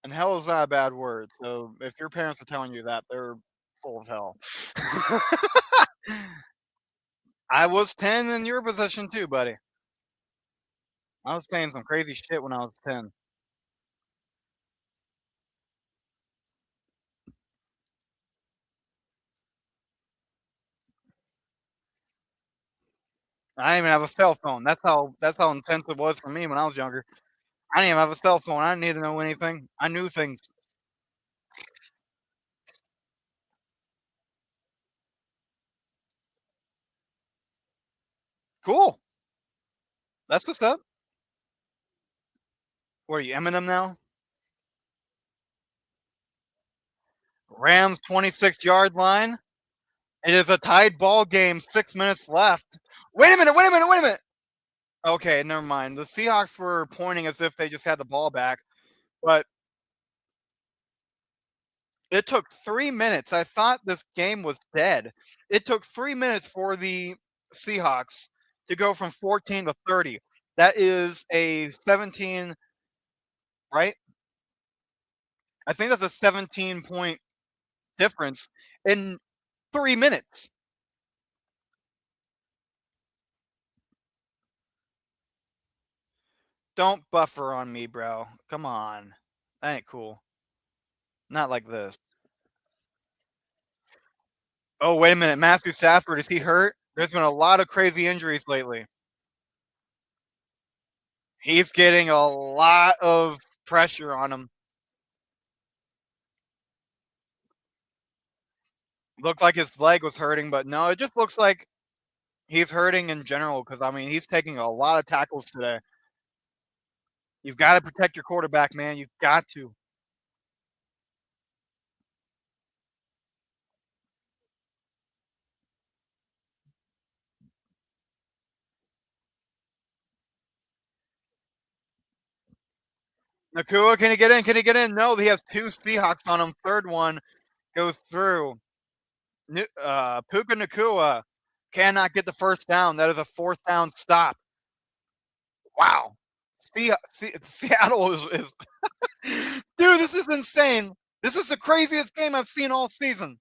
And hell is not a bad word. So if your parents are telling you that, they're full of hell. I was 10 in your position too, buddy. I was saying some crazy shit when I was 10. I didn't even have a cell phone. That's how intense it was for me when I was younger. I didn't even have a cell phone. I didn't need to know anything. I knew things. Cool. That's what's up. What are you, Eminem now? Rams 26-yard line. It is a tied ball game. 6 minutes left. Wait a minute. Wait a minute. Wait a minute. Okay, never mind. The Seahawks were pointing as if they just had the ball back, but it took 3 minutes. I thought this game was dead. It took 3 minutes for the Seahawks to go from 14 to 30. That is a 17, right? I think that's a 17-point difference in 3 minutes. Don't buffer on me, bro. Come on. That ain't cool. Not like this. Oh, wait a minute. Matthew Stafford, is he hurt? There's been a lot of crazy injuries lately. He's getting a lot of pressure on him. Looked like his leg was hurting, but no, it just looks like he's hurting in general because, I mean, he's taking a lot of tackles today. You've got to protect your quarterback, man. You've got to. Nakua, can he get in? Can he get in? No, he has 2 Seahawks on him. Third one goes through. Puka Nakua cannot get the first down. That is a 4th down stop. Wow. Seattle is dude, this is insane. This is the craziest game I've seen all season.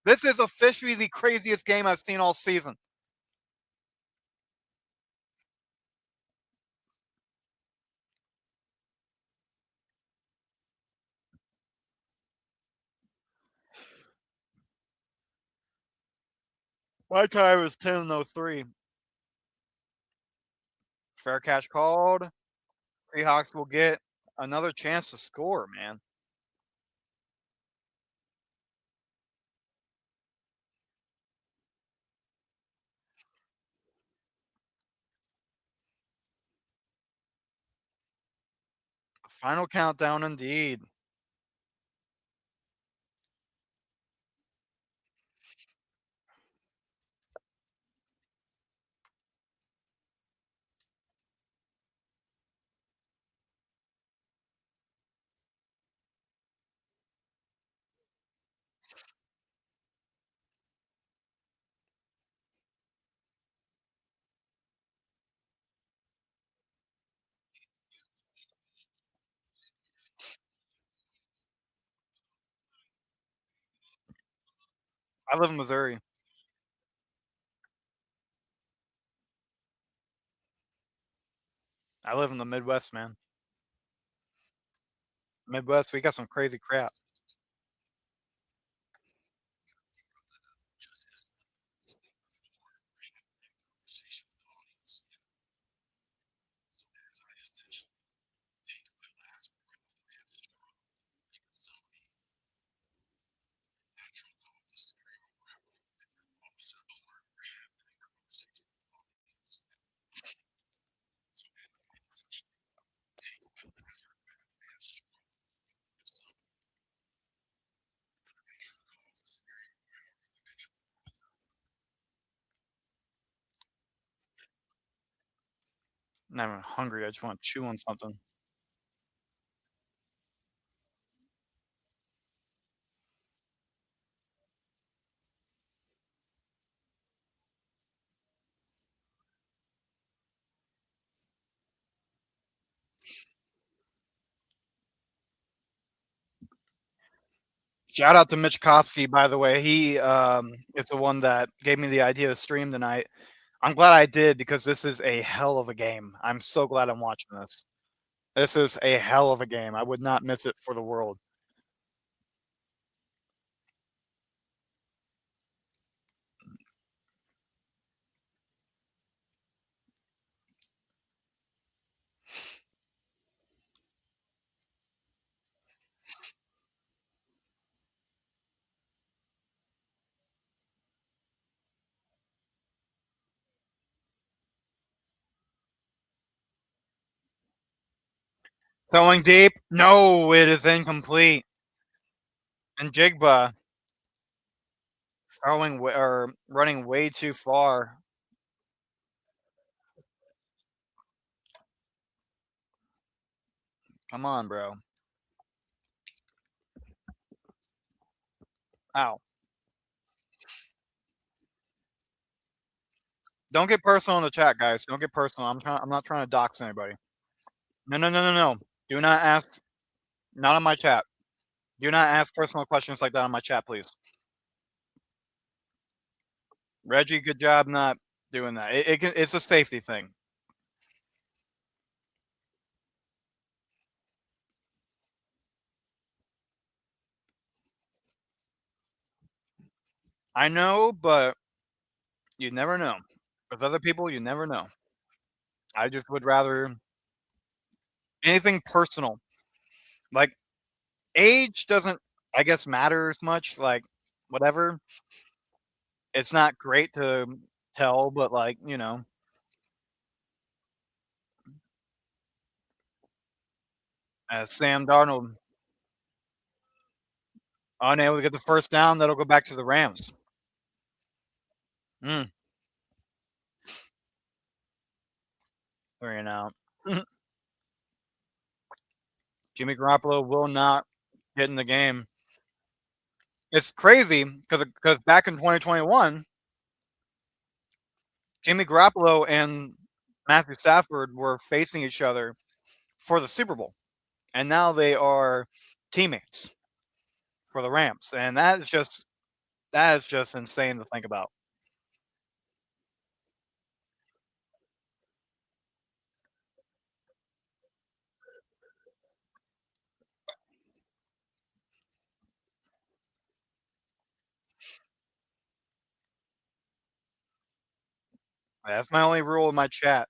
This is officially the craziest game I've seen all season. My tie was 10-03. Fair catch called. Seahawks will get another chance to score, man. Final countdown indeed. I live in Missouri. I live in the Midwest, man. Midwest, we got some crazy crap. I'm not even hungry. I just want to chew on something. Shout out to Mitch Kofsky, by the way. He is the one that gave me the idea to stream tonight. I'm glad I did because this is a hell of a game. I'm so glad I'm watching this. This is a hell of a game. I would not miss it for the world. Throwing deep. No, it is incomplete. And Jigba throwing or running way too far. Come on, bro. Ow. Don't get personal in the chat, guys. Don't get personal. I'm not trying to dox anybody. No. Do not ask. Not on my chat. Do not ask personal questions like that on my chat, please. Reggie, good job not doing that. It's a safety thing. I know, but you never know. With other people, you never know. I just would rather anything personal. Like age doesn't, I guess, matter as much. Like whatever. It's not great to tell, but like as Sam Darnold unable to get the first down, that'll go back to the Rams. 3 and out. Jimmy Garoppolo will not get in the game. It's crazy because back in 2021, Jimmy Garoppolo and Matthew Stafford were facing each other for the Super Bowl, and now they are teammates for the Rams, and that is just That is just insane to think about. That's my only rule in my chat.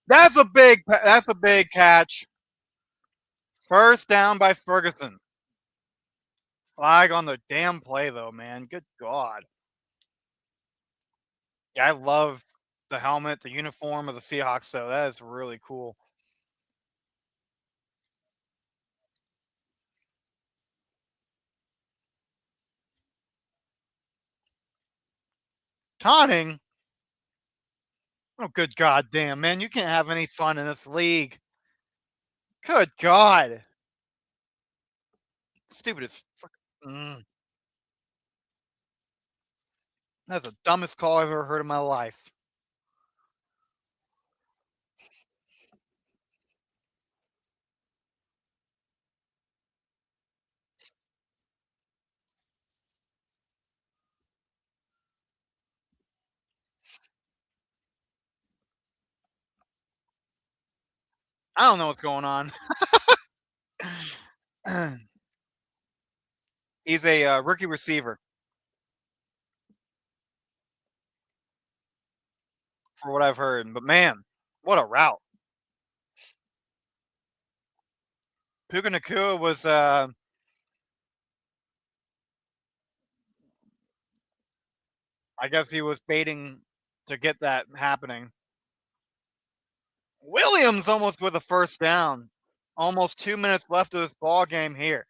That's a big catch. First down by Ferguson. Flag on the damn play though, man. Good God. Yeah, I love the helmet, the uniform of the Seahawks though. That is really cool. Taunting? Oh, good God damn, man. You can't have any fun in this league. Good God. Stupid as fuck. That's the dumbest call I've ever heard in my life. I don't know what's going on. He's a rookie receiver, for what I've heard. But man, what a route. Puka Nakua was I guess he was baiting to get that happening. Williams almost with a first down. Almost 2 minutes left of this ball game here.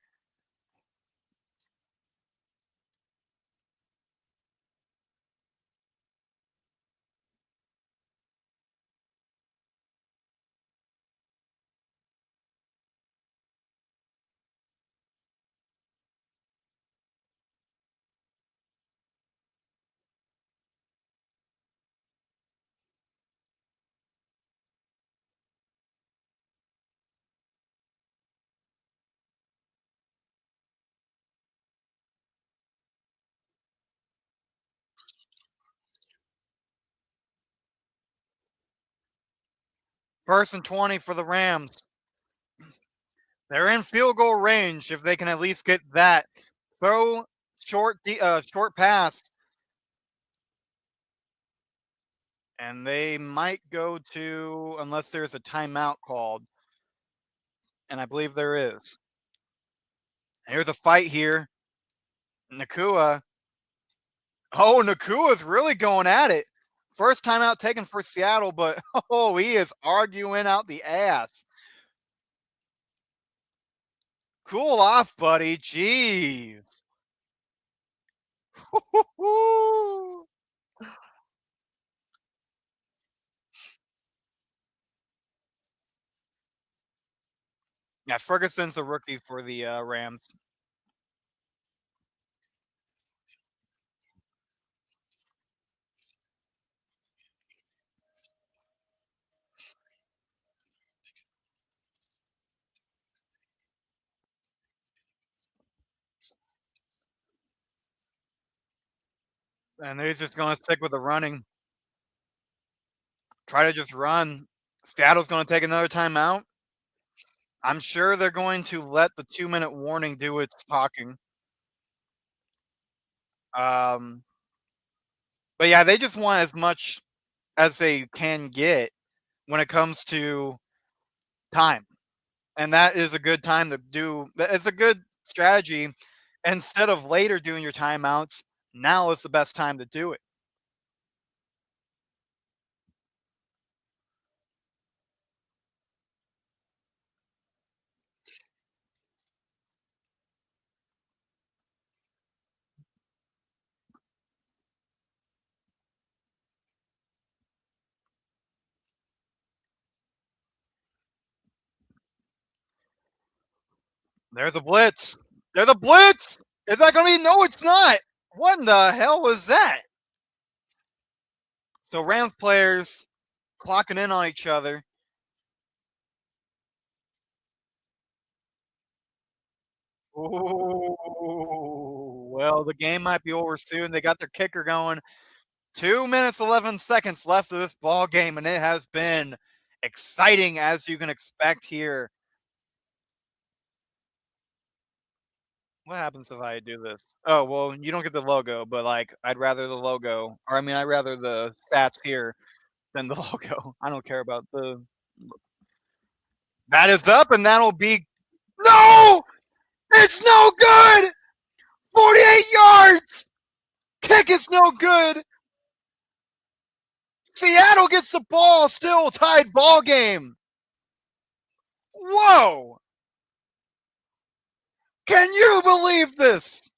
First and 20 for the Rams. They're in field goal range if they can at least get that. Throw short pass. And they might go to, unless there's a timeout called. And I believe there is. Here's a fight here. Nakua. Oh, Nakua's really going at it. First timeout taken for Seattle, but oh, he is arguing out the ass. Cool off, buddy. Jeez. Yeah, Ferguson's a rookie for the Rams. And they're just going to stick with the running. Try to just run. Seattle's going to take another timeout. I'm sure they're going to let the 2-minute warning do its talking. But yeah, they just want as much as they can get when it comes to time. And that is a good time to do. It's a good strategy. Instead of later doing your timeouts, now is the best time to do it. There's a blitz. There's a blitz. Is that going to be? No, it's not. What in the hell was that? So Rams players clocking in on each other. Ooh, well, the game might be over soon. They got their kicker going. 2 minutes, 11 seconds left of this ball game, and it has been exciting as you can expect here. What happens if I do this? Oh, well, you don't get the logo, but like, I'd rather the logo, or I mean, I'd rather the stats here than the logo. I don't care about the. That is up, and that'll be. No! It's no good! 48 yards! Kick is no good! Seattle gets the ball, still tied ball game. Whoa! Can you believe this?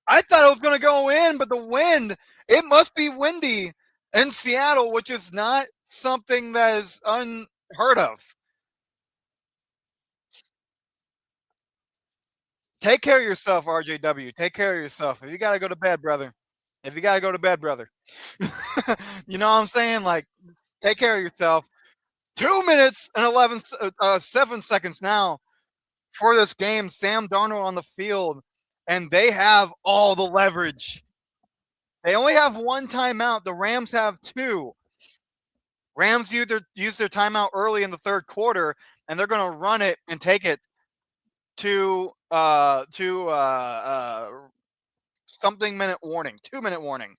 I thought it was going to go in, but the wind, it must be windy in Seattle, which is not something that is unheard of. Take care of yourself, RJW. Take care of yourself. If you got to go to bed, brother. If you got to go to bed, brother. You know what I'm saying? Like, take care of yourself. 2 minutes and 7 seconds now for this game. Sam Darnold on the field, and they have all the leverage. They only have one timeout. The Rams have two. Rams use their timeout early in the third quarter, and they're going to run it and take it to something minute warning, 2-minute warning,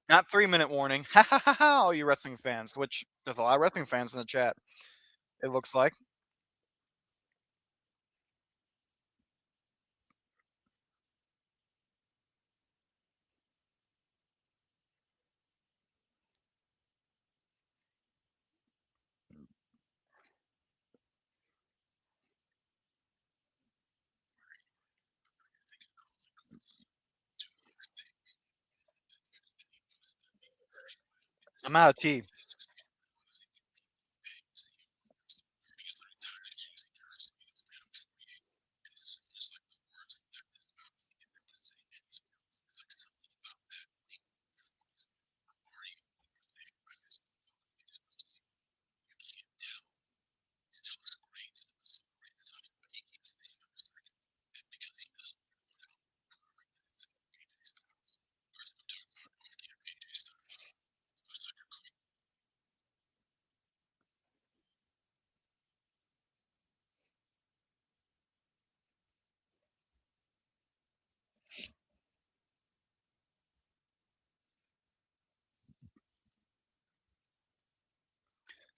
not 3-minute warning. Ha ha ha ha! All you wrestling fans, which there's a lot of wrestling fans in the chat. It looks like. I'm out of tea.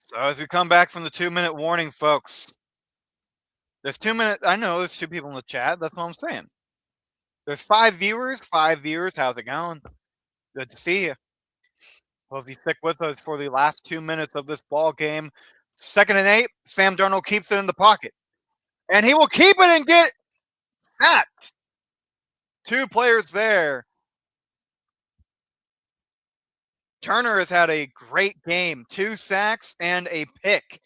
So as we come back from the 2-minute warning, folks, there's 2 minutes. I know there's 2 people in the chat. That's what I'm saying. There's 5 viewers. 5 viewers. How's it going? Good to see you. Hope you stick with us for the last 2 minutes of this ball game. 2nd and 8. Sam Darnold keeps it in the pocket. And he will keep it and get sacked. 2 players there. Turner has had a great game. 2 sacks and a pick.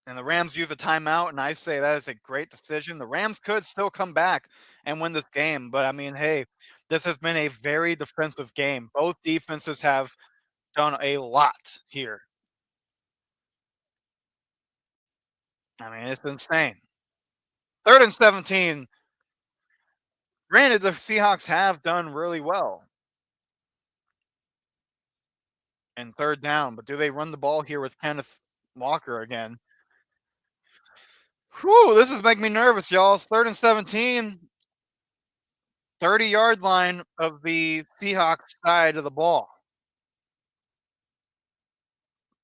And the Rams use a timeout, and I say that is a great decision. The Rams could still come back and win this game, but I mean, hey, this has been a very defensive game. Both defenses have done a lot here. I mean, it's insane. 3rd and 17. Granted, the Seahawks have done really well. And 3rd down, but do they run the ball here with Kenneth Walker again? Whew, this is making me nervous, y'all. It's 3rd and 17. 30-yard line of the Seahawks side of the ball.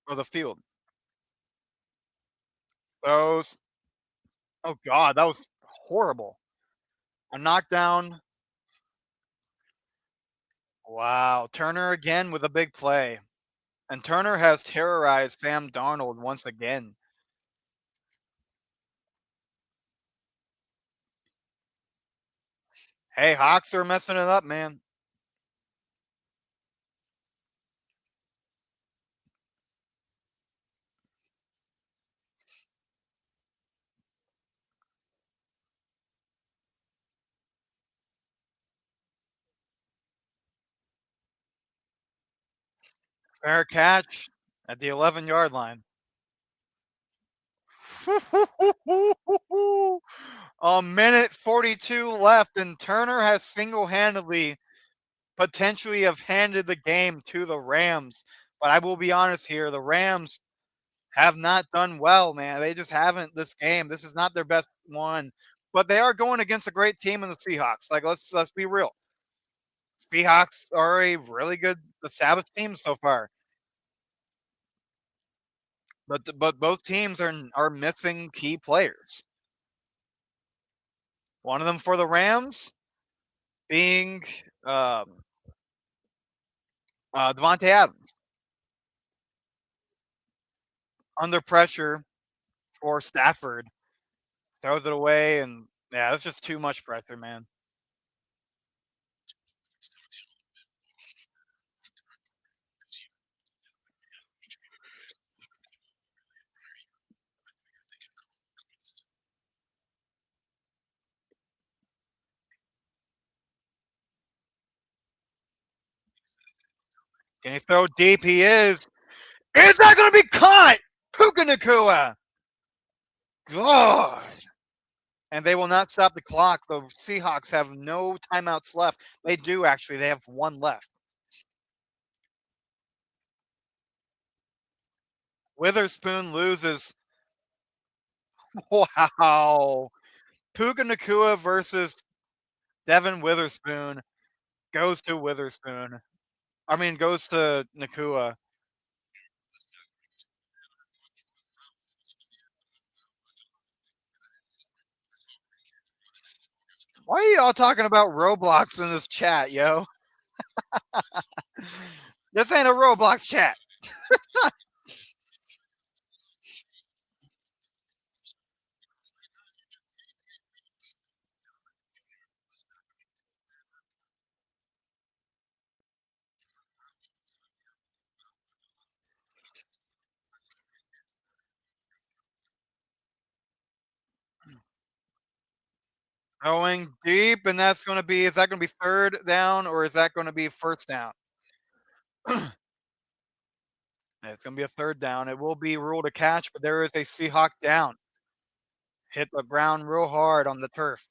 Or the field. Those. Oh, God, that was horrible. A knockdown. Wow. Turner again with a big play. And Turner has terrorized Sam Darnold once again. Hey, Hawks are messing it up, man. Fair catch at the 11-yard line. A minute 42 left, and Turner has single-handedly potentially have handed the game to the Rams. But I will be honest here, the Rams have not done well, man. They just haven't this game. This is not their best one. But they are going against a great team in the Seahawks. Like, let's be real. Seahawks are a really good established team so far. But both teams are missing key players. One of them for the Rams being Devontae Adams. Under pressure for Stafford. Throws it away, and yeah, that's just too much pressure, man. Can he throw deep? He is. Is that going to be caught? Puka Nacua. God. And they will not stop the clock. The Seahawks have no timeouts left. They do, actually. They have 1 left. Witherspoon loses. Wow. Puka Nacua versus Devin Witherspoon goes to Witherspoon. I mean, goes to Nacua. Why are y'all talking about Roblox in this chat, yo? This ain't a Roblox chat. Going deep, and that's going to be, is that going to be 3rd down or is that going to be 1st down? It's going to be a 3rd down. It will be ruled a catch, but there is a Seahawk down. Hit the ground real hard on the turf.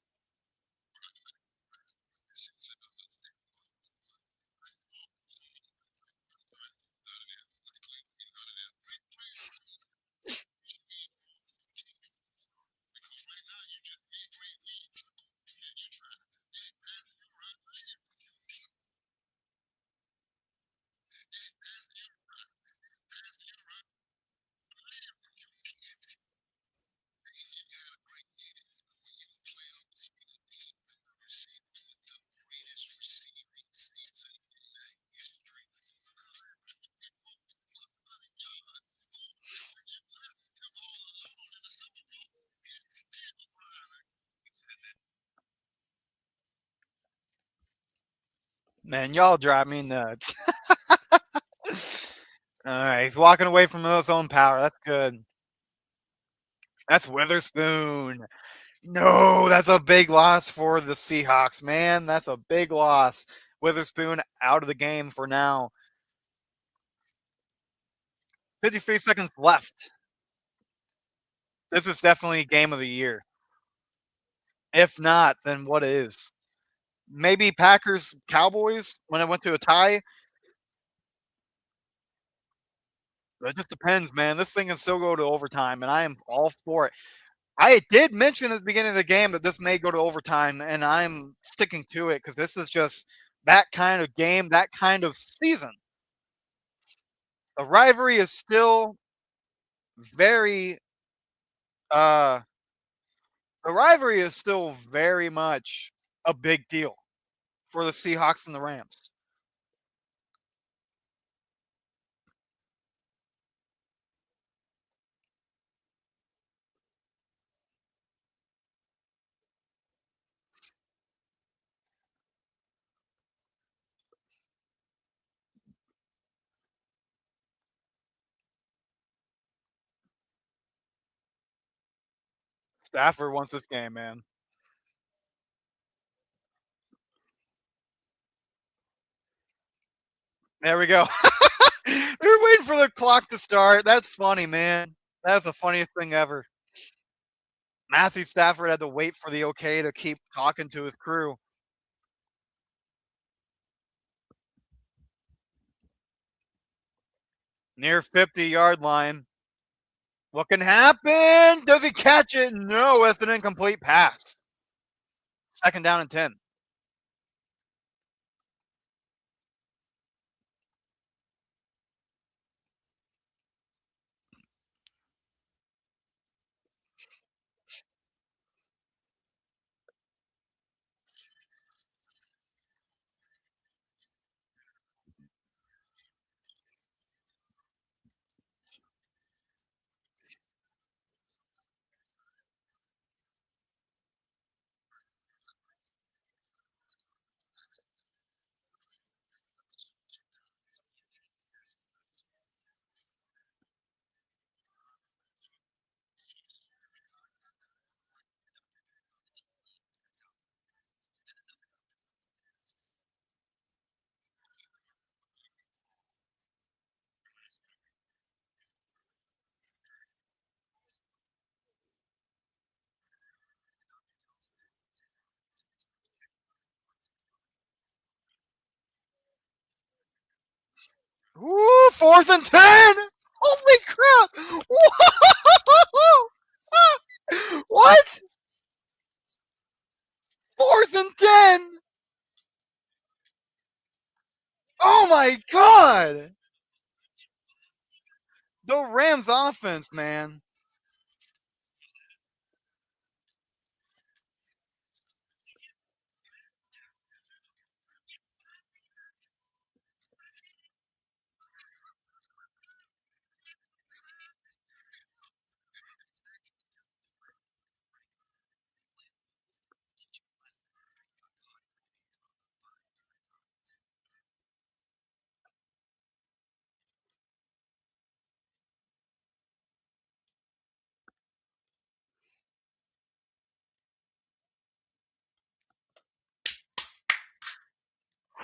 Man, y'all drive me nuts. All right, he's walking away from his own power. That's good. That's Witherspoon. No, that's a big loss for the Seahawks, man. That's a big loss. Witherspoon out of the game for now. 53 seconds left. This is definitely game of the year. If not, then what is? Maybe Packers Cowboys when it went to a tie. It just depends, man. This thing can still go to overtime, and I am all for it. I did mention at the beginning of the game that this may go to overtime, and I'm sticking to it because this is just that kind of game, that kind of season. The rivalry is still very uh the rivalry is still very much a big deal for the Seahawks and the Rams. Stafford wants this game, man. There we go. They're waiting for the clock to start. That's funny, man. That's the funniest thing ever. Matthew Stafford had to wait for the okay to keep talking to his crew. Near 50-yard line. What can happen? Does he catch it? No, it's an incomplete pass. Second down and 10. Ooh, fourth and 10. Holy crap. What? Fourth and 10. Oh my God. The Rams offense, man.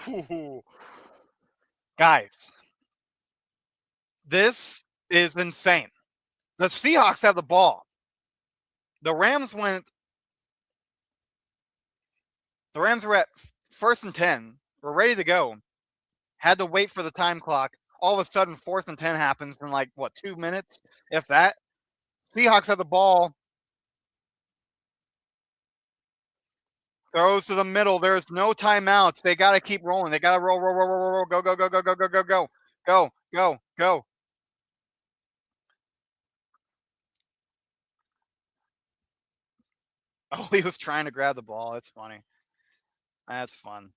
Ooh. Guys, this is insane. The Seahawks have the ball. The Rams went. The Rams were at first and 10. We're ready to go. Had to wait for the time clock. All of a sudden, fourth and 10 happens in like, what, 2 minutes? If that. Seahawks have the ball. Throws to the middle. There's no timeouts. They got to keep rolling. They got to roll, roll, roll, roll, roll. Go, go, go, go, go, go, go, go. Go, go, go. Oh, he was trying to grab the ball. That's funny. That's fun.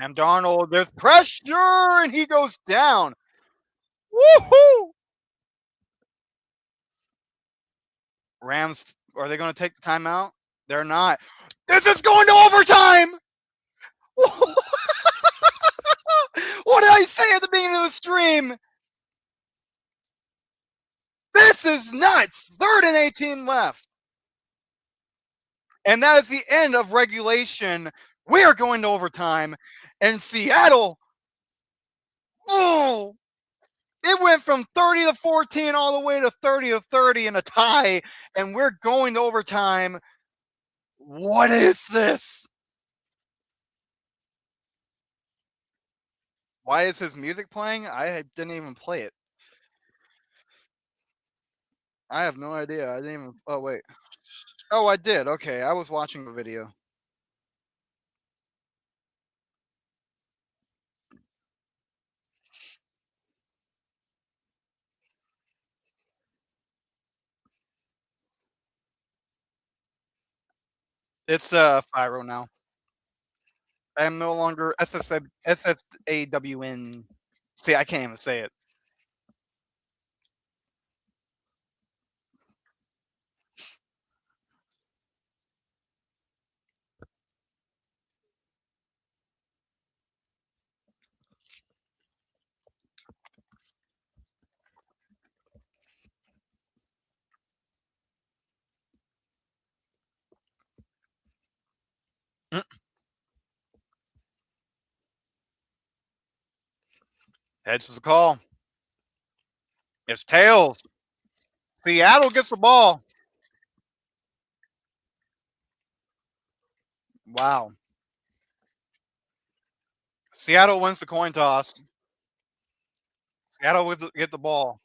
Sam Darnold, there's pressure, and he goes down. Woohoo! Rams, are they going to take the timeout? They're not. This is going to overtime! What did I say at the beginning of the stream? This is nuts! 3rd and 18 left. And that is the end of regulation. We are going to overtime. And Seattle, oh, it went from 30-14 all the way to 30-30 in a tie. And we're going to overtime. What is this? Why is his music playing? I didn't even play it. I have no idea. I didn't even. Oh, wait. Oh, I did. Okay. I was watching the video. It's Fyro now. I am no longer SSAWN. See, I can't even say it. Mm. Heads is the call. It's tails. Seattle gets the ball. Wow. Seattle wins the coin toss. Seattle will get the ball.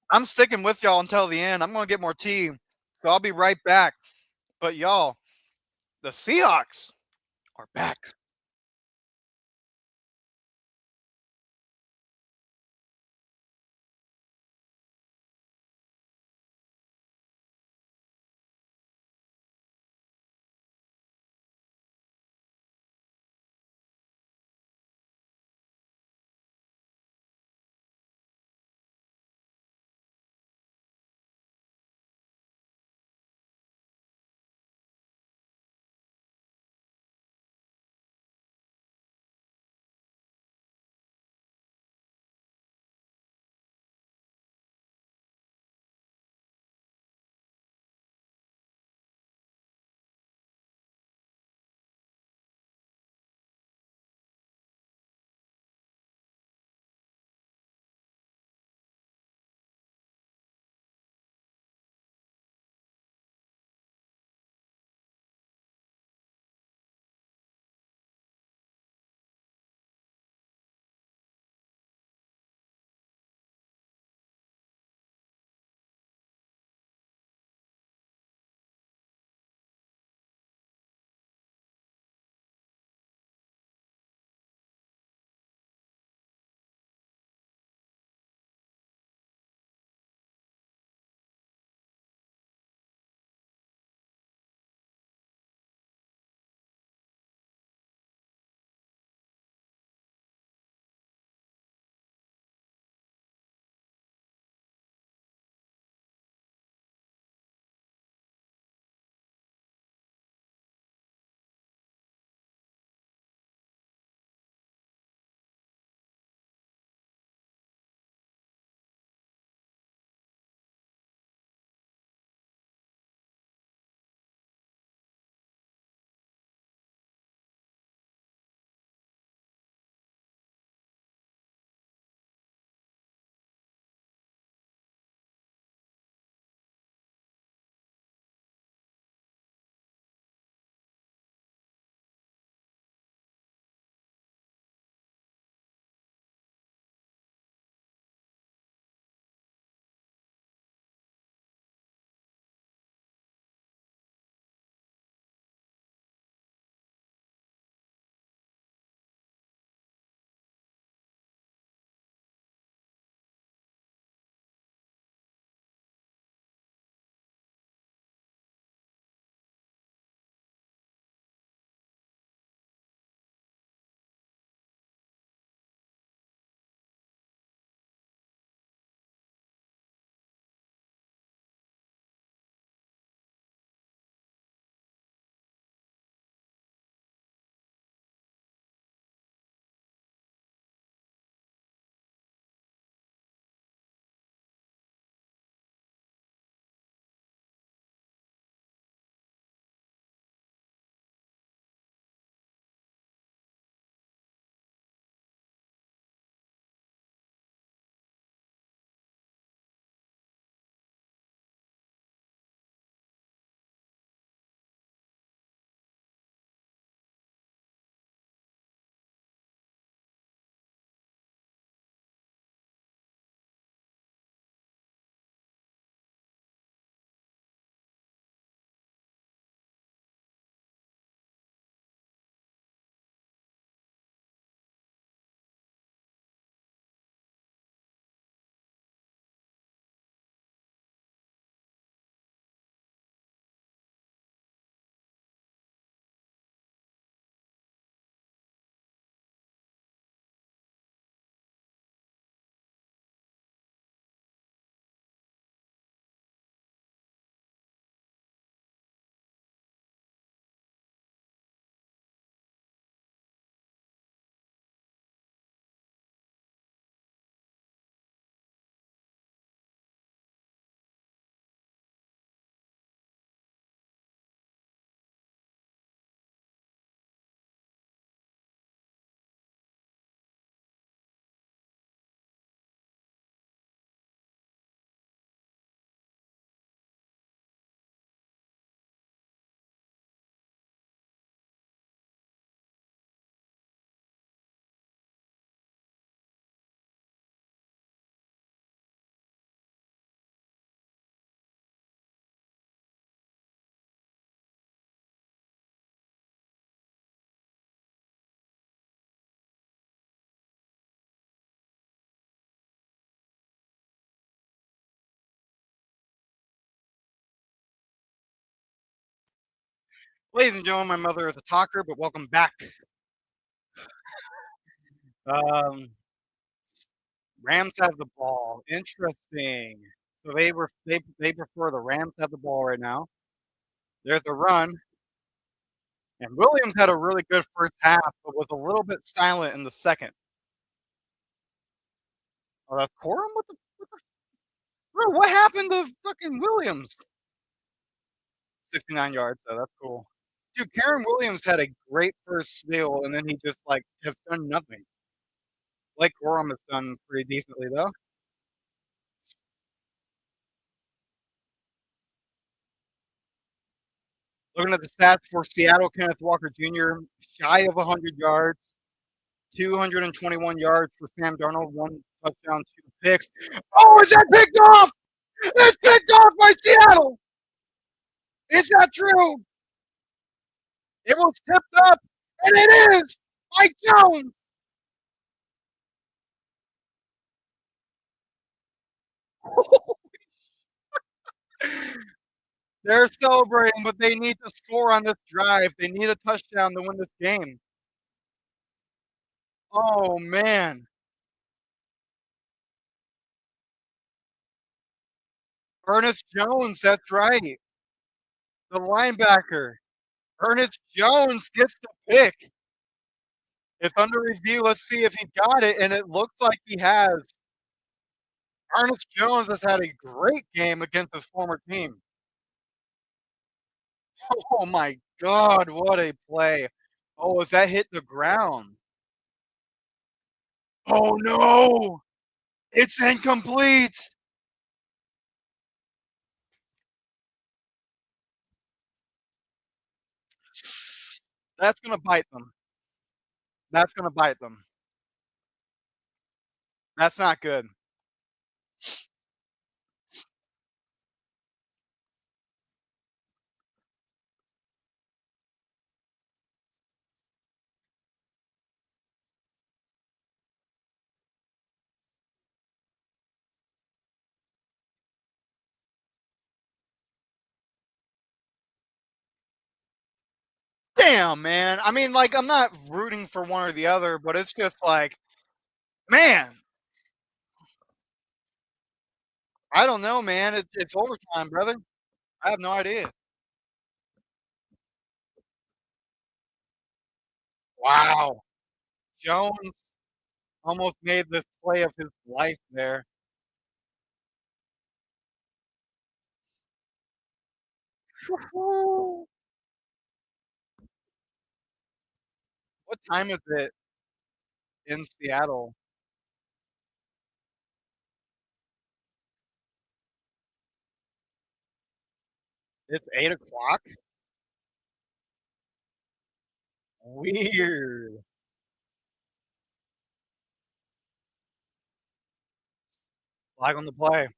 I'm sticking with y'all until the end. I'm going to get more tea. So I'll be right back. But y'all, the Seahawks are back. Ladies and gentlemen, my mother is a talker, but welcome back. Um, Rams have the ball. Interesting. So they prefer the Rams have the ball right now. There's a run, and Williams had a really good first half, but was a little bit silent in the second. Oh, that's Corum? What the bro? What happened to fucking Williams? 69 yards, though. That's cool. Dude, Karen Williams had a great first steal, and then he just like has done nothing. Blake Corum has done pretty decently though. Looking at the stats for Seattle, Kenneth Walker Jr. shy of 100 yards, 221 yards for Sam Darnold, one touchdown, two picks. Oh, is that picked off? It's picked off by Seattle. Is that true? It was tipped up, and it is Mike Jones. They're celebrating, but they need to score on this drive. They need a touchdown to win this game. Oh, man. Ernest Jones, that's right. The linebacker. Ernest Jones gets the pick. It's under review. Let's see if he got it, and it looks like he has. Ernest Jones has had a great game against his former team. Oh, my God, what a play. Oh, is that hit the ground? Oh, no. It's incomplete. That's going to bite them. That's going to bite them. That's not good. Damn, man. I mean, like, I'm not rooting for one or the other, but it's just like, man, I don't know, man. It's overtime, brother. I have no idea. Wow. Jones almost made this play of his life there. What time is it in Seattle? It's 8 o'clock. Weird. Flag on the play.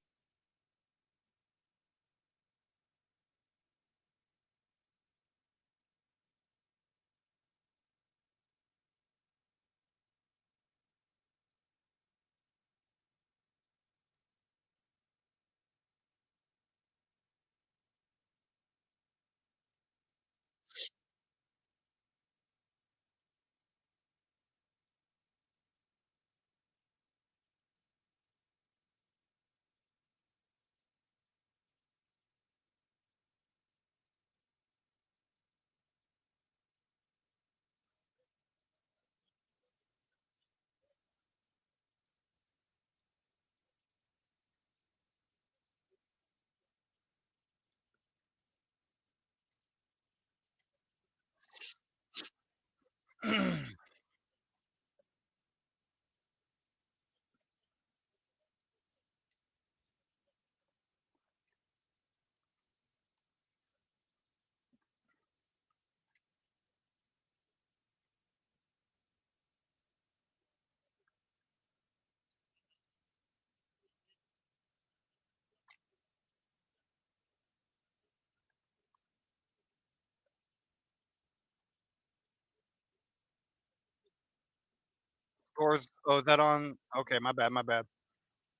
Scores. Oh, is that on? Okay, my bad. My bad.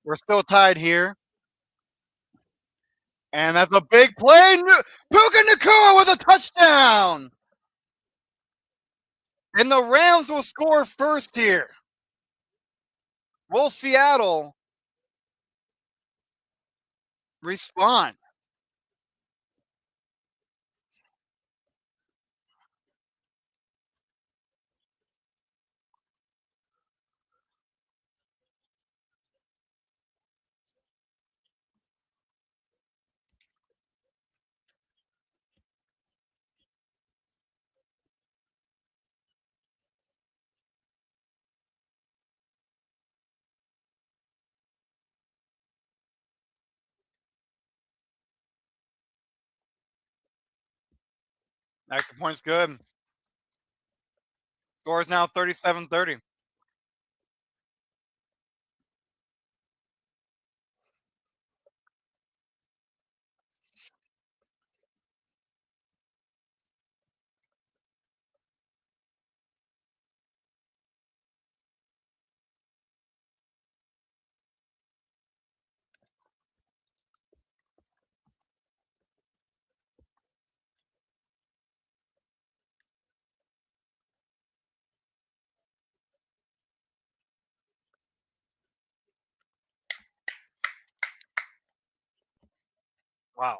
We're still tied here. And that's a big play. Puka Nakua with a touchdown. And the Rams will score first here. Will Seattle respond? Extra point's good. Score is now 37-30. Wow.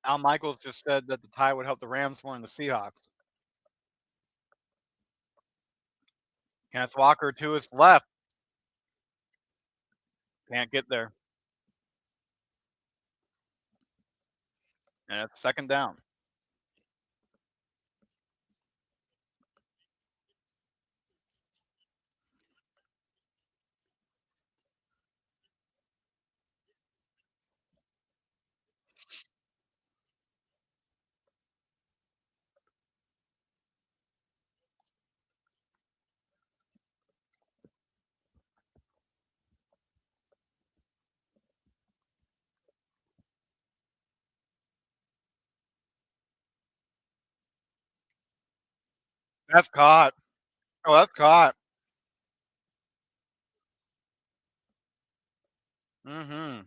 Al Michaels just said that the tie would help the Rams more than the Seahawks. Kenneth Walker to his left. Can't get there. And it's second down. That's caught. Oh, that's caught. Mm-hmm.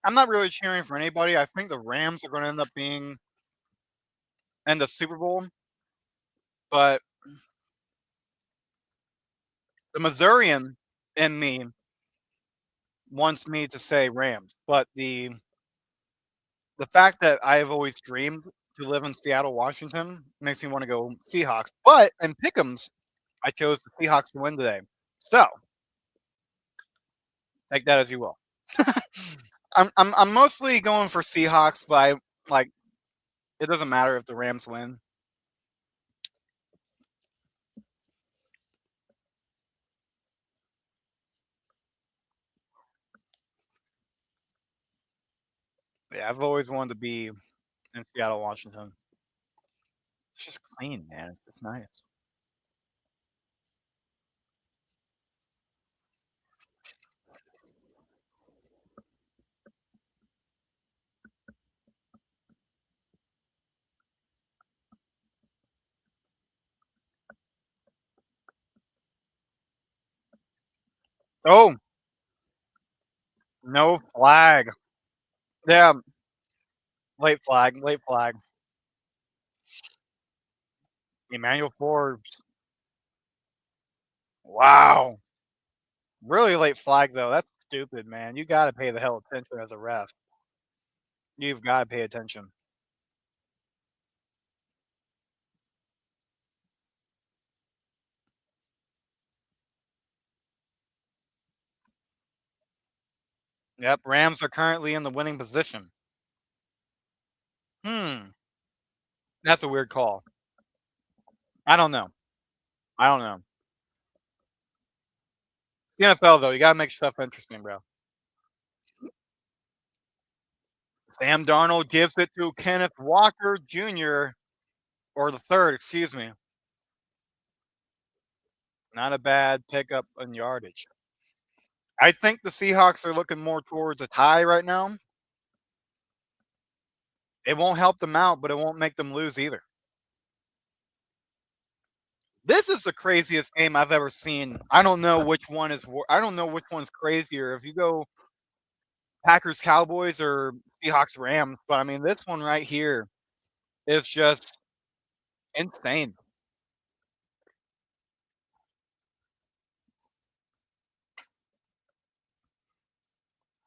I'm not really cheering for anybody. I think the Rams are going to end up being in the Super Bowl, but the Missourian in me wants me to say Rams. But the fact that I have always dreamed to live in Seattle, Washington, makes me want to go Seahawks. But in Pick'ems, I chose the Seahawks to win today. So take that as you will. I'm mostly going for Seahawks, but I like it doesn't matter if the Rams win. Yeah, I've always wanted to be in Seattle, Washington. It's just clean, man. It's just nice. Oh, no flag. Yeah, late flag, late flag. Emmanuel Forbes. Wow. Really late flag though. That's stupid, man. You got to pay the hell attention as a ref. You've got to pay attention. Yep, Rams are currently in the winning position. Hmm, that's a weird call. I don't know. I don't know. The NFL though, you got to make stuff interesting, bro. Sam Darnold gives it to Kenneth Walker Jr. or the third, excuse me. Not a bad pickup in yardage. I think the Seahawks are looking more towards a tie right now. It won't help them out, but it won't make them lose either. This is the craziest game I've ever seen. I don't know which one is. I don't know which one's crazier. If you go Packers Cowboys or Seahawks Rams, but I mean this one right here is just insane.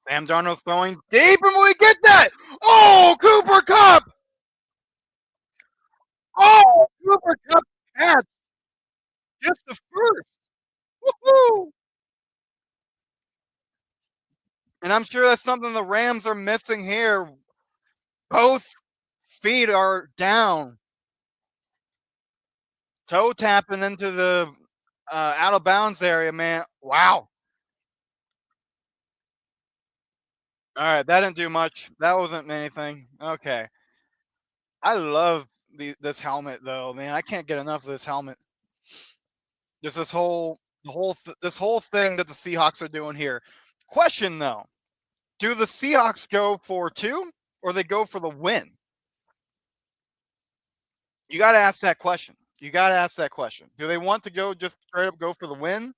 Sam Darnold throwing deep, and will he get that? Oh, Cooper Cup! Oh, Cooper Cup catch just the first. Woohoo! And I'm sure that's something the Rams are missing here. Both feet are down. Toe tapping into the out of bounds area, man. Wow. All right, that didn't do much. That wasn't anything. Okay. I love this helmet though, man. I can't get enough of this helmet. Just this whole thing that the Seahawks are doing here. Question though, do the Seahawks go for 2 or they go for the win? You got to ask that question. You got to ask that question. Do they want to go just straight up go for the win?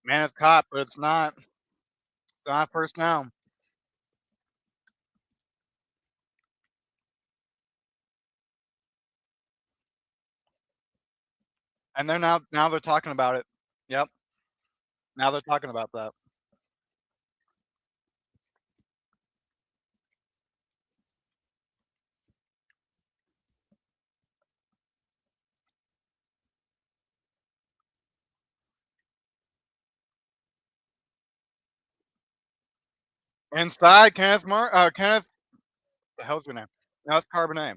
Man, it's caught, but it's not. It's not first down. And they're now they're talking about it. Yep. Now they're talking about that. Inside, Kenneth, the hell's your name? No, it's Carbonet.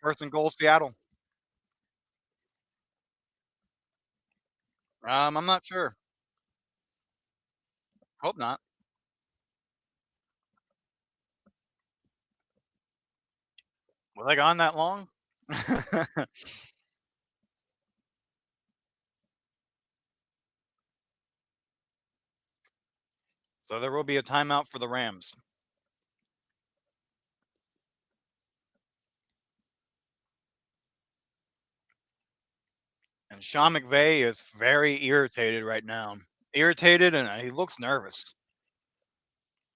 First and goal, Seattle. I'm not sure. Hope not. Was I gone that long? So there will be a timeout for the Rams. And Sean McVay is very irritated right now. Irritated, and he looks nervous.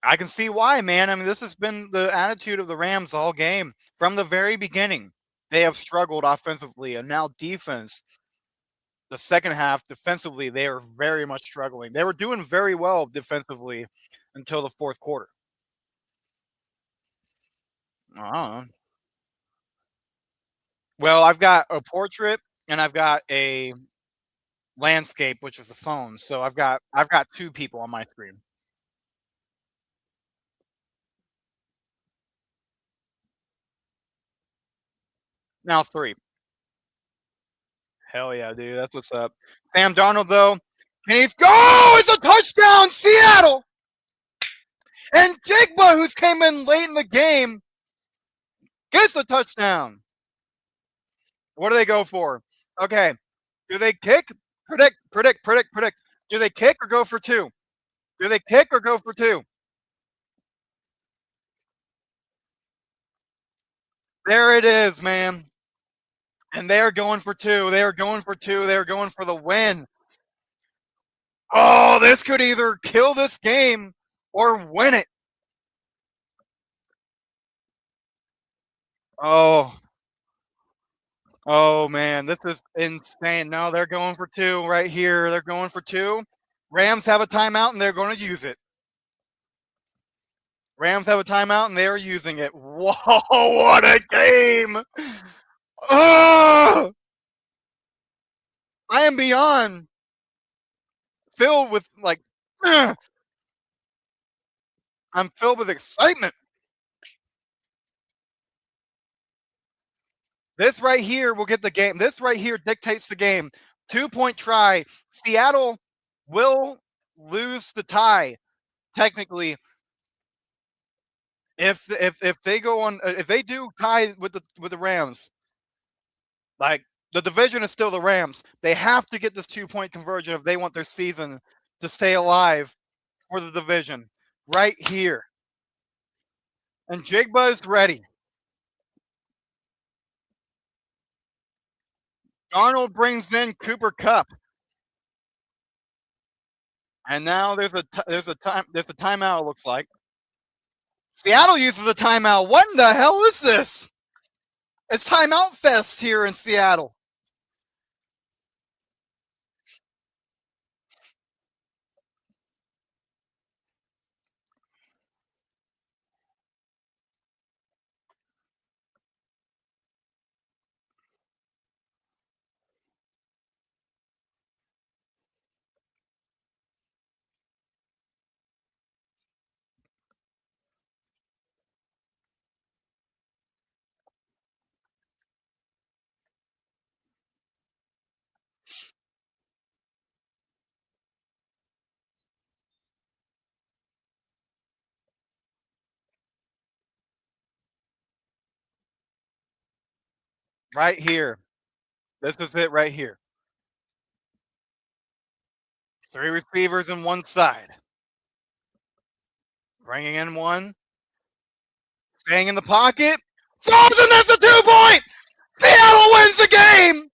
I can see why, man. I mean, this has been the attitude of the Rams all game from the very beginning. They have struggled offensively, and now defense. The second half, defensively, they are very much struggling. They were doing very well defensively until the fourth quarter. I don't know. Well, I've got a portrait and I've got a landscape, which is the phone. So I've got 2 people on my screen. Now 3. Hell yeah, dude. That's what's up. Sam Darnold, though, and he's go! It's a touchdown, Seattle! And Jigba, who's came in late in the game, gets the touchdown. What do they go for? Okay. Do they kick? Predict. Do they kick or go for 2? Do they kick or go for 2? There it is, man. And they are going for two. They are going for two. They are going for the win. Oh, this could either kill this game or win it. Oh. Oh, man. This is insane. No, they're going for two right here. They're going for two. Rams have a timeout, and they're going to use it. Rams have a timeout, and they are using it. Whoa, what a game! Oh! I am beyond filled with, like, I'm filled with excitement. This right here will get the game. This right here dictates the game. 2-point try. Seattle will lose the tie, technically. If they go on, if they do tie with the Rams, like the division is still the Rams. They have to get this 2-point conversion if they want their season to stay alive for the division. Right here. And Jigba is ready. Darnold brings in Cooper Kupp. And now there's a timeout, it looks like. Seattle uses a timeout. What in the hell is this? It's timeout fest here in Seattle. Right here. This is it right here. 3 receivers in one side. Bringing in one. Staying in the pocket. Throws and that's a 2-point! Seattle wins the game!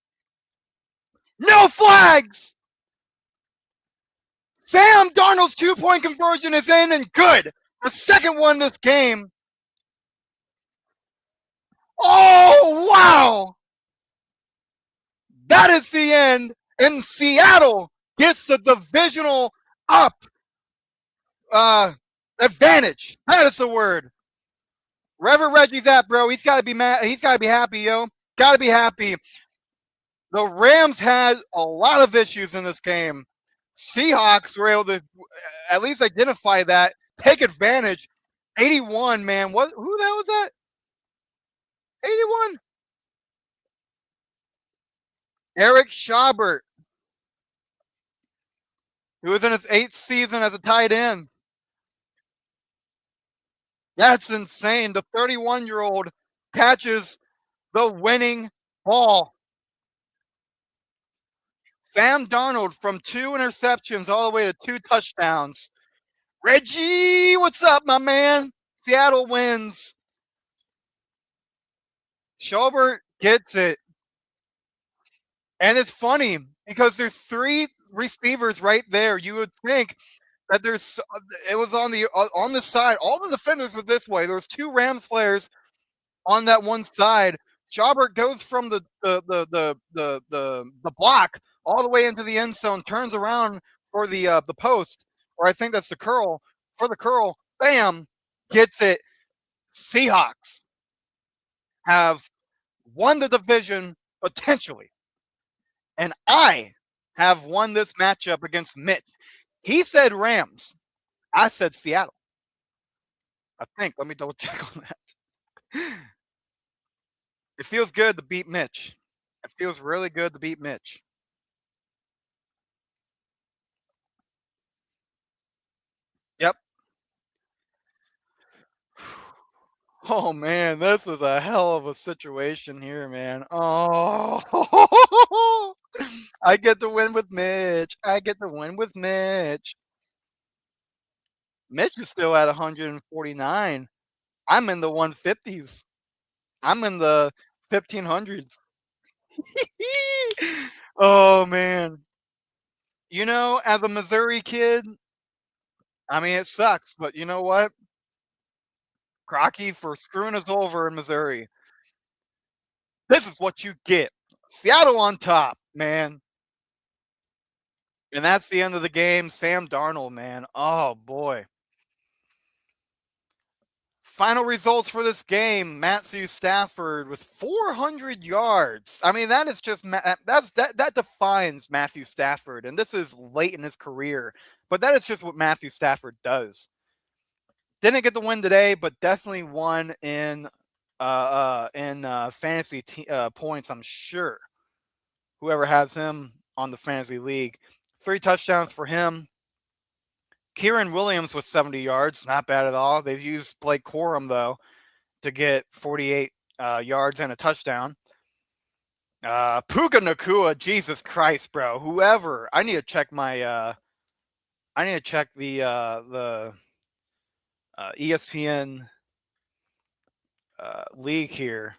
No flags! Sam Darnold's 2-point conversion is in and good. The second one this game. Oh, wow! That is the end. And Seattle gets the divisional up advantage. That is the word. Wherever Reggie's at, bro, he's got to be mad. He's got to be happy, yo. Got to be happy. The Rams had a lot of issues in this game. Seahawks were able to at least identify that, take advantage. 81, man. Who the hell was that? 81. Eric Schaubert, who was in his 8th season as a tight end. That's insane. The 31-year-old catches the winning ball. Sam Darnold from 2 interceptions all the way to 2 touchdowns. Reggie, what's up, my man? Seattle wins. Schaubert gets it. And it's funny because there's 3 receivers right there. You would think that it was on the side. All the defenders were this way. There was 2 Rams players on that one side. Schaubert goes from the block all the way into the end zone, turns around for the post, or I think that's the curl. For the curl, bam, gets it. Seahawks have won the division potentially. And I have won this matchup against Mitch. He said Rams. I said Seattle. I think. Let me double check on that. It feels good to beat Mitch. It feels really good to beat Mitch. Yep. Oh, man, this is a hell of a situation here, man. Oh, I get to win with Mitch. I get to win with Mitch. Mitch is still at 149. I'm in the 150s. I'm in the 1500s. Oh man. You know, as a Missouri kid, I mean it sucks, but you know what? Crocky for screwing us over in Missouri. This is what you get. Seattle on top, man. And that's the end of the game. Sam Darnold, man. Oh boy. Final results for this game: Matthew Stafford with 400 yards. I mean, that is just that defines Matthew Stafford, and this is late in his career, but that is just what Matthew Stafford does. Didn't get the win today, but definitely won in fantasy points. I'm sure whoever has him on the fantasy league, 3 touchdowns for him. Kieran Williams with 70 yards, not bad at all. They've used Blake Corum, though, to get 48 yards and a touchdown. Puka Nakua, Jesus Christ, bro. Whoever, I need to check my, I need to check the ESPN league here.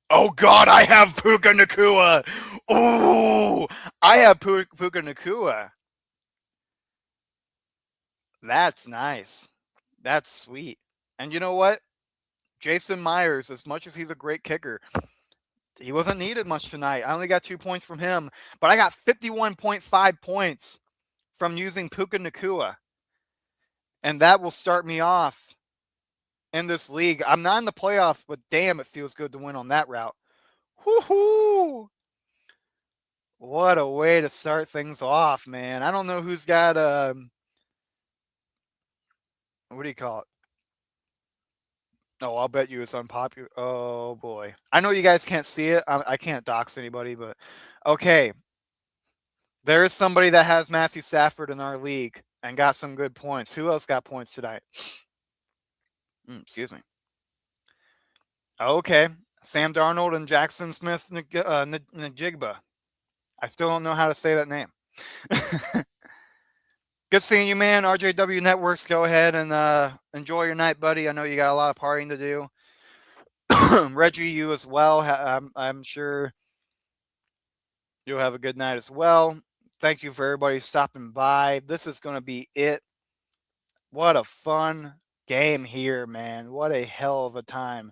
Oh God, I have Puka Nakua. Ooh, I have Puka Nakua. That's nice. That's sweet. And you know what? Jason Myers, as much as he's a great kicker, he wasn't needed much tonight. I only got 2 points from him, but I got 51.5 points from using Puka Nakua. And that will start me off in this league. I'm not in the playoffs, but damn, it feels good to win on that route. Woohoo! What a way to start things off, man. I don't know who's got what do you call it? Oh, I'll bet you it's unpopular. Oh boy. I know you guys can't see it. I can't dox anybody, but okay. There is somebody that has Matthew Stafford in our league and got some good points. Who else got points tonight? Excuse me. Okay. Sam Darnold and Jackson Smith Najigba. I still don't know how to say that name. Good seeing you, man. RJW Networks, go ahead and enjoy your night, buddy. I know you got a lot of partying to do. Reggie, you as well. I'm sure you'll have a good night as well. Thank you for everybody stopping by. This is going to be it. What a fun game here, man. What a hell of a time.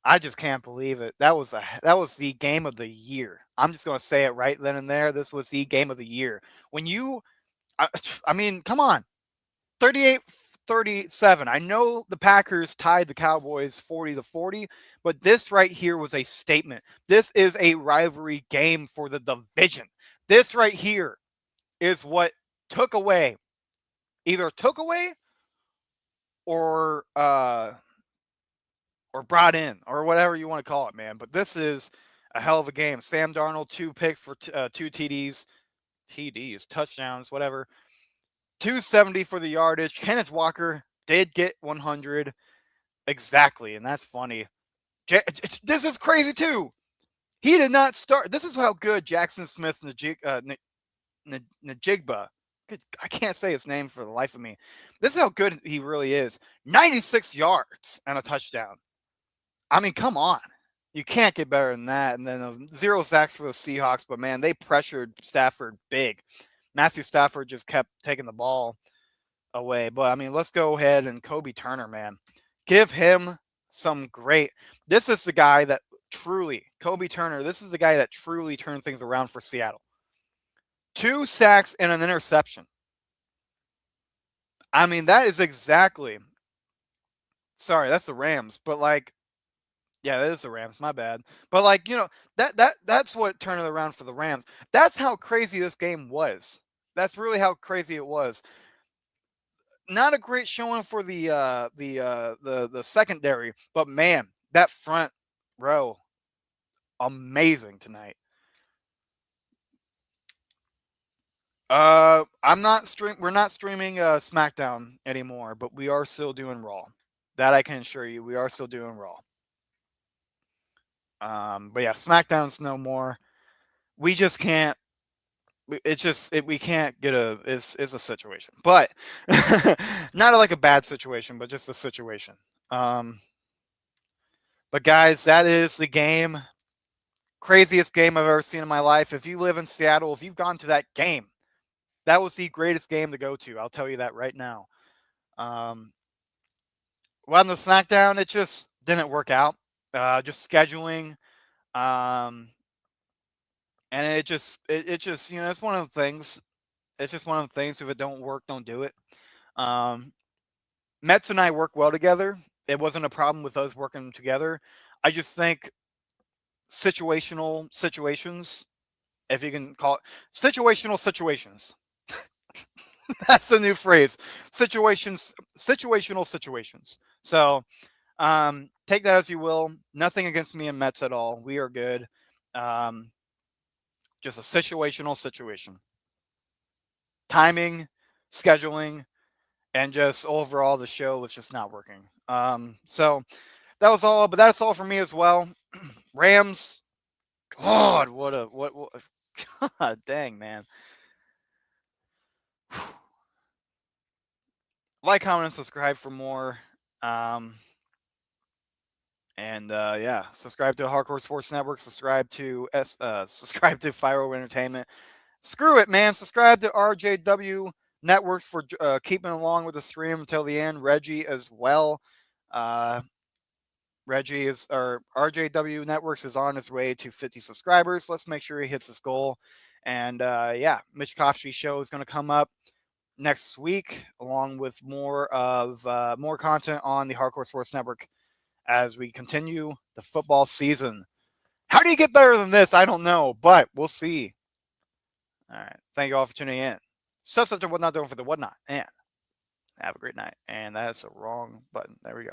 I just can't believe it. That was the game of the year. I'm just going to say it right then and there. This was the game of the year. When you I mean, come on. 38-37. I know the Packers tied the Cowboys 40-40, but this right here was a statement. This is a rivalry game for the division. This right here is what either took away or brought in, or whatever you want to call it, man. But this is a hell of a game. Sam Darnold, 2 picks for 2 touchdowns, whatever. 270 for the yardage. Kenneth Walker did get 100. Exactly, and that's funny. This is crazy, too. He did not start. This is how good Jackson Smith Najigba. I can't say his name for the life of me. This is how good he really is. 96 yards and a touchdown. I mean, come on. You can't get better than that. And then 0 sacks for the Seahawks, but man, they pressured Stafford big. Matthew Stafford just kept taking the ball away. But I mean, let's go ahead and Kobe Turner, man. Give him some great. This is the guy that Kobe Turner, this is the guy that truly turned things around for Seattle. 2 sacks and an interception. I mean, that is exactly. Sorry, that's the Rams, but like, yeah, that is the Rams. My bad. But like, you know, that's what turned it around for the Rams. That's how crazy this game was. That's really how crazy it was. Not a great showing for the secondary, but man, that front row, amazing tonight. We're not streaming SmackDown anymore, but we are still doing Raw. That I can assure you, we are still doing Raw. But yeah, SmackDown's no more. We just can't. We can't get it's a situation, but not like a bad situation, but just a situation. But guys, that is the game. craziest game I've ever seen in my life. If you live in Seattle, if you've gone to that game, that was the greatest game to go to. I'll tell you that right now. Well, on the SmackDown, it just didn't work out. Just scheduling, and it just, it's one of the things. It's just one of the things. If it don't work, don't do it. Mets and I work well together. It wasn't a problem with us working together. I just think situational situations, if you can call it situational situations. That's the new phrase. Situational situations. So take that as you will. Nothing against me and Mets at all. We are good. Just a situational situation. Timing, scheduling, and just overall the show was just not working. So that was all, but that's all for me as well. Rams, God, what God dang, man. Like, comment, and subscribe for more. Yeah, subscribe to Hardcore Sports Network. Subscribe to Fire Entertainment. Screw it, man. Subscribe to RJW Networks for keeping along with the stream until the end. Reggie as well. RJW Networks is on his way to 50 subscribers. Let's make sure he hits his goal. And Mitch Kofshi's show is going to come up next week, along with more content on the Hardcore Sports Network as we continue the football season. How do you get better than this? I don't know, but we'll see. All right. Thank you all for tuning in. Such a whatnot, doing for the whatnot, and have a great night. And that's the wrong button. There we go.